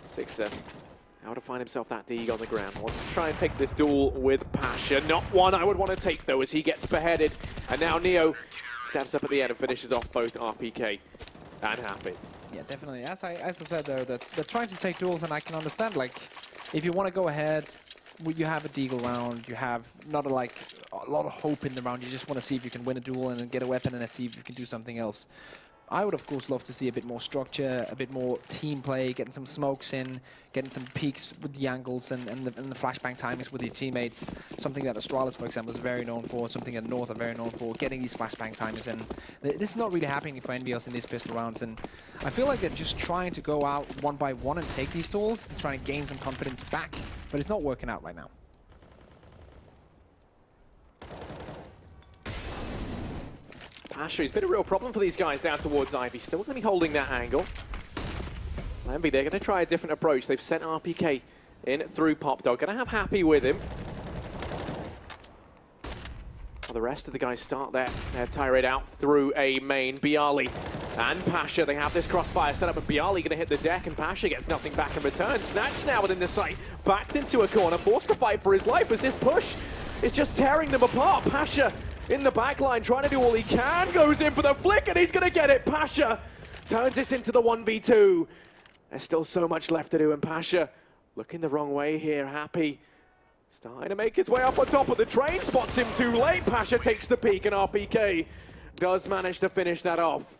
Sixer, how to find himself that Deeg on the ground. Wants to try and take this duel with passion. Not one I would want to take, though, as he gets beheaded. And now Neo steps up at the end and finishes off both RPK and Happy. Yeah, definitely. As I said, they're trying to take duels, and I can understand, like, if you want to go ahead, you have a Deagle round, you have not a lot of hope in the round, you just want to see if you can win a duel and then get a weapon and then see if you can do something else. I would, of course, love to see a bit more structure, a bit more team play, getting some smokes in, getting some peaks with the angles and the flashbang timings with your teammates. Something that Astralis, for example, is very known for, something that North are very known for, getting these flashbang timings in. This is not really happening for EnVyUs in these pistol rounds, and I feel like they're just trying to go out one by one and take these tools and trying to gain some confidence back, but it's not working out right now. Pasha, he's been a real problem for these guys down towards Ivy. Still going to be holding that angle. Envy, they're going to try a different approach. They've sent RPK in through Pop Dog. Going to have Happy with him. Well, the rest of the guys start their tirade out through a main. Bialy And Pasha, they have this crossfire set up, but Bialy going to hit the deck, and Pasha gets nothing back in return. Snacks now within the site, backed into a corner, forced to fight for his life as this push is just tearing them apart. Pasha in the back line, trying to do all he can, goes in for the flick, and he's going to get it. Pasha turns this into the 1v2. There's still so much left to do, and Pasha looking the wrong way here. Happy starting to make his way up on top of the train, spots him too late. Pasha takes the peak, and RPK does manage to finish that off.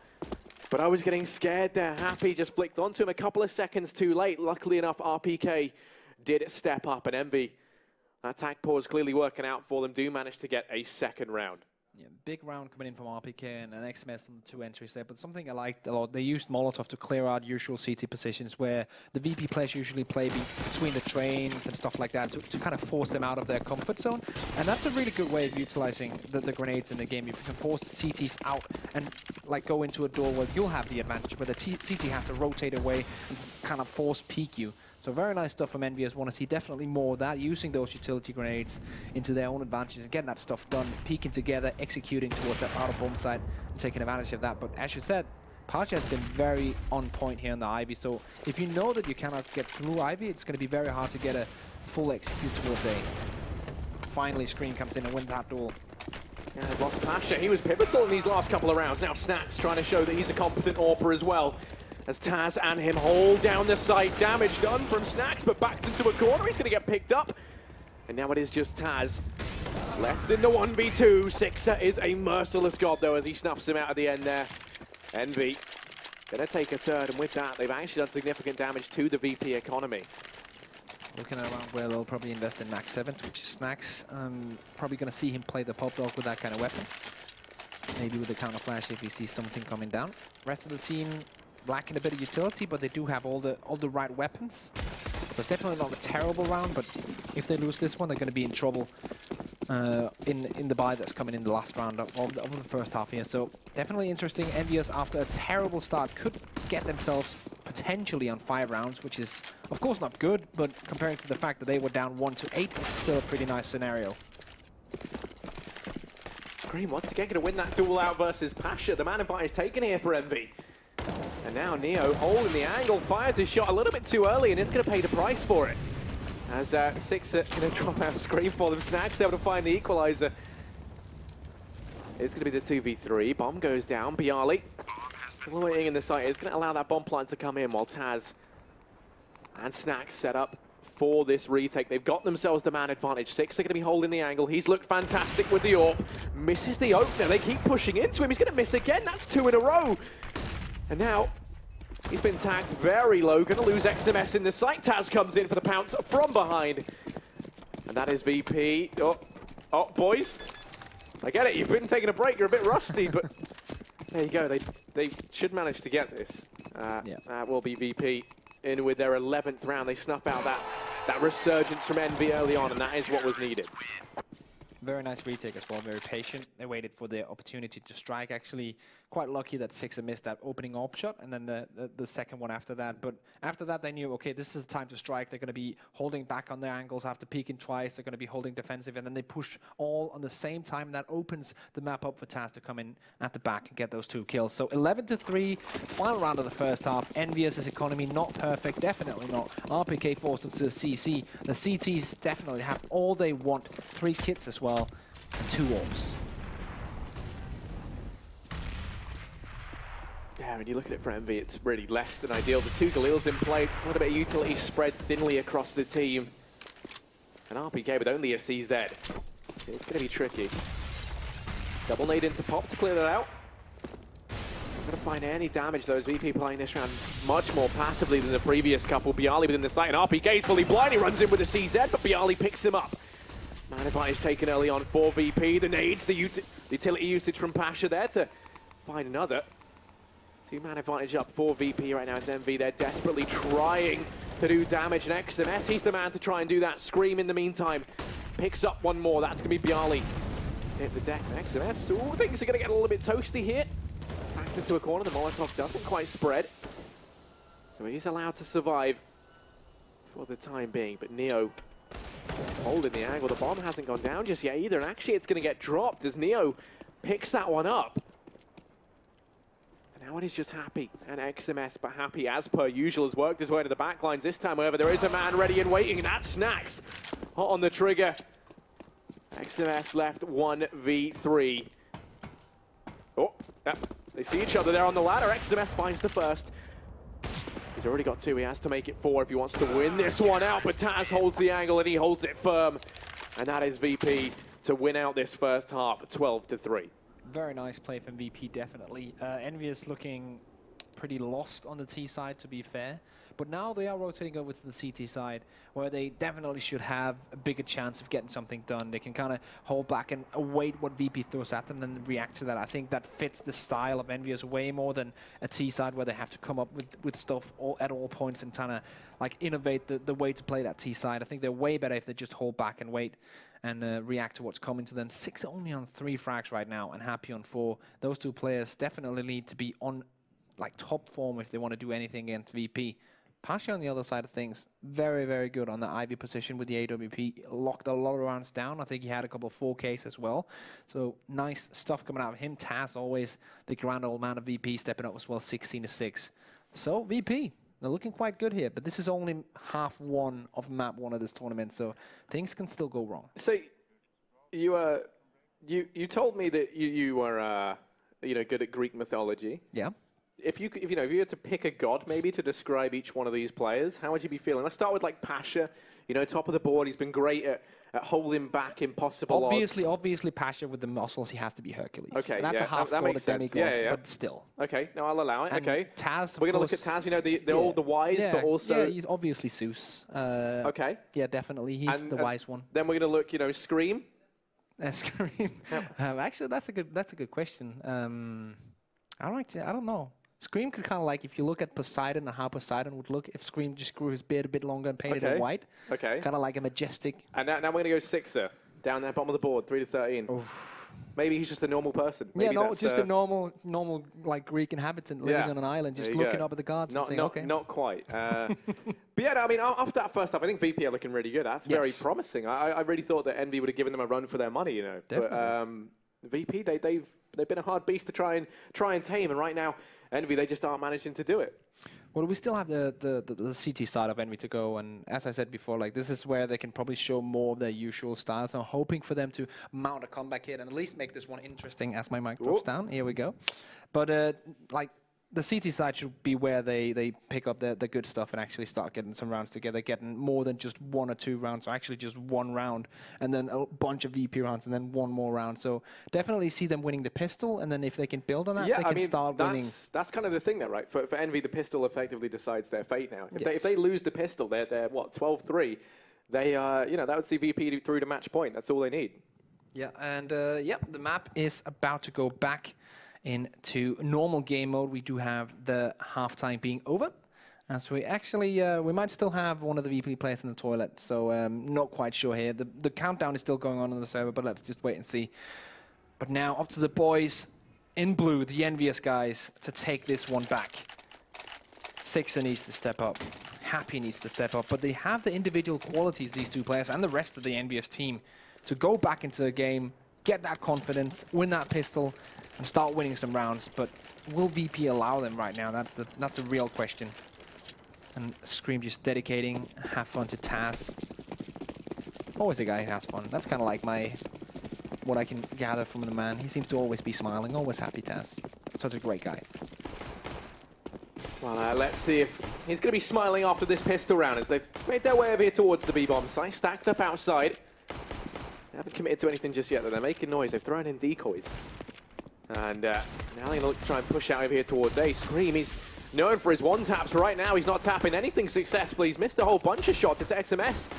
But I was getting scared there. Happy just flicked onto him a couple of seconds too late. Luckily enough, RPK did step up, and EnVy, that attack pause clearly working out for them, do manage to get a second round. Yeah, big round coming in from RPK and an XMS on the 2 entries there, but something I liked a lot, they used Molotov to clear out usual CT positions where the VP players usually play between the trains and stuff like that to kind of force them out of their comfort zone. And that's a really good way of utilizing the grenades in the game. If you can force the CTs out and like go into a door where you'll have the advantage, where the CT has to rotate away and kind of force peek you. So very nice stuff from EnVyUs. Want to see definitely more of that, using those utility grenades into their own advantages and getting that stuff done, peeking together, executing towards that outer bomb site and taking advantage of that. But as you said, Pasha has been very on point here in the Ivy. So if you know that you cannot get through Ivy, it's going to be very hard to get a full execute towards A. Finally, Scream comes in and wins that duel. Yeah, lost Pasha. He was pivotal in these last couple of rounds. Now Snacks trying to show that he's a competent AWPer as well, as Taz and him hold down the site. Damage done from Snacks, but backed into a corner. He's going to get picked up. And now it is just Taz left in the 1v2. Sixer is a merciless god, though, as he snuffs him out at the end there. EnVy going to take a third, and with that, they've actually done significant damage to the VP economy. Looking around where they'll probably invest in Max 7s, which is Snacks. Probably going to see him play the pop dog with that kind of weapon. Maybe with the counter flash if he sees something coming down. Rest of the team lacking a bit of utility, but they do have all the right weapons. So it's definitely not a terrible round, but if they lose this one, they're going to be in trouble in the bye that's coming in the last round of the first half here. So definitely interesting. EnVyUs, after a terrible start, could get themselves potentially on 5 rounds, which is of course not good, but comparing to the fact that they were down 1-8, it's still a pretty nice scenario. Scream once again going to win that duel out versus Pasha. The man invite is taken here for EnVy. And now Neo holding the angle, fires his shot a little bit too early, and is going to pay the price for it. As Sixer going to drop out Scream for them. Snacks able to find the equalizer. It's going to be the 2v3. Bomb goes down. Bialy still waiting in the site. It's going to allow that bomb plant to come in while Taz and Snacks set up for this retake. They've got themselves the man advantage. Sixer going to be holding the angle. He's looked fantastic with the AWP. Misses the opener. They keep pushing into him. He's going to miss again. That's 2 in a row. And now he's been tagged very low. Going to lose XMS in the site. Taz comes in for the pounce from behind. And that is VP. Oh, boys. I get it. You've been taking a break. You're a bit rusty, but there you go. They should manage to get this. That will be VP in with their 11th round. They snuff out that resurgence from EnVy early on, and that is what was needed. Very nice retake as well, very patient. They waited for the opportunity to strike. Actually, quite lucky that Sixer missed that opening AWP shot, and then the second one after that. But after that, they knew, okay, this is the time to strike. They're going to be holding back on their angles after peeking twice. They're going to be holding defensive, and then they push all on the same time, and that opens the map up for Taz to come in at the back and get those 2 kills. So 11-3, final round of the first half. EnVyUs' economy not perfect, definitely not. RPK forced into the CC. The CTs definitely have all they want. 3 kits as well. 2 AWPs. Yeah, when you look at it for EnVy, it's really less than ideal. The 2 Galils in play, a little bit of utility spread thinly across the team. And RPK with only a CZ. It's going to be tricky. Double nade into Pop to clear that out. Not going to find any damage though, as VP playing this round much more passively than the previous couple. Bialy within the site, and RPK is fully blind. He runs in with a CZ, but Bialy picks him up. Man advantage taken early on for VP. The nades, the utility usage from Pasha there to find another. 2-man advantage up for VP right now as EnVy. They're desperately trying to do damage. And XMS, he's the man to try and do that. Scream in the meantime picks up 1 more. That's going to be Bialy. Hit the deck. XMS, ooh, things are going to get a little bit toasty here. Backed into a corner. The Molotov doesn't quite spread. So he's allowed to survive for the time being. But Neo holding the angle. The bomb hasn't gone down just yet either. And actually, it's going to get dropped as Neo picks that one up. Now he's just happy, and XMS, but happy as per usual, has worked his way into the back lines. This time, however, there is a man ready and waiting, and that's Snacks. Hot on the trigger. XMS left 1v3. Oh, yeah, they see each other there on the ladder. XMS finds the first. He's already got 2. He has to make it 4 if he wants to win this one out, but Taz holds the angle, and he holds it firm. And that is VP to win out this first half, 12-3. Very nice play from VP, definitely. EnVyUs looking pretty lost on the T side, to be fair. But now they are rotating over to the CT side, where they definitely should have a bigger chance of getting something done. They can kind of hold back and await what VP throws at them and then react to that. I think that fits the style of EnVyUs way more than a T side, where they have to come up with stuff at all points and kind of like innovate the way to play that T side. I think they're way better if they just hold back and wait and react to what's coming to them. 6 only on 3 frags right now and happy on 4. Those 2 players definitely need to be on like top form if they want to do anything against VP. Pasha on the other side of things, very, very good on the Ivy position with the AWP. Locked a lot of rounds down. I think he had a couple of 4Ks as well. So nice stuff coming out of him. Taz, always the grand old man of VP, stepping up as well, 16-6. So VP, they're looking quite good here, but this is only half one of map 1 of this tournament, so things can still go wrong. So you told me that you were good at Greek mythology. Yeah. If you had to pick a god maybe to describe each one of these players, how would you be feeling? Let's start with like Pasha. Top of the board. He's been great at holding back impossible odds. Obviously, Pasha with the muscles, he has to be Hercules. Okay, that's a half god of demigod, but still. Okay, no, I'll allow it. And okay, Taz. We're gonna look at Taz. The wise, but also he's obviously Zeus. Okay. Yeah, defintle. He's the wise one. Then we're gonna look, Scream. Scream. Actually, that's a good question. I don't know. Scream could kind of like, if you look at Poseidon and how Poseidon would look, if Scream just grew his beard a bit longer and painted it white. Okay. Kind of like a majestic. And now we're going to go Sixer, down there, bottom of the board, 3-13. Maybe he's just a normal person. Maybe just a normal like Greek inhabitant living on an island, just looking up at the gods and saying, okay. Not quite. But yeah, I mean, after that first half, I think VP are looking really good. That's very promising. I really thought that Envy would have given them a run for their money, Definitely. But VP, they've been a hard beast to try and tame, and right now, Envy, they just aren't managing to do it. Well, we still have the CT side of Envy to go, and as I said before, like this is where they can probably show more of their usual styles. So I'm hoping for them to mount a comeback hit and at least make this one interesting as my mic drops down. Here we go. But like the CT side should be where they pick up the good stuff and actually start getting some rounds together, getting more than just 1 or 2 rounds, or actually just 1 round, and then a bunch of VP rounds, and then 1 more round. So definitely see them winning the pistol, and then if they can build on that, they can start winning. That's kind of the thing there, right? For Envy, the pistol effectively decides their fate now. If they lose the pistol, they're what, 12-3? They that would see VP through to match point. That's all they need. Yeah, and the map is about to go back into normal game mode. We do have the halftime being over. As we actually, we might still have one of the VP players in the toilet, so not quite sure here. The countdown is still going on the server, but let's just wait and see. But now up to the boys in blue, the EnVyUs guys, to take this one back. Sixer needs to step up. Happy needs to step up, but they have the individual qualities, these 2 players, and the rest of the EnVyUs team, to go back into the game, get that confidence, win that pistol, and start winning some rounds. But will VP allow them right now? That's a real question. And Scream just dedicating, have fun to Taz. Always a guy who has fun. That's kind of like what I can gather from the man. He seems to always be smiling, always happy, Taz. Such a great guy. Well, let's see if he's going to be smiling after this pistol round as they've made their way over here towards the B-bomb site, stacked up outside. They haven't committed to anything just yet, though. They're making noise. They've thrown in decoys. And now they're going to look to try and push out over here towards A. Scream, he's known for his one-taps, but right now he's not tapping anything successfully. He's missed a whole bunch of shots. It's XMS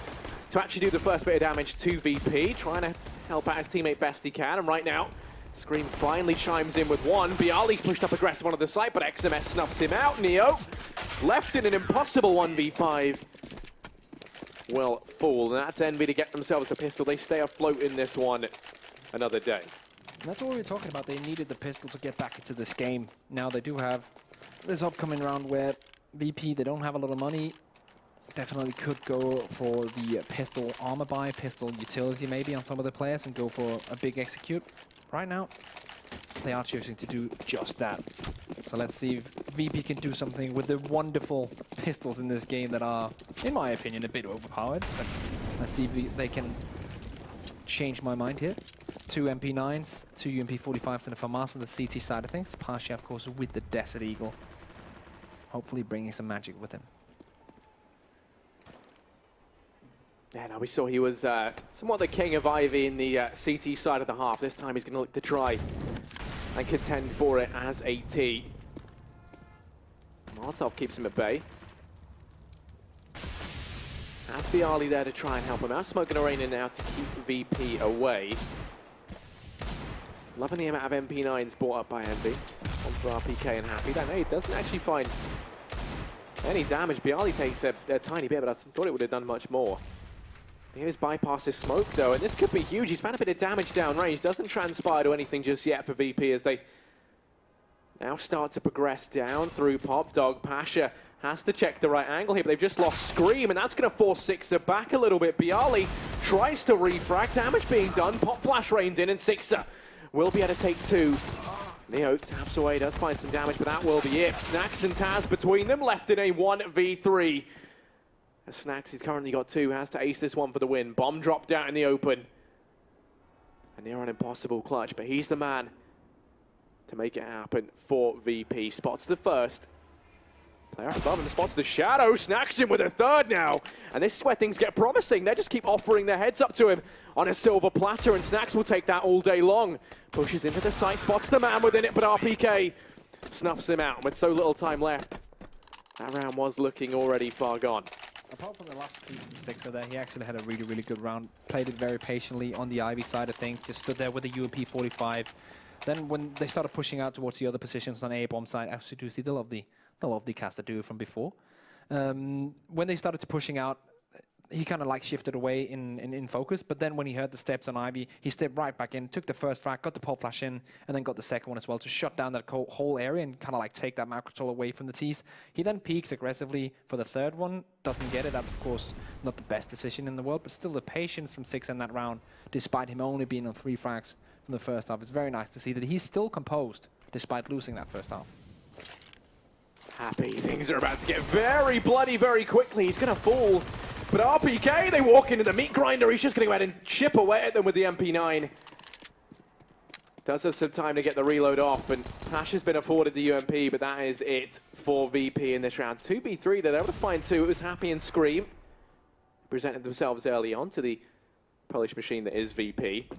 to actually do the first bit of damage to VP, trying to help out his teammate best he can. And right now, Scream finally chimes in with 1. Bialy's pushed up aggressive onto the site, but XMS snuffs him out. Neo left in an impossible 1v5. Will fall, and that's Envy to get themselves a pistol. They stay afloat in this one another day. That's what we were talking about. They needed the pistol to get back into this game. Now they do have this upcoming round where VP, they don't have a lot of money. Definitely could go for the pistol armor buy, pistol utility maybe on some of the players and go for a big execute. Right now, they are choosing to do just that. So let's see if VP can do something with the wonderful pistols in this game that are, in my opinion, a bit overpowered. But let's see if they can change my mind here. 2 MP9s, 2 UMP45s, and a FAMAS on the CT side of things. Pasha, of course, with the Desert Eagle. Hopefully bringing some magic with him. Yeah, now we saw he was somewhat the king of Ivy in the CT side of the half. This time he's going to look to try and contend for it as a T. Molotov keeps him at bay. Has Bialy there to try and help him out. Smoke going to rain in now to keep VP away. Loving the amount of MP9s brought up by Envy. On for RPK and Happy. That nade doesn't actually find any damage. Bialy takes a tiny bit, but I thought it would have done much more. Here's bypass his smoke though, and this could be huge. He's found a bit of damage downrange. Doesn't transpire to anything just yet for VP as they now start to progress down through Pop Dog. Pasha has to check the right angle here, but they've just lost Scream, and that's going to force Sixer back a little bit. Bialy tries to refrag. Damage being done. Pop Flash rains in, and Sixer will be able to take 2. Neo taps away, does find some damage, but that will be it. Snacks and Taz between them, left in a 1v3. As Snacks, he's currently got 2, has to ace this one for the win. Bomb dropped out in the open. And near an impossible clutch, but he's the man to make it happen for VP. Spots the first. Player up above him, spots the shadow. Snacks him with a 3rd now. And this is where things get promising. They just keep offering their heads up to him on a silver platter, and Snacks will take that all day long. Pushes into the site, spots the man within it, but RPK snuffs him out with so little time left. That round was looking already far gone. Apart from the last piece from Sixer there, he actually had a really, really good round. Played it very patiently on the Ivy side of things. Just stood there with the UMP45. Then when they started pushing out towards the other positions on A-bomb side, actually do see the lovely caster duo from before. When they started to pushing out, he kind of like shifted away in focus, but then when he heard the steps on Ivy, he stepped right back in, took the first frag, got the pop flash in, and then got the second one as well to shut down that whole area and kind of like take that map control away from the T's. He then peeks aggressively for the 3rd one, doesn't get it. That's of course not the best decision in the world, but still the patience from Six in that round, despite him only being on 3 frags from the first half. It's very nice to see that he's still composed despite losing that first half. Happy, things are about to get very bloody very quickly. He's going to fall. But RPK, they walk into the meat grinder. He's just going to go ahead and chip away at them with the MP9. Does have some time to get the reload off, and Pasha's been afforded the UMP, but that is it for VP in this round. 2v3, they're able to find 2. It was Happy and Scream. Presented themselves early on to the Polish machine that is VP. And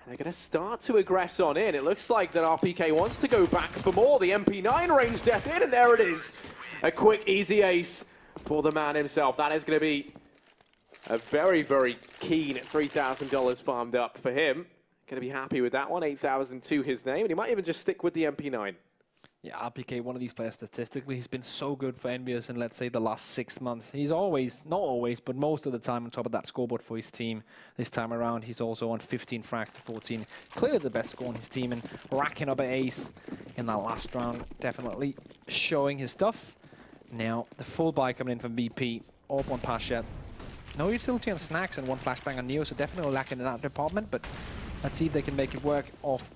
they're going to start to aggress on in. It looks like that RPK wants to go back for more. The MP9 rains death in, and there it is. A quick, easy ace for the man himself. That is going to be a very, very keen $3,000 farmed up for him. Going to be happy with that one. 8,000 to his name, and he might even just stick with the MP9. Yeah, RPK, one of these players statistically, he's been so good for EnVyUs in, let's say, the last 6 months. He's always, not always, but most of the time on top of that scoreboard for his team. This time around, he's also on 15 frags to 14. Clearly the best score on his team, and racking up an ace in that last round. Definitely showing his stuff. Now, the full buy coming in from VP. Orb on Pasha. No utility on Snacks and 1 flashbang on Neo, so definitely lacking in that department, but let's see if they can make it work off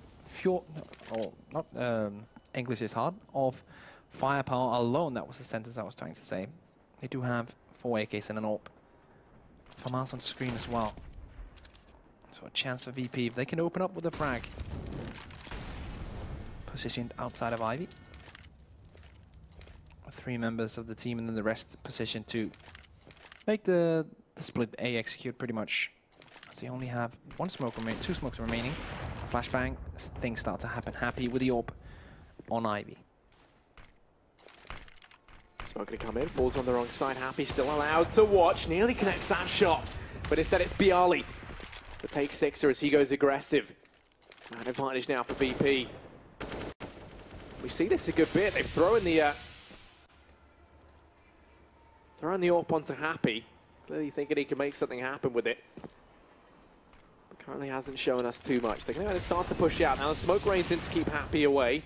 English is hard, of firepower alone. That was the sentence I was trying to say. They do have 4 AKs and an AWP. FAMAS on screen as well. So a chance for VP if they can open up with a frag. Positioned outside of Ivy. 3 members of the team, and then the rest positioned to make the split A execute pretty much. As they only have 2 smokes remaining. Flashbang, things start to happen. Happy with the AWP on Ivy. Smoke going to come in, falls on the wrong side. Happy still allowed to watch. Nearly connects that shot, but instead it's Bialy that takes Sixer as he goes aggressive. An advantage now for VP. We see this a good bit. They've thrown the AWP onto Happy. Clearly thinking he can make something happen with it. But currently hasn't shown us too much. They're going to start to push out. Now the smoke rains in to keep Happy away.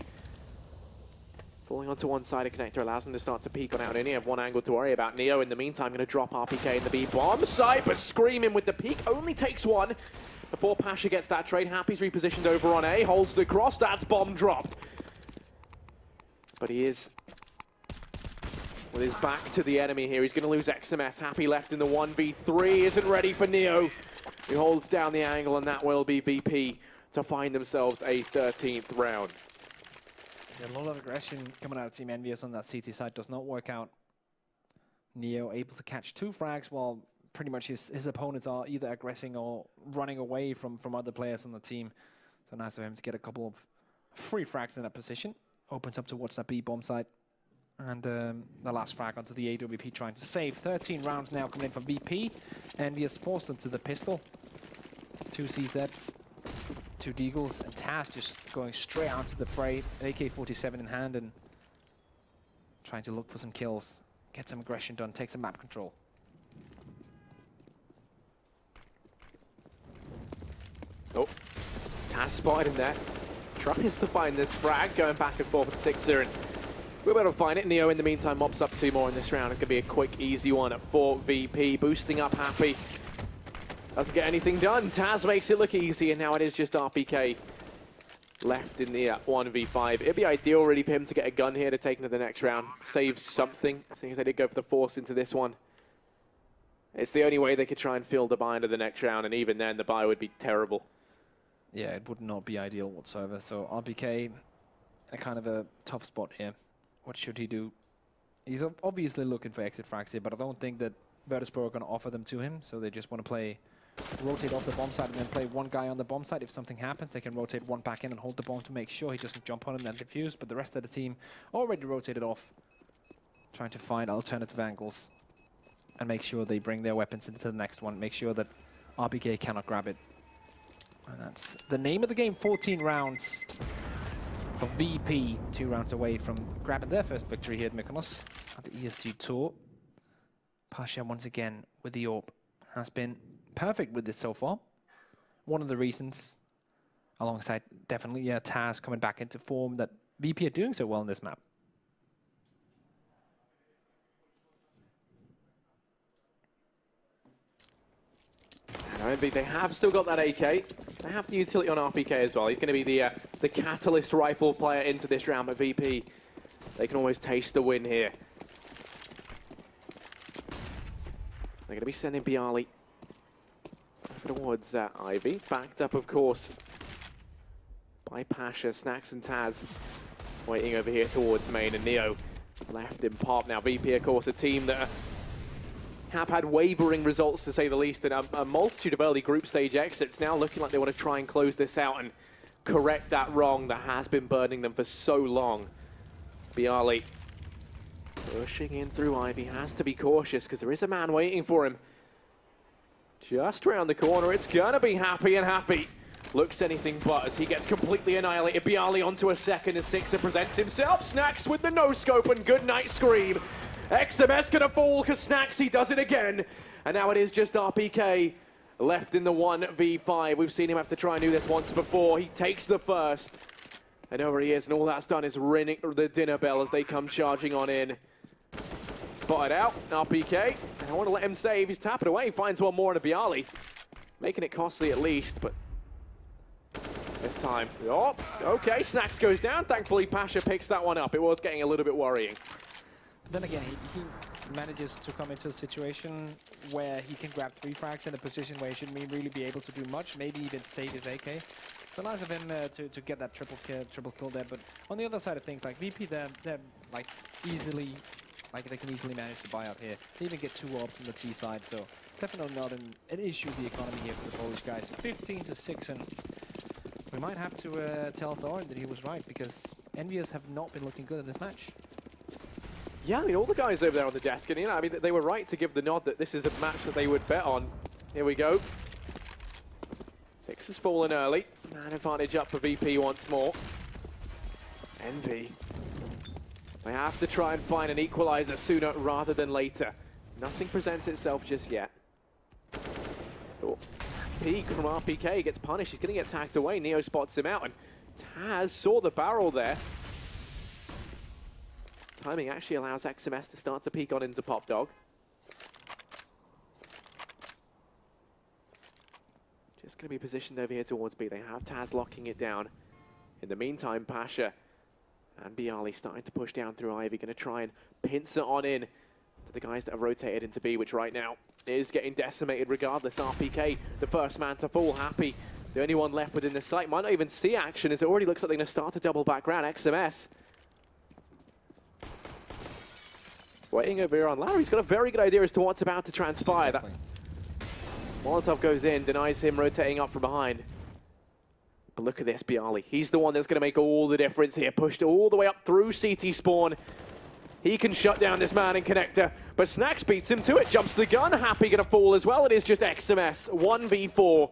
Falling onto one side of connector allows them to start to peek on out in. He have 1 angle to worry about. Neo in the meantime going to drop RPK in the B bomb site, but Screaming with the peek only takes 1. before Pasha gets that trade. Happy's repositioned over on A, holds the cross, that's bomb dropped. But he is with his back to the enemy here. He's going to lose XMS. Happy left in the 1v3, isn't ready for Neo. He holds down the angle, and that will be VP to find themselves a 13th round. Yeah, a lot of aggression coming out of Team EnVyUs on that CT side does not work out. Neo able to catch 2 frags while pretty much his opponents are either aggressing or running away from other players on the team. So nice of him to get a couple of free frags in that position. Opens up towards that B bomb site. And the last frag onto the AWP trying to save. 13 rounds now coming in from VP. EnVyUs forced into the pistol. 2 CZs, 2 Deagles, and Taz just going straight onto the fray. AK-47 in hand and trying to look for some kills. Get some aggression done, take some map control. Oh, Taz spotted him there. Tries to find this frag, going back and forth with Sixer, and we're able to find it. Neo, in the meantime, mops up 2 more in this round. It could be a quick, easy one for VP. Boosting up Happy. Doesn't get anything done. Taz makes it look easy, and now it is just RPK left in the 1v5. It'd be ideal, really, for him to get a gun here to take into the next round. Save something, seeing as they did go for the force into this one. It's the only way they could try and fill the buy into the next round, and even then, the buy would be terrible. Yeah, it would not be ideal whatsoever. So RPK, a kind of a tough spot here. What should he do? He's obviously looking for exit frags here, but I don't think that Virtus.Pro are going to offer them to him. So they just want to play, rotate off the bomb side and then play 1 guy on the bomb side. If something happens, they can rotate 1 back in and hold the bomb to make sure he doesn't jump on him and defuse. But the rest of the team already rotated off, trying to find alternative angles and make sure they bring their weapons into the next one. Make sure that RPK cannot grab it. And that's the name of the game. 14 rounds for VP. 2 rounds away from grabbing their first victory here at Mykonos at the ESG Tour. Pasha once again with the AWP has been perfect with this so far. One of the reasons, alongside definitely Taz coming back into form, that VP are doing so well in this map. And they have still got that AK. They have the utility on RPK as well. He's going to be the catalyst rifle player into this round, but VP, they can always taste the win here. They're going to be sending Bialy over towards Ivy. Backed up, of course, by Pasha, Snacks and Taz. Waiting over here towards main, and Neo left in pop. Now VP, of course, a team that have had wavering results, to say the least, and a multitude of early group stage exits. Now looking like they want to try and close this out and correct that wrong that has been burning them for so long. Bialy pushing in through Ivy, has to be cautious because there is a man waiting for him. Just round the corner, it's gonna be Happy, and Happy looks anything but as he gets completely annihilated. Bialy onto a second as Sixer presents himself. Snacks with the no-scope and good night scream. XMS gonna fall because Snacks, he does it again. And now it is just RPK left in the 1v5. We've seen him have to try and do this once before. He takes the first. And over he is, and all that's done is ringing the dinner bell as they come charging on in. Spotted out, RPK. And I want to let him save. He's tapping away, finds one more on a Bialy. Making it costly at least, but this time, oh, okay, Snacks goes down. Thankfully, Pasha picks that one up. It was getting a little bit worrying. Then again, he manages to come into a situation where he can grab 3 frags in a position where he shouldn't really be able to do much, maybe even save his AK. So nice of him to get that triple kill there. But on the other side of things, like VP, they're like easily, like they can easily manage to buy out here. They even get 2 orbs on the T side, so definitely not an issue with the economy here for the Polish guys. 15-6, and we might have to tell Thorin that he was right, because EnVyUs have not been looking good in this match. Yeah, I mean, all the guys over there on the desk, and, you know, I mean, they were right to give the nod that this is a match that they would bet on. Here we go. Six has fallen early. Man advantage up for VP once more. Envy. They have to try and find an equalizer sooner rather than later. Nothing presents itself just yet. Oh, peek from RPK, gets punished. He's going to get tagged away. Neo spots him out, and Taz saw the barrel there. Timing actually allows XMS to start to peek on into Pop Dog. Just going to be positioned over here towards B. They have Taz locking it down. In the meantime, Pasha and Bialy starting to push down through Ivy, going to try and pincer on in to the guys that have rotated into B, which right now is getting decimated regardless. RPK, the first man to fall, happy. The only one left within the site. Might not even see action as it already looks like they're going to start to double back round. XMS waiting over here on Larry. He's got a very good idea as to what's about to transpire. Exactly. Molotov goes in, denies him rotating up from behind. But look at this, Bialy. He's the one that's going to make all the difference here. Pushed all the way up through CT spawn. He can shut down this man in connector, but Snacks beats him to it. Jumps the gun. Happy going to fall as well. It is just XMS. 1v4.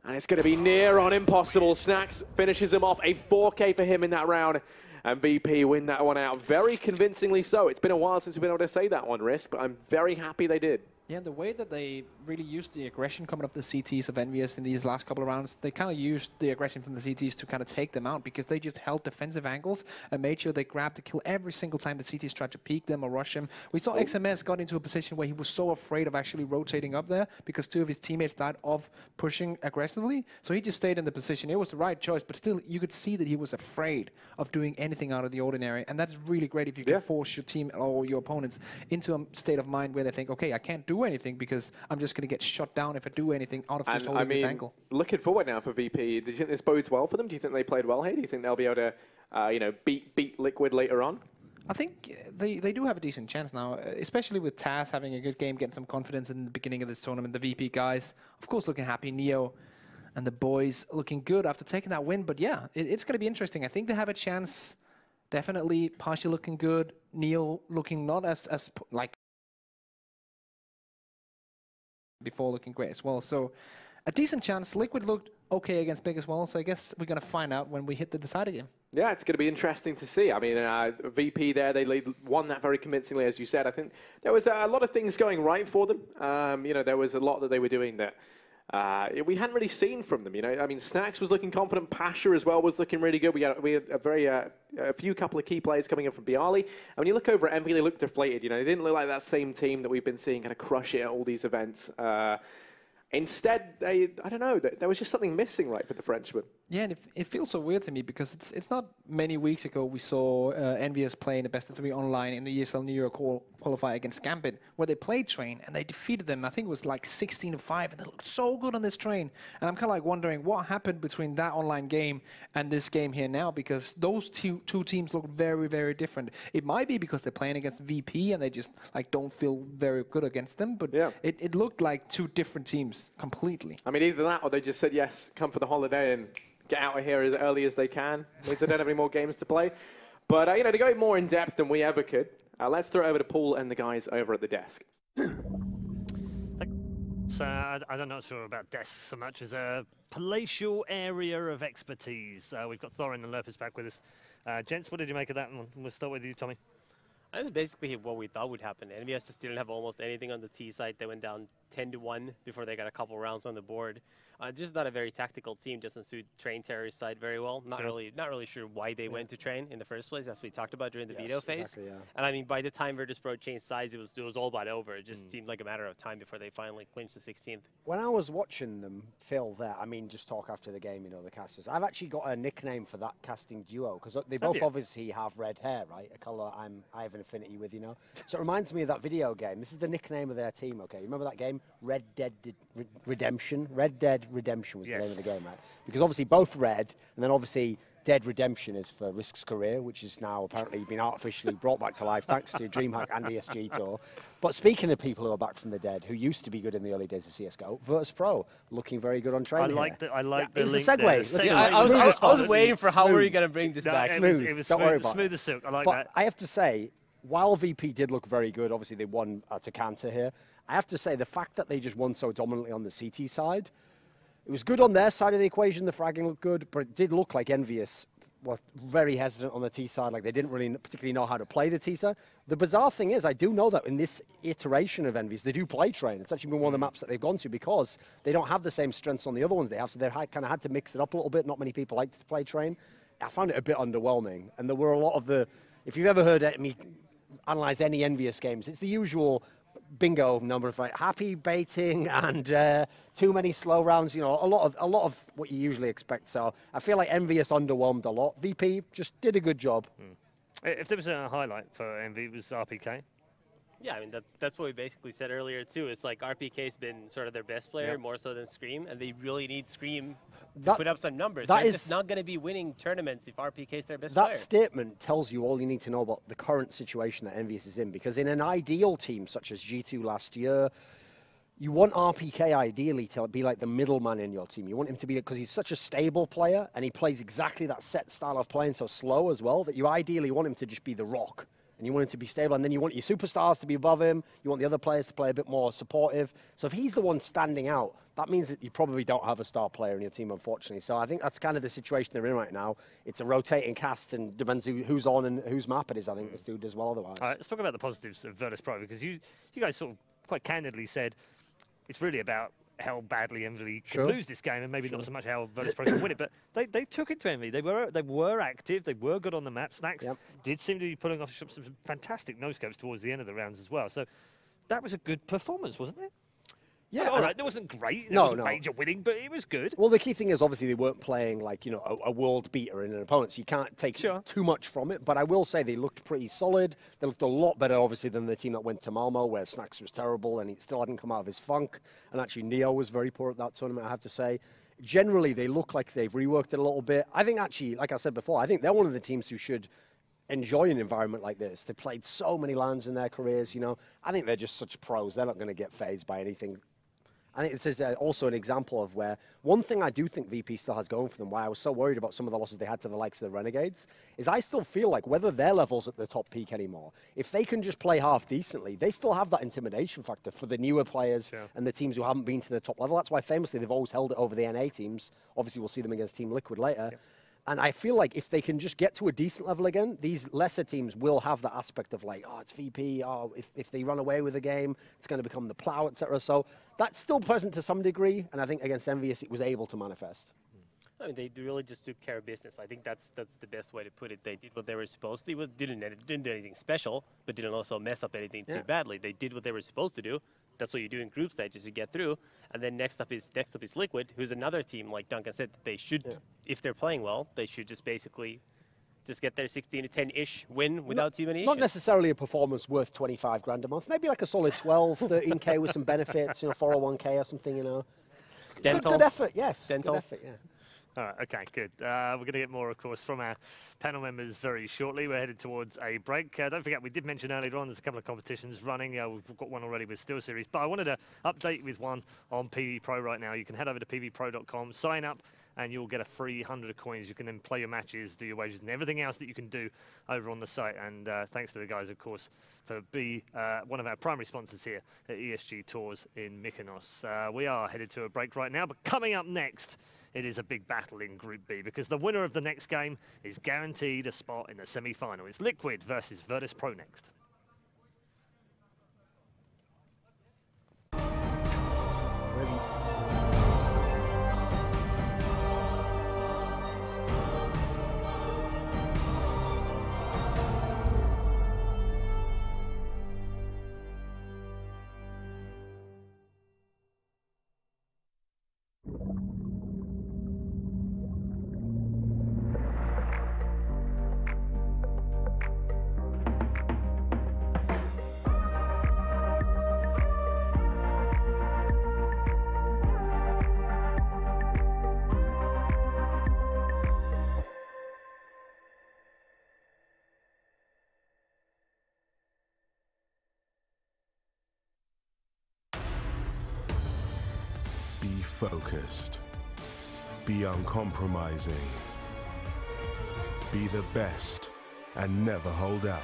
And it's going to be near on impossible. Snacks finishes him off. A 4K for him in that round. And VP win that one out very convincingly so. It's been a while since we've been able to say that one, Risk, but I'm very happy they did. Yeah, the way that they really used the aggression coming up the CTs of EnVyUs in these last couple of rounds, they kind of used the aggression from the CTs to kind of take them out because they just held defensive angles and made sure they grabbed the kill every single time the CTs tried to peek them or rush him. We saw XMS got into a position where he was so afraid of actually rotating up there because 2 of his teammates died of pushing aggressively. So he just stayed in the position. It was the right choice, but still you could see that he was afraid of doing anything out of the ordinary. And that's really great if you can force your team or your opponents into a state of mind where they think, okay, I can't do anything because I'm just going to get shut down if I do anything out of just holding this angle. Looking forward now for VP, do you think this bodes well for them? Do you think they played well here? Do you think they'll be able to, you know, beat Liquid later on? I think they do have a decent chance now, especially with Taz having a good game, getting some confidence in the beginning of this tournament. The VP guys, of course, looking happy. Neo and the boys looking good after taking that win. But yeah, it's going to be interesting. I think they have a chance. Definitely, Pasha looking good. Neo looking not as like before, looking great as well. So a decent chance. Liquid looked okay against Big as well, so I guess we're going to find out when we hit the decider game. Yeah, it's going to be interesting to see. I mean, VP there, they won that very convincingly, as you said. I think there was a lot of things going right for them. You know, there was a lot that they were doing that we hadn't really seen from them. You know, I mean, Snacks was looking confident. Pasha as well was looking really good. We had a few couple of key players coming in from Bialy. And when you look over at EnVy, they look deflated. You know, they didn't look like that same team that we've been seeing kind of crush it at all these events. Instead, I don't know, there was just something missing right for the Frenchman. Yeah, and it feels so weird to me because it's not many weeks ago we saw EnVyUs playing the best of 3 online in the ESL New York qualifier against Gambit, where they played Train and they defeated them. I think it was like 16-5, and they looked so good on this Train. And I'm kind of like wondering what happened between that online game and this game here now, because those two teams look very, very different. It might be because they're playing against VP and they just like don't feel very good against them, but yeah, it looked like 2 different teams completely. I mean, either that or they just said, yes, come for the holiday and get out of here as early as they can. Means they don't have any more games to play. But, you know, to go more in depth than we ever could, let's throw it over to Paul and the guys over at the desk. So I'm not sure about desks so much as a palatial area of expertise. We've got Thorin and Lurpus back with us. Gents, what did you make of that one? We'll start with you, Tommy. That's basically what we thought would happen. EnVyUs just didn't have almost anything on the T side. They went down 10-1 before they got a couple rounds on the board. Just not a very tactical team. Doesn't suit Train Terror's side very well. Not really sure why they went to Train in the first place, as we talked about during the veto phase. Exactly, yeah. And I mean, by the time Virtus.Pro changed sides, it was all but over. It just seemed like a matter of time before they finally clinched the 16th. When I was watching them, Phil, there, I mean, just talk after the game, you know, the casters. I've actually got a nickname for that casting duo because they both obviously have red hair, right? A color I have an affinity with, you know. So it reminds me of that video game. This is the nickname of their team, okay? You remember that game, Red Dead Redemption? Red Dead Redemption was the name of the game, right? Because obviously both red, and then obviously Dead Redemption is for Risk's career, which is now apparently been artificially brought back to life thanks to DreamHack and ESG Tour. But speaking of people who are back from the dead, who used to be good in the early days of CSGO, Virtus.Pro looking very good on training. I like the link. It was a segue. I was waiting for how were you going to bring this back. It was Don't worry about smooth as silk. I like but that. I have to say, while VP did look very good, obviously they won to counter here. I have to say, the fact that they just won so dominantly on the CT side, it was good on their side of the equation. The fragging looked good, but it did look like EnVyUs were very hesitant on the T side. Like they didn't really particularly know how to play the T side. The bizarre thing is, I do know that in this iteration of EnVyUs, they do play Train. It's actually been one of the maps that they've gone to because they don't have the same strengths on the other ones they have. So they kind of had to mix it up a little bit. Not many people like to play Train. I found it a bit underwhelming. And there were a lot of the, if you've ever heard me analyze any EnVyUs games, it's the usual bingo number of happy baiting and too many slow rounds. You know, a lot of what you usually expect. So I feel like EnVyUs underwhelmed a lot. VP just did a good job. If there was a highlight for EnVy, it was RPK. Yeah, I mean, that's what we basically said earlier, too. It's like RPK's been sort of their best player, more so than Scream, and they really need Scream to put up some numbers. They're just not going to be winning tournaments if RPK's their best player. That statement tells you all you need to know about the current situation that EnVyUs is in, because in an ideal team such as G2 last year, you want RPK ideally to be like the middleman in your team. You want him to be, because he's such a stable player, and he plays exactly that set style of playing so slow as well, that you ideally want him to just be the rock. And you want him to be stable, and then you want your superstars to be above him. You want the other players to play a bit more supportive. So if he's the one standing out, that means that you probably don't have a star player in your team, unfortunately. So I think that's kind of the situation they're in right now. It's a rotating cast, and depends who's on and whose map it is. I think this dude does well otherwise. All right, let's talk about the positives of Virtus.Pro, because you guys sort of quite candidly said it's really about how badly EnVy can lose this game, and maybe not so much how Virtus.Pro can win it, but they took it to EnVy. They were active, they were good on the map. Snacks did seem to be pulling off some fantastic no-scopes towards the end of the rounds as well. So that was a good performance, wasn't it? Yeah, all right, it wasn't great. It wasn't major winning, but it was good. Well, the key thing is obviously they weren't playing like, you know, a world beater in an opponent, so you can't take too much from it. But I will say they looked pretty solid. They looked a lot better, obviously, than the team that went to Malmö, where Snacks was terrible and he still hadn't come out of his funk. And actually, Neo was very poor at that tournament, I have to say. Generally, they look like they've reworked it a little bit. I think actually, like I said before, I think they're one of the teams who should enjoy an environment like this. They've played so many LANs in their careers, you know. I think they're just such pros. They're not going to get fazed by anything. I think this is also an example of where one thing I do think VP still has going for them, why I was so worried about some of the losses they had to the likes of the Renegades, is I still feel like whether their level's at the top peak anymore, if they can just play half decently, they still have that intimidation factor for the newer players and the teams who haven't been to the top level. That's why famously they've always held it over the NA teams. Obviously we'll see them against Team Liquid later. And I feel like if they can just get to a decent level again, these lesser teams will have that aspect of like, oh, it's VP, oh, if they run away with the game, it's going to become the plow, etc. So that's still present to some degree, and I think against EnVyUs it was able to manifest. I mean, they really just took care of business. I think that's the best way to put it. They did what they were supposed to do. Didn't do anything special, but didn't also mess up anything too badly. They did what they were supposed to do. That's what you do in group stages, you get through. And then next up is Liquid, who's another team, like Duncan said, that they should, if they're playing well, they should just basically just get their 16-10-ish win without too many issues. Not necessarily a performance worth 25 grand a month. Maybe like a solid 12, 13K with some benefits, you know, 401K or something, you know. Dental. Good effort, yes. Dental. Good effort, yeah. All right, okay, good. We're going to get more, of course, from our panel members very shortly. We're headed towards a break. Don't forget, we did mention earlier on there's a couple of competitions running. We've got one already with Steel Series, but I wanted to update with one on PV Pro right now. You can head over to pvpro.com, sign up, and you'll get a free 100 coins. You can then play your matches, do your wagers, and everything else that you can do over on the site. And thanks to the guys, of course, for being one of our primary sponsors here at ESG Tours in Mykonos. We are headed to a break right now, but coming up next, it is a big battle in Group B, because the winner of the next game is guaranteed a spot in the semi-final. It's Liquid versus Virtus.Pro next. Be focused. Be uncompromising. Be the best and never hold out.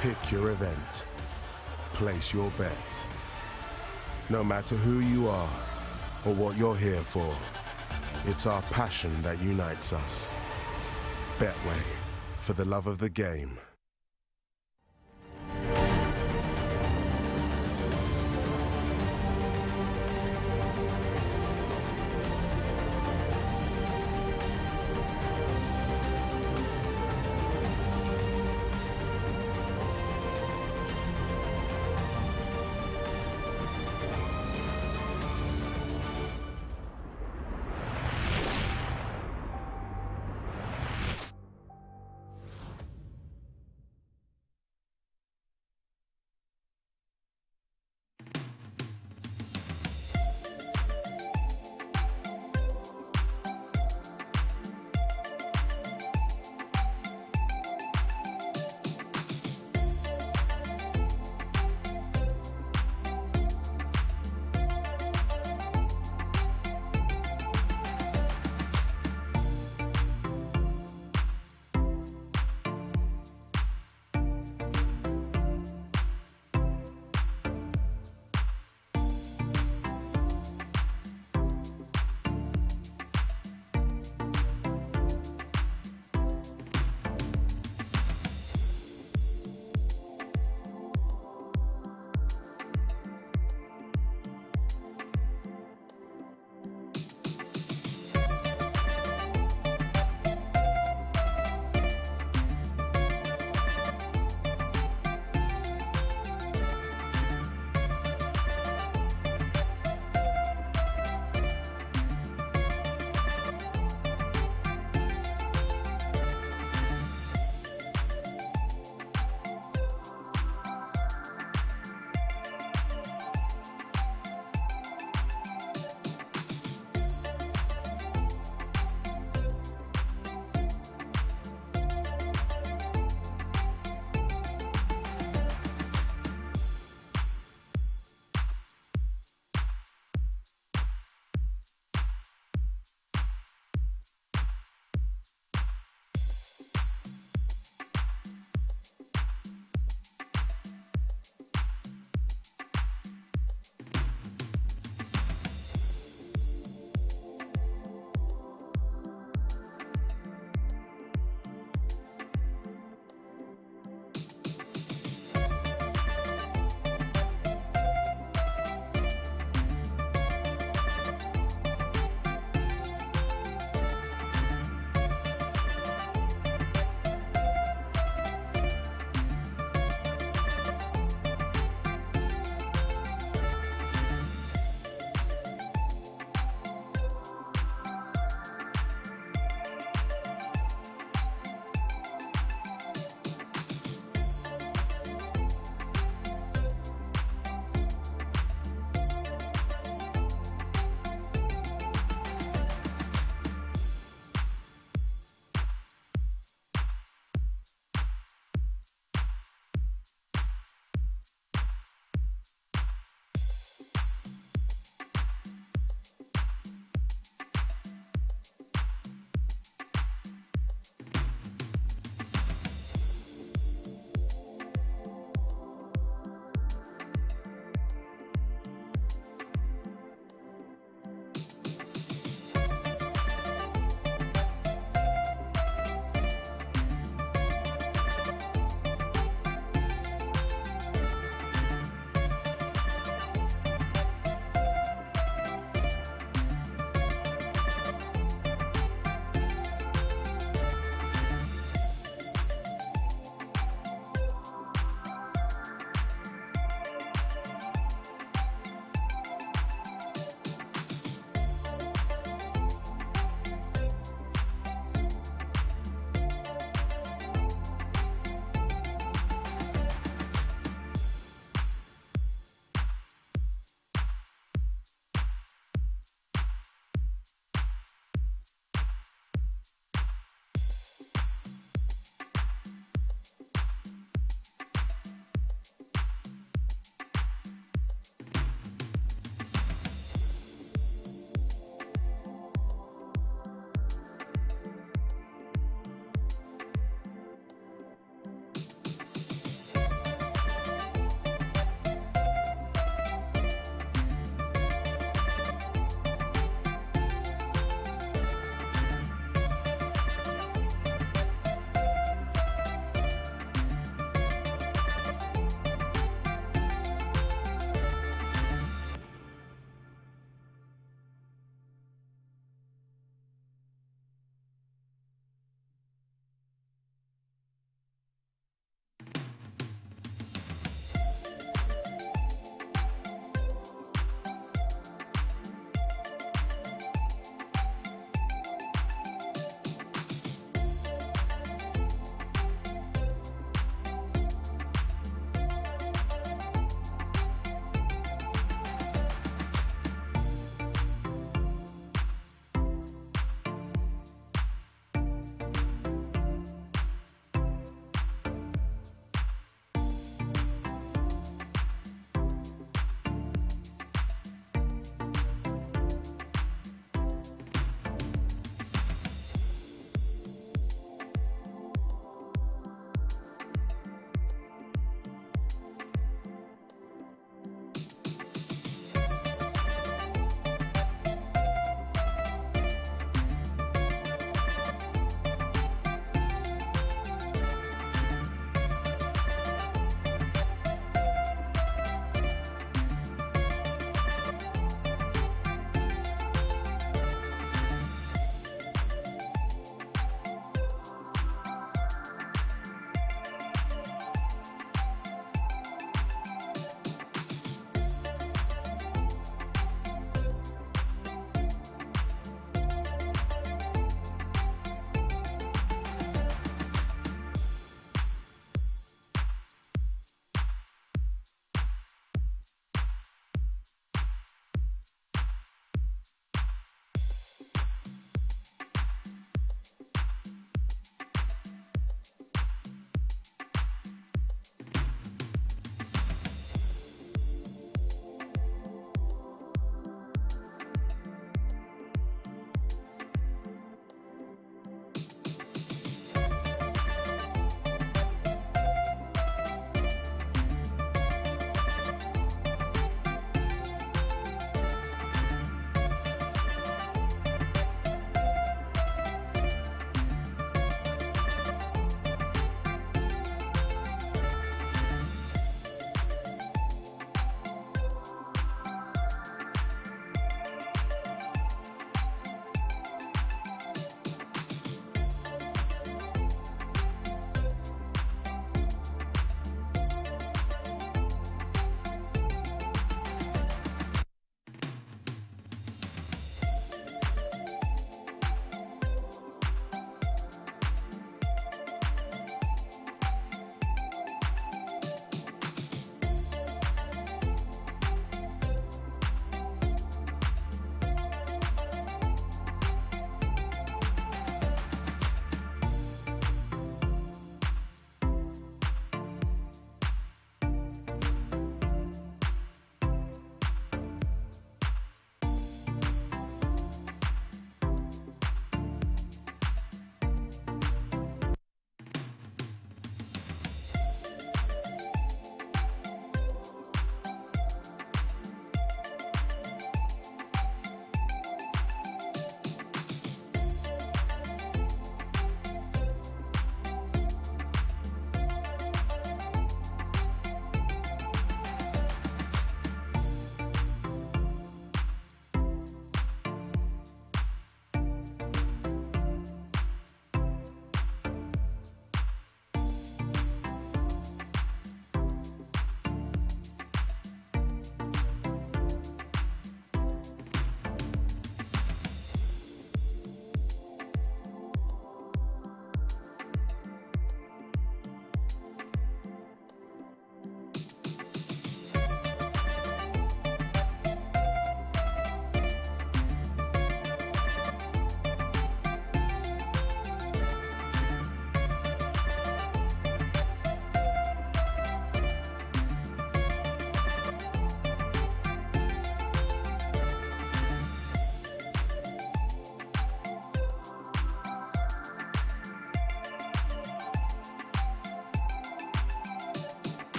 Pick your event. Place your bet. No matter who you are or what you're here for, it's our passion that unites us. Betway, for the love of the game.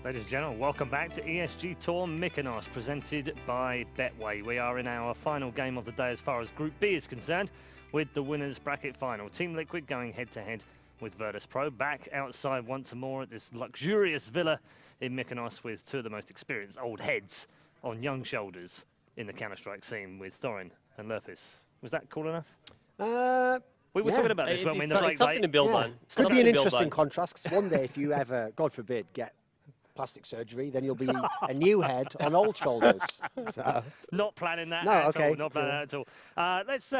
Ladies and gentlemen, welcome back to ESG Tour Mykonos, presented by Betway. We are in our final game of the day as far as Group B is concerned, with the winners bracket final. Team Liquid going head-to-head with Virtus.Pro, back outside once more at this luxurious villa in Mykonos with two of the most experienced old heads on young shoulders in the Counter-Strike scene with Thorin and Lurpis. Was that cool enough? We were talking about this, weren't we? It's something to build on. Could be an interesting contrast, because one day if you ever, God forbid, get plastic surgery, then you'll be a new head on old shoulders. So. Not planning that no, at okay. all. Not planning that at all. Let's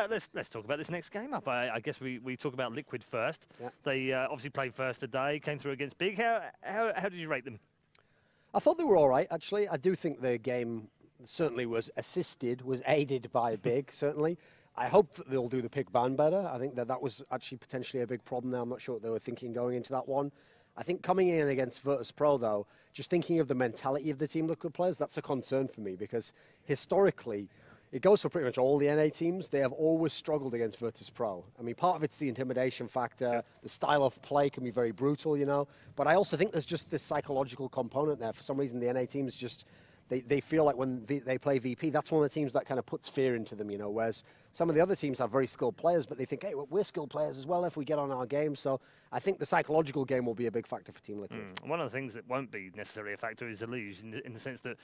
talk about this next game up. I guess we talk about Liquid first. Yeah. They obviously played first today, came through against Big. How did you rate them? I thought they were all right, actually. I do think the game certainly was aided by Big, certainly. I hope that they'll do the pick ban better. I think that was actually potentially a big problem there. I'm not sure what they were thinking going into that one. I think coming in against Virtus.Pro, though, just thinking of the mentality of the Team Liquid players, that's a concern for me, because historically, it goes for pretty much all the NA teams. They have always struggled against Virtus.Pro. I mean, part of it's the intimidation factor. Sure. The style of play can be very brutal, you know. But I also think there's just this psychological component there. For some reason, the NA teams just... They feel like when they play VP, that's one of the teams that kind of puts fear into them, you know, whereas some of the other teams have very skilled players, but they think, hey, we're skilled players as well if we get on our game. So I think the psychological game will be a big factor for Team Liquid. One of the things that won't be necessarily a factor is Elige, in the sense that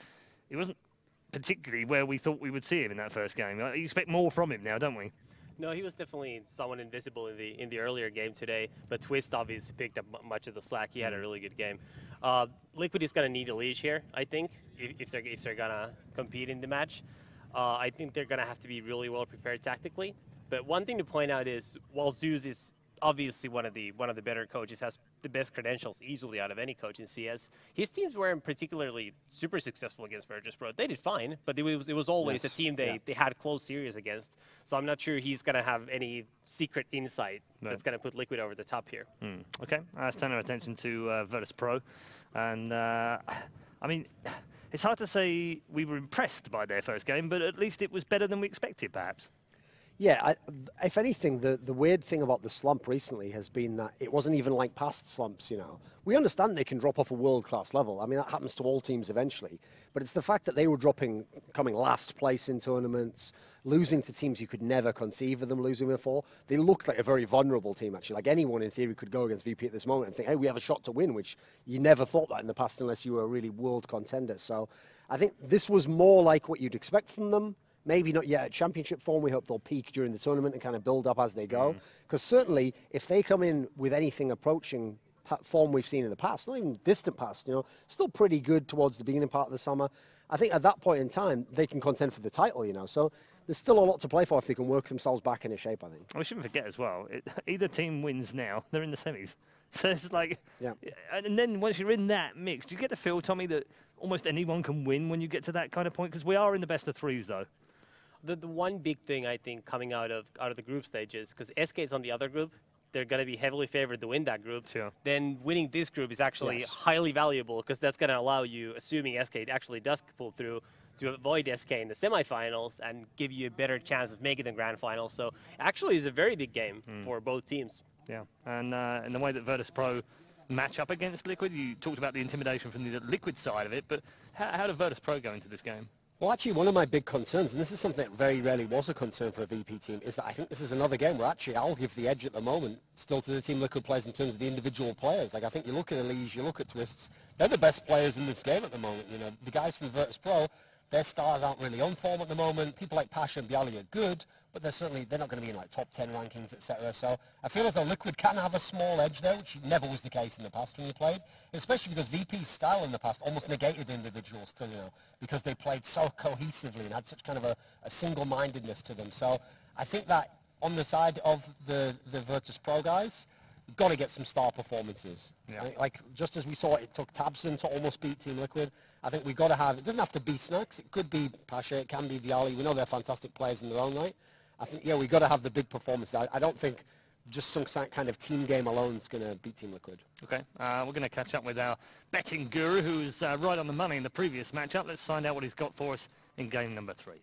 it wasn't particularly where we thought we would see him in that first game. You expect more from him now, don't we? No, he was definitely someone invisible in the earlier game today, but Twist obviously picked up much of the slack. He had a really good game. Liquid is going to need Elige here, I think, if they're going to compete in the match. I think they're going to have to be really well prepared tactically. But one thing to point out is, while Zeus is obviously one of the better coaches, has the best credentials easily out of any coach in CS, his teams weren't particularly super successful against Virtus.Pro. They did fine, but it was always a team they had close series against. So I'm not sure he's going to have any secret insight that's going to put Liquid over the top here. Okay, let's turn our attention to Virtus.Pro. And I mean, it's hard to say we were impressed by their first game, but at least it was better than we expected, perhaps. Yeah, if anything, the weird thing about the slump recently has been that it wasn't even like past slumps, you know. We understand they can drop off a world-class level. I mean, that happens to all teams eventually. But it's the fact that they were coming last place in tournaments, losing to teams you could never conceive of them losing before. They looked like a very vulnerable team, actually. Like anyone, in theory, could go against VP at this moment and think, hey, we have a shot to win, which you never thought that in the past unless you were a really world contender. So I think this was more like what you'd expect from them. Maybe not yet at championship form. We hope they'll peak during the tournament and kind of build up as they go. Because certainly, if they come in with anything approaching form we've seen in the past, not even distant past, you know, still pretty good towards the beginning part of the summer, I think at that point in time, they can contend for the title, you know. So there's still a lot to play for if they can work themselves back into shape, I think. We shouldn't forget as well, either team wins now, they're in the semis. So it's like, and then once you're in that mix, do you get the feel, Tommy, that almost anyone can win when you get to that kind of point? Because we are in the best of threes, though. The one big thing, I think, coming out of the group stages, because SK is on the other group, they're going to be heavily favored to win that group. Sure. Then winning this group is actually highly valuable, because that's going to allow you, assuming SK actually does pull through, to avoid SK in the semifinals and give you a better chance of making the grand final. So actually, it's a very big game for both teams. Yeah, and in the way that Virtus.Pro match up against Liquid, you talked about the intimidation from the Liquid side of it, but how did Virtus.Pro go into this game? Well, actually, one of my big concerns, and this is something that very rarely was a concern for a VP team, is that I think this is another game where actually I'll give the edge at the moment still to the Team Liquid players in terms of the individual players. Like, I think you look at Elige, you look at Twists, they're the best players in this game at the moment. You know, the guys from Virtus.Pro, their stars aren't really on form at the moment. People like Pasha and Bialy are good, but they're not going to be in like top 10 rankings, etc. So I feel as though Liquid can have a small edge there, which never was the case in the past when you played, especially because VP's style in the past almost negated individuals too, you know, because they played so cohesively and had such kind of a single-mindedness to them. So I think that on the side of the Virtus.Pro guys, you've got to get some star performances. Yeah. Like, just as we saw it took Tabson to almost beat Team Liquid, I think we've got to have, it doesn't have to be Snacks, it could be Pasha, it can be Bialy. We know they're fantastic players in their own right. I think, yeah, we've got to have the big performance. I don't think just some kind of team game alone is going to beat Team Liquid. Okay, we're going to catch up with our betting guru, who's right on the money in the previous matchup. Let's find out what he's got for us in game number 3.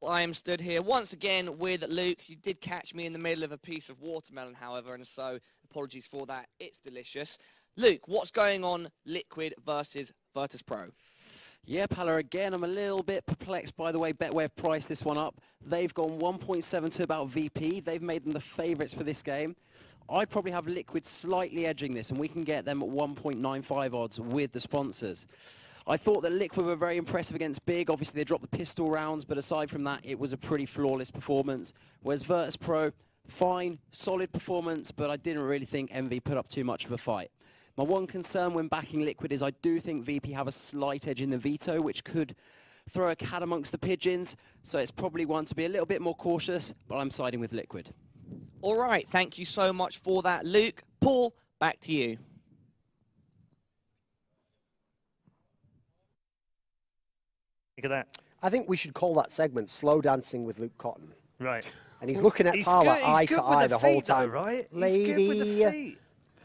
I am stood here once again with Luke. You did catch me in the middle of a piece of watermelon, however, and so apologies for that. It's delicious. Luke, what's going on Liquid versus Virtus.Pro? Yeah, Pala, again, I'm a little bit perplexed by the way Betway have priced this one up. They've gone 1.7 to about VP. They've made them the favourites for this game. I'd probably have Liquid slightly edging this, and we can get them at 1.95 odds with the sponsors. I thought that Liquid were very impressive against Big. Obviously, they dropped the pistol rounds, but aside from that, it was a pretty flawless performance. Whereas Virtus.Pro, fine, solid performance, but I didn't really think EnVy put up too much of a fight. My one concern when backing Liquid is I do think VP have a slight edge in the veto, which could throw a cat amongst the pigeons. So it's probably one to be a little bit more cautious, but I'm siding with Liquid. All right, thank you so much for that, Luke. Paul, back to you. Look at that. I think we should call that segment Slow Dancing with Luke Cotton. Right. And he's looking at Paula eye to eye the whole time. Though, right? Lady, he's good with the feet.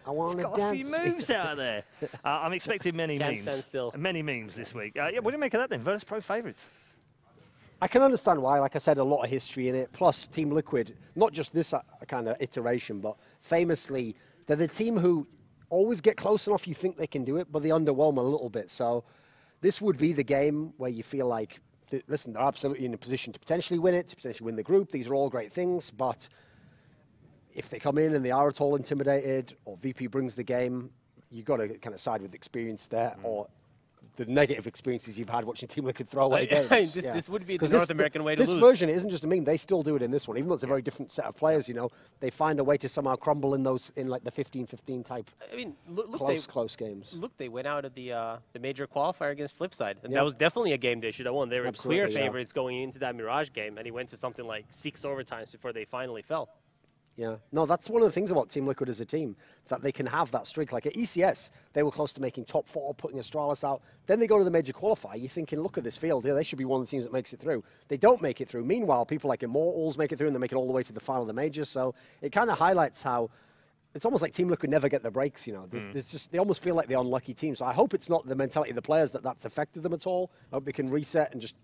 I want to dance. Got a few moves out there. I'm expecting many Can't memes. stand still. Many memes this week. Yeah, what do you make of that then? Virtus.Pro favourites. I can understand why. Like I said, a lot of history in it. Plus, Team Liquid, not just this kind of iteration, but famously, they're the team who always get close enough you think they can do it, but they underwhelm a little bit. So this would be the game where you feel like, listen, they're absolutely in a position to potentially win it, to potentially win the group. These are all great things, but if they come in and they are at all intimidated, or VP brings the game, you've got to kind of side with experience there, or the negative experiences you've had watching Team Liquid throw away games. This would be the North American way to lose. This version isn't just a meme. They still do it in this one, even though it's a very different set of players. You know, they find a way to somehow crumble in those, in like the 15-15 type. I mean, look, close games. Look, they went out of the major qualifier against Flipside, and that was definitely a game they should have won. They were clear favorites going into that Mirage game, and he went to something like 6 overtimes before they finally fell. Yeah, no, that's one of the things about Team Liquid as a team, that they can have that streak. Like at ECS, they were close to making top 4, putting Astralis out. Then they go to the major qualifier. You're thinking, look at this field. Yeah, they should be one of the teams that makes it through. They don't make it through. Meanwhile, people like Immortals make it through, and they make it all the way to the final of the major. So it kind of highlights how it's almost like Team Liquid never get the breaks. You know, there's just, they almost feel like the unlucky team. So I hope it's not the mentality of the players that's affected them at all. I hope they can reset and just.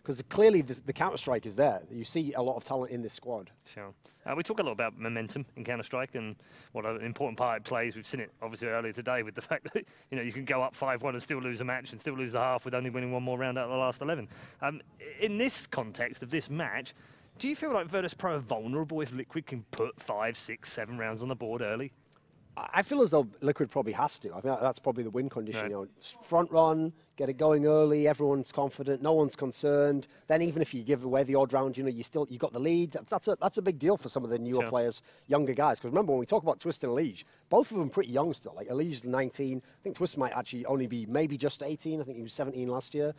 Because clearly the Counter-Strike is there. You see a lot of talent in this squad. Sure. We talk a lot about momentum in Counter-Strike and what an important part it plays. We've seen it obviously earlier today with the fact that you can go up 5-1 and still lose a match and still lose the half with only winning one more round out of the last 11. In this context of this match, do you feel like Virtus.Pro are vulnerable if Liquid can put 5, 6, 7 rounds on the board early? I feel as though Liquid probably has to. I think that's probably the win condition. Right. You know, front run, get it going early. Everyone's confident. No one's concerned. Then even if you give away the odd round, you got the lead. That's a big deal for some of the newer players, younger guys. Because remember when we talk about Twist and Elige, both of them pretty young still. Like Elige's 19. I think Twist might actually only be maybe just 18. I think he was 17 last year.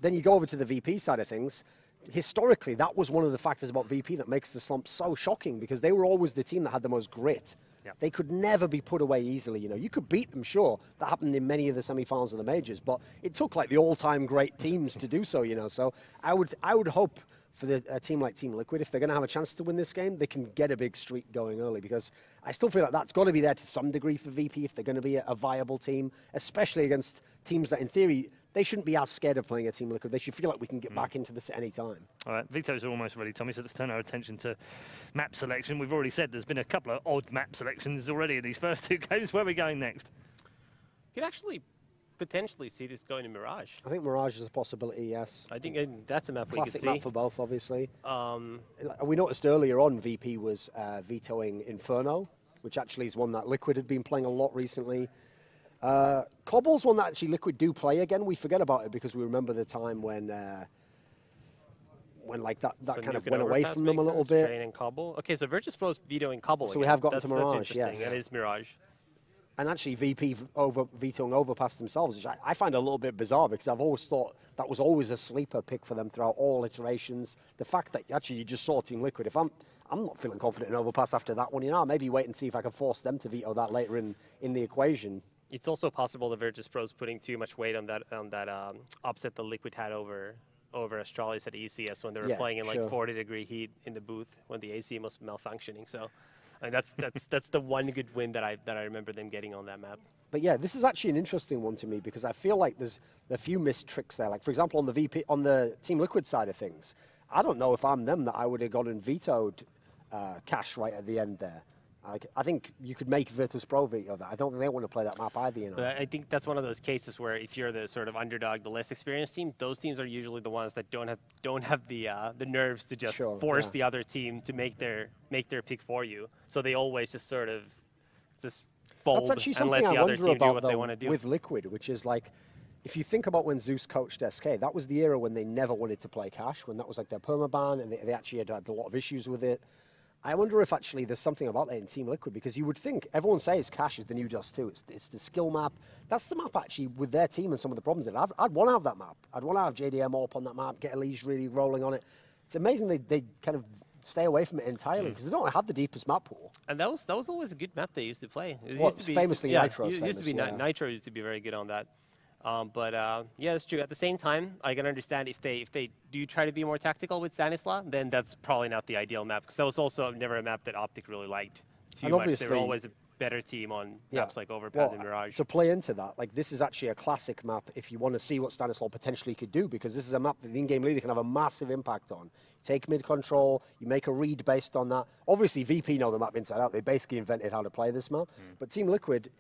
Then you go over to the VP side of things. Historically, that was one of the factors about VP that makes the slump so shocking, because they were always the team that had the most grit. Yep. They could never be put away easily. You could beat them, sure. That happened in many of the semi-finals of the majors, but it took like the all-time great teams to do so. So I would hope for a team like Team Liquid, if they're going to have a chance to win this game, they can get a big streak going early, because I still feel like that's got to be there to some degree for VP if they're going to be a viable team, especially against teams that, in theory, they shouldn't be as scared of playing a Team Liquid. They should feel like we can get back into this at any time. All right, Vito's almost ready, Tommy, so let's turn our attention to map selection. We've already said there's been a couple of odd map selections already in these first 2 games. Where are we going next? You could actually potentially see this going to Mirage. I think Mirage is a possibility, yes. I think that's a map we could see. Classic map for both, obviously. We noticed earlier on VP was vetoing Inferno, which actually is one that Liquid had been playing a lot recently. Cobble's one that actually Liquid do play again. We forget about it because we remember the time when like that kind of went away from them a little bit. Train and Cobble. Okay, so Virtus.Pro's vetoing Cobble. So we have gotten to Mirage, yes. That is Mirage. And actually VP vetoing Overpass themselves, which I find a little bit bizarre, because I've always thought that was always a sleeper pick for them throughout all iterations. The fact that actually you just saw Team Liquid, if I'm not feeling confident in Overpass after that one, I'll maybe wait and see if I can force them to veto that later in the equation. It's also possible that Virtus.Pro's putting too much weight on that upset the Liquid had over Astralis at ECS when they were playing in like 40-degree heat in the booth when the AC was malfunctioning. So that's the one good win that I remember them getting on that map. But yeah, this is actually an interesting one to me, because I feel like there's a few missed tricks there. Like for example, on the Team Liquid side of things, I don't know if I'm them that I would have gone and vetoed Cash right at the end there. I think you could make Virtus.Pro veto that. I don't think they want to play that map either, you know. But I think that's one of those cases where if you're the sort of underdog, the less experienced team, those teams are usually the ones that don't have the nerves to just force the other team to make their pick for you. So they always just sort of fold and let the other team do what they want to do. With Liquid, which is like, if you think about when Zeus coached SK, that was the era when they never wanted to play Cash, when that was like their permaban, and they actually had a lot of issues with it. I wonder if actually there's something about that in Team Liquid, because you would think, everyone says Cash is the new Dust 2. It's the skill map. That's the map actually with their team and some of the problems that I'd want to have that map. I'd want to have JDM up on that map, get Elise really rolling on it. It's amazing they kind of stay away from it entirely because they don't have the deepest map pool. And that was always a good map they used to play. It used to be famously Nitro. Nitro used to be very good on that. Yeah, it's true. At the same time, I can understand if they do try to be more tactical with Stanislaw, then that's probably not the ideal map, because that was also never a map that Optic really liked too much. They were always a better team on maps like Overpass and Mirage. To play into that, like this is actually a classic map if you want to see what Stanislaw potentially could do, because this is a map that the in-game leader can have a massive impact on. You take mid control, you make a read based on that. Obviously, VP know the map inside out. They basically invented how to play this map. But Team Liquid,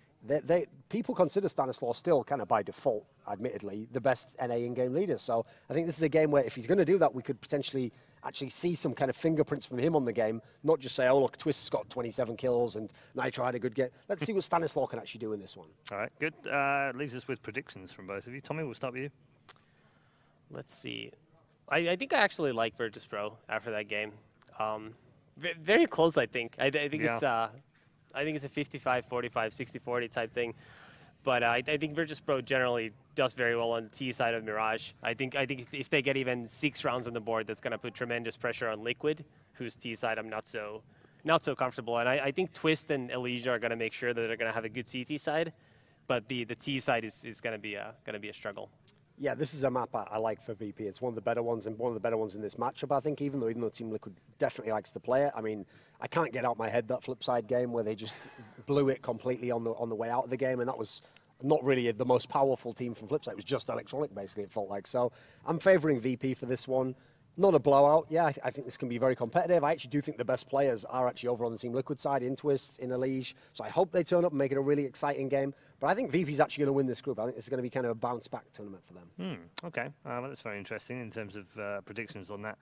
people consider Stanislaw still kind of by default, admittedly, the best NA in-game leader. So I think this is a game where if he's going to do that, we could potentially actually see some kind of fingerprints from him on the game, not just say, oh, look, Twist's got 27 kills and Nitro had a good game. Let's see what Stanislaw can actually do in this one. All right, good. Leaves us with predictions from both of you. Tommy, we'll start with you. Let's see. I think I actually like Virtus.Pro after that game. Very close, I think. I think it's a 55-45, 60-40 type thing. But I think Virtus.Pro generally does very well on the T side of Mirage. I think if they get even 6 rounds on the board, that's going to put tremendous pressure on Liquid, whose T side I'm not so comfortable. And I think Twist and Elysia are going to make sure that they're going to have a good CT side, but the T side is going to be a struggle. Yeah, this is a map I like for VP. It's one of the better ones, and one of the better ones in this matchup, I think, even though Team Liquid definitely likes to play it. I mean, I can't get out my head that Flipside game where they just blew it completely on the way out of the game, and that was not really the most powerful team from Flipside. It was just Electronic, basically, it felt like. So I'm favoring VP for this one. Not a blowout. Yeah, I think this can be very competitive. I actually do think the best players are actually over on the Team Liquid side, in Twist, in Elysia. So I hope they turn up and make it a really exciting game. But I think VP's actually going to win this group. I think it's going to be kind of a bounce-back tournament for them. Okay, well, that's very interesting in terms of predictions on that,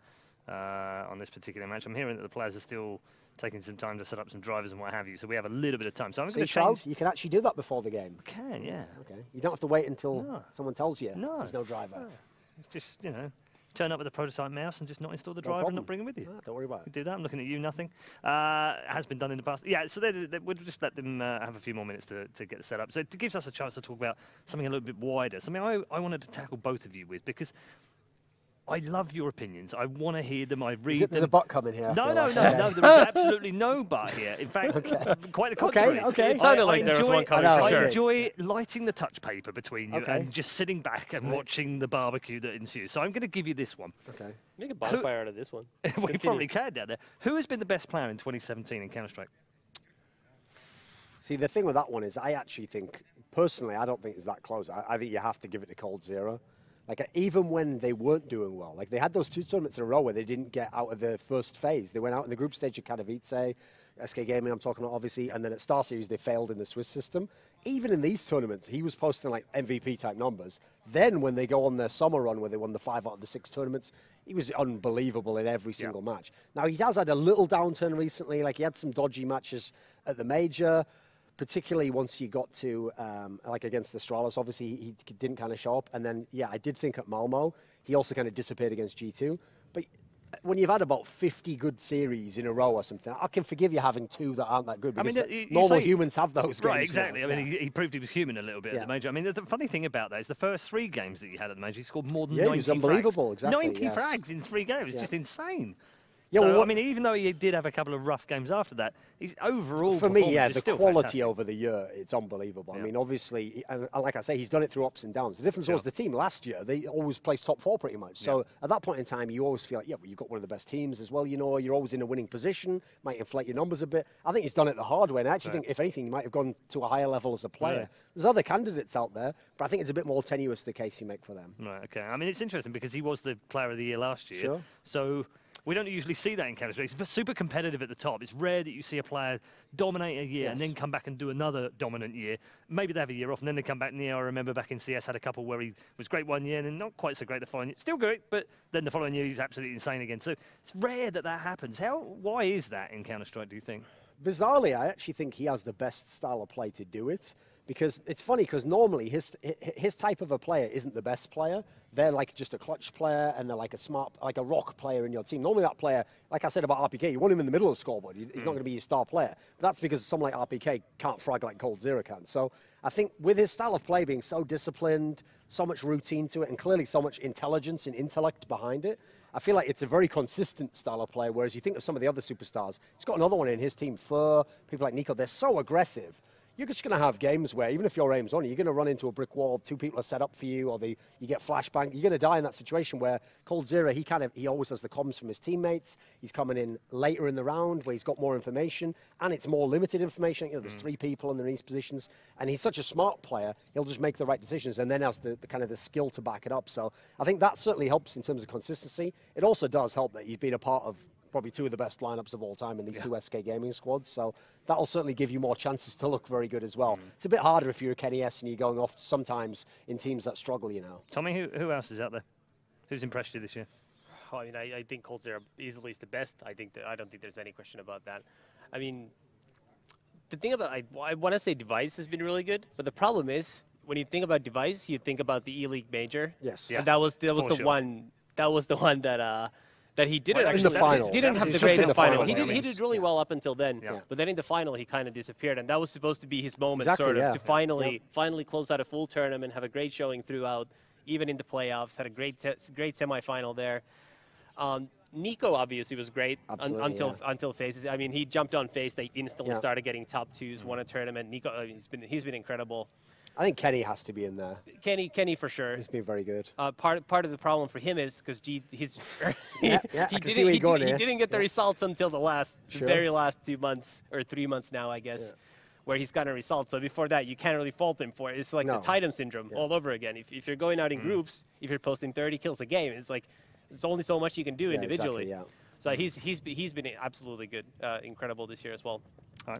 on this particular match. I'm hearing that the players are still taking some time to set up some drivers and what have you, so we have a little bit of time. So I'm going to change. You can actually do that before the game. You can, yeah. Okay. You don't have to wait until someone tells you there's no driver. No. It's just, you know, turn up with a prototype mouse and just not install the driver and not bring it with you. No, don't worry about it. You do that. I'm looking at you. Nothing. Has been done in the past. Yeah, so we'll just let them have a few more minutes to get set up. So it gives us a chance to talk about something a little bit wider. Something I wanted to tackle both of you with, because I love your opinions. I want to hear them. I read them. There's a butt coming here. No. There is absolutely no butt here. In fact, quite the contrary. Okay. It sounded like there was one coming for sure. I enjoy lighting the touch paper between you and just sitting back and watching the barbecue that ensues. So I'm going to give you this one. Okay. Make a bonfire out of this one. We probably can down there. Who has been the best player in 2017 in Counter-Strike? See, the thing with that one is I actually think, personally, I don't think it's that close. I think you have to give it to Cold Zero. Like, even when they weren't doing well, like they had those 2 tournaments in a row where they didn't get out of the first phase. They went out in the group stage at Katowice, SK Gaming I'm talking about, obviously, and then at Star Series they failed in the Swiss system. Even in these tournaments, he was posting like MVP-type numbers. Then when they go on their summer run where they won the 5 out of the 6 tournaments, he was unbelievable in every single match. Now, he has had a little downturn recently. Like, he had some dodgy matches at the major, particularly once you got to, like against Astralis, obviously he didn't kind of show up. And then, yeah, I did think at Malmö, he also kind of disappeared against G2. But when you've had about 50 good series in a row or something, I can forgive you having 2 that aren't that good, because normal humans have those games. Right, exactly. I mean, he proved he was human a little bit at the major. I mean, the funny thing about that is the first 3 games that you had at the major, he scored more than 90 frags. He was unbelievable, exactly. 90 frags in 3 games. It's just insane. Yeah, so, well, I mean, even though he did have a couple of rough games after that, his overall for me, performance is the still quality fantastic. over the year, it's unbelievable. I mean, obviously, and like I say, he's done it through ups and downs. The difference was the team last year, they always placed top 4 pretty much. So at that point in time, you always feel like, yeah, well, you've got one of the best teams as well. You know, you're always in a winning position, might inflate your numbers a bit. I think he's done it the hard way, and I actually think, if anything, he might have gone to a higher level as a player. There's other candidates out there, but I think it's a bit more tenuous the case you make for them. Right, okay. I mean, it's interesting because he was the player of the year last year. Sure. So We don't usually see that in Counter-Strike. It's super competitive at the top. It's rare that you see a player dominate a year and then come back and do another dominant year. Maybe they have a year off and then they come back. I remember back in CS had a couple where he was great one year and then not quite so great the following year. Still great, but then the following year he's absolutely insane again. So it's rare that that happens. Why is that in Counter-Strike, do you think? Bizarrely, I actually think he has the best style of play to do it. Because it's funny, because normally his type of a player isn't the best player. They're like just a clutch player, and they're like a smart, like a rock player in your team. Normally that player, like I said about RPK, you want him in the middle of the scoreboard. He's not going to be your star player. But that's because someone like RPK can't frag like coldzera can. So I think with his style of play being so disciplined, so much routine to it, and clearly so much intelligence and intellect behind it, I feel like it's a very consistent style of play, whereas you think of some of the other superstars. He's got another one in his team, Fur, people like Nico, they're so aggressive. You're just going to have games where, even if your aim's on, you're going to run into a brick wall, 2 people are set up for you, or you get flashbang. You're going to die in that situation where coldzera, he always has the comms from his teammates. He's coming in later in the round where he's got more information, and it's more limited information. You know, there's 3 people in these positions, and he's such a smart player, he'll just make the right decisions, and then has the kind of the skill to back it up. So I think that certainly helps in terms of consistency. It also does help that he's been a part of probably 2 of the best lineups of all time in these 2 SK Gaming squads. So that'll certainly give you more chances to look very good as well. It's a bit harder if you're a Kenny S and you're going off sometimes in teams that struggle, you know. Tommy, who else is out there? Who's impressed you this year? Oh, I mean, I think coldzera easily is the best. I don't think there's any question about that. I mean, the thing about, I want to say Device has been really good, but the problem is, when you think about Device, you think about the E-League Major. Yes. Yeah. And that was the one that he didn't in the final. Didn't have the greatest final. He did really well up until then, but then in the final he kind of disappeared, and that was supposed to be his moment, to finally close out a full tournament, have a great showing throughout, even in the playoffs. Had a great semifinal there. Nico obviously was great until phases. I mean, he jumped on phase, they instantly started getting top 2s, won a tournament. Nico, he's been incredible. I think Kenny has to be in there. Kenny for sure. He's been very good. Part of the problem for him is because he didn't get the results until the very last 2 months or 3 months now, I guess, where he's gotten results. So before that, you can't really fault him for it. It's like the Titan syndrome all over again. If you're going out in groups, if you're posting 30 kills a game, it's like it's only so much you can do individually. Exactly, So he's been absolutely good, incredible this year as well.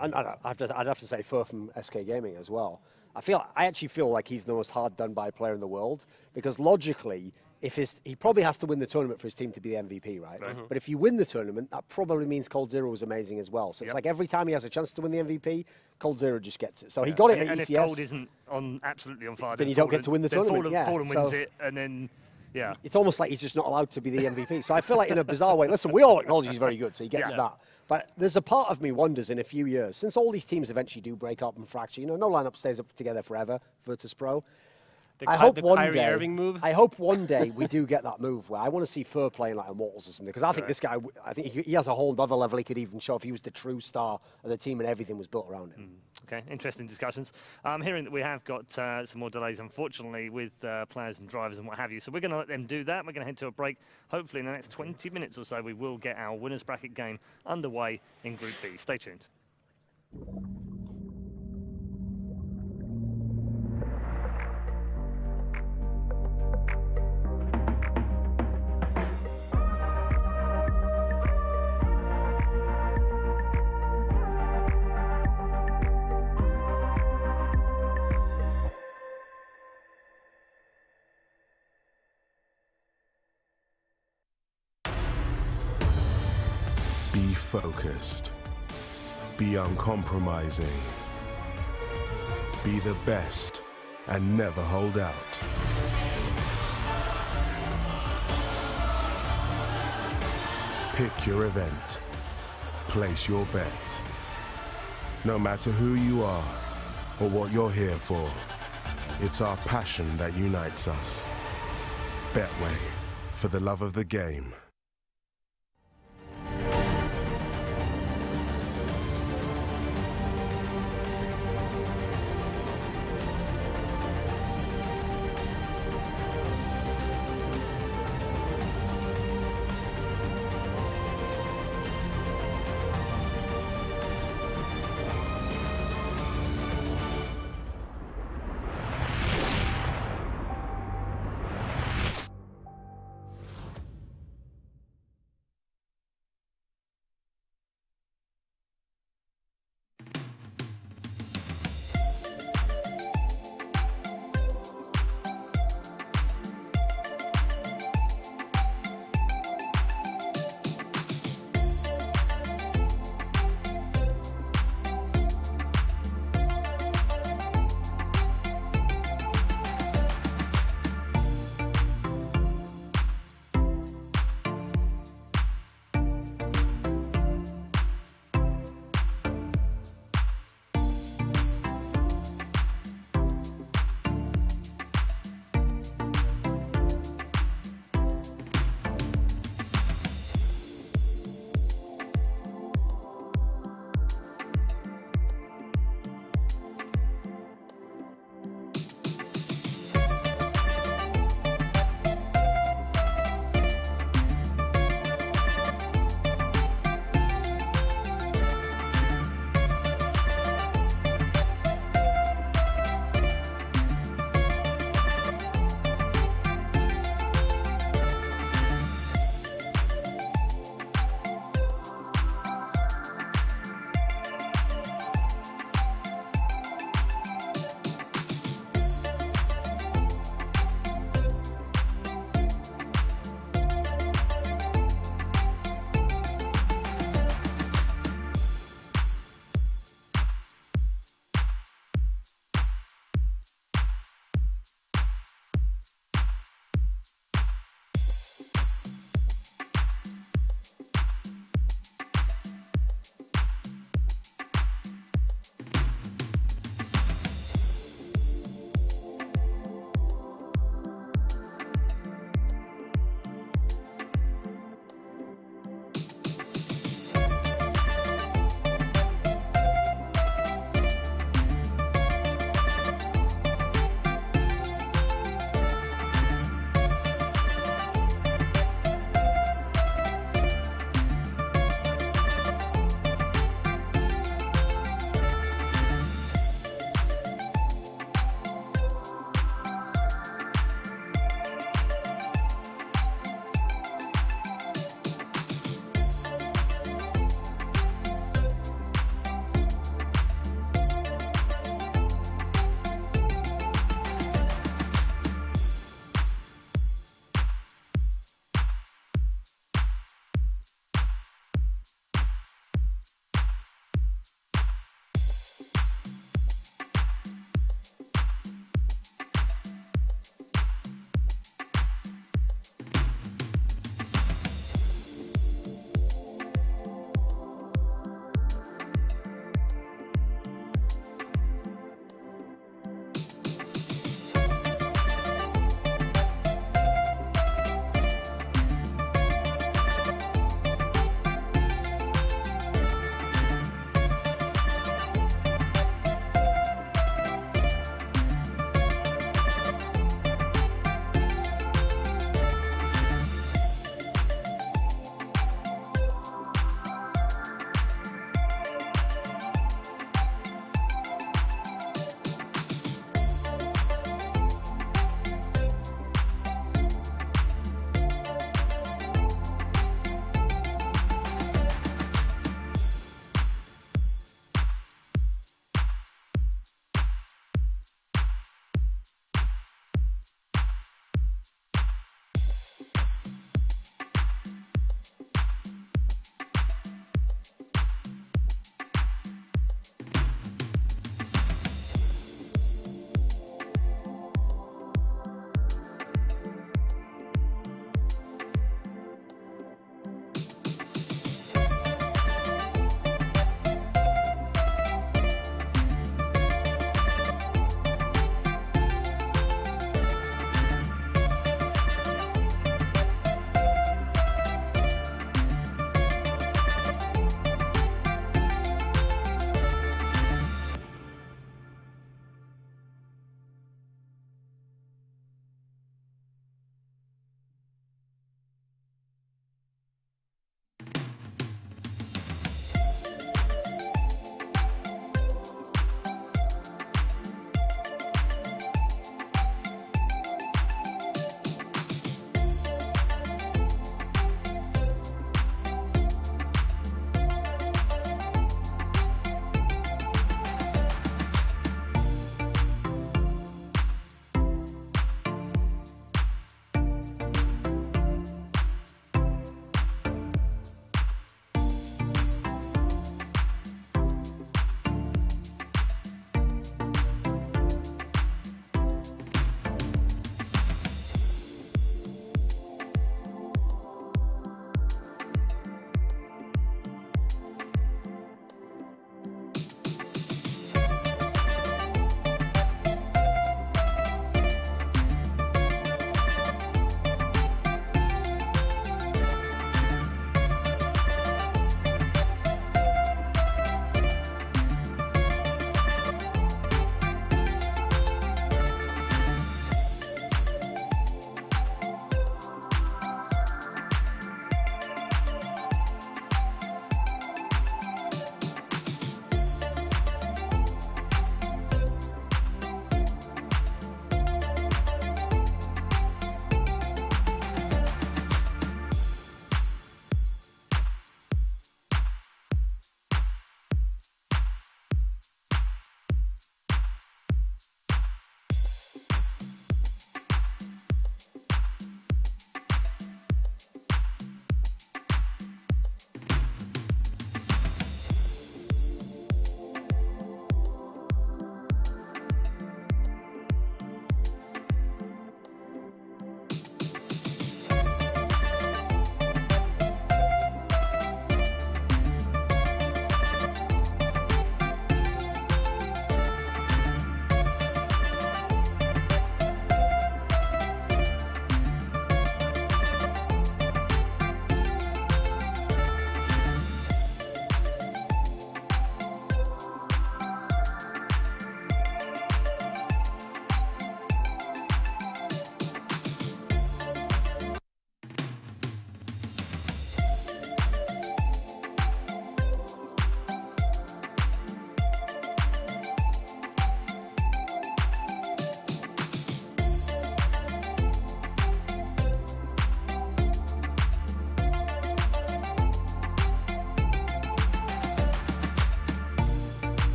And I'd have to say Fur from SK Gaming as well. I actually feel like he's the most hard done by player in the world, because logically, he probably has to win the tournament for his team to be the MVP, right? But if you win the tournament, that probably means coldzera was amazing as well. So it's like every time he has a chance to win the MVP, coldzera just gets it. So he got it at ECS. And if Cold isn't absolutely on fire, then you don't get to win the tournament. Fallen wins it, and then. Yeah. It's almost like he's just not allowed to be the MVP. So I feel like in a bizarre way, listen, we all acknowledge he's very good, so he gets that. But there's a part of me wonders in a few years, since all these teams eventually do break up and fracture, no lineup stays up together forever, Virtus.Pro. I hope one day we do get that move where I want to see Fur playing like Immortals or something, because I think this guy, he has a whole other level he could even show if he was the true star of the team and everything was built around him. Okay, interesting discussions. I'm hearing that we have got some more delays, unfortunately, with players and drivers and what have you. So we're going to let them do that. We're going to head to a break. Hopefully in the next 20 minutes or so, we will get our winners bracket game underway in Group B. Stay tuned. Be focused. Be uncompromising. Be the best and never hold out. Pick your event. Place your bet. No matter who you are or what you're here for, it's our passion that unites us. Betway, for the love of the game.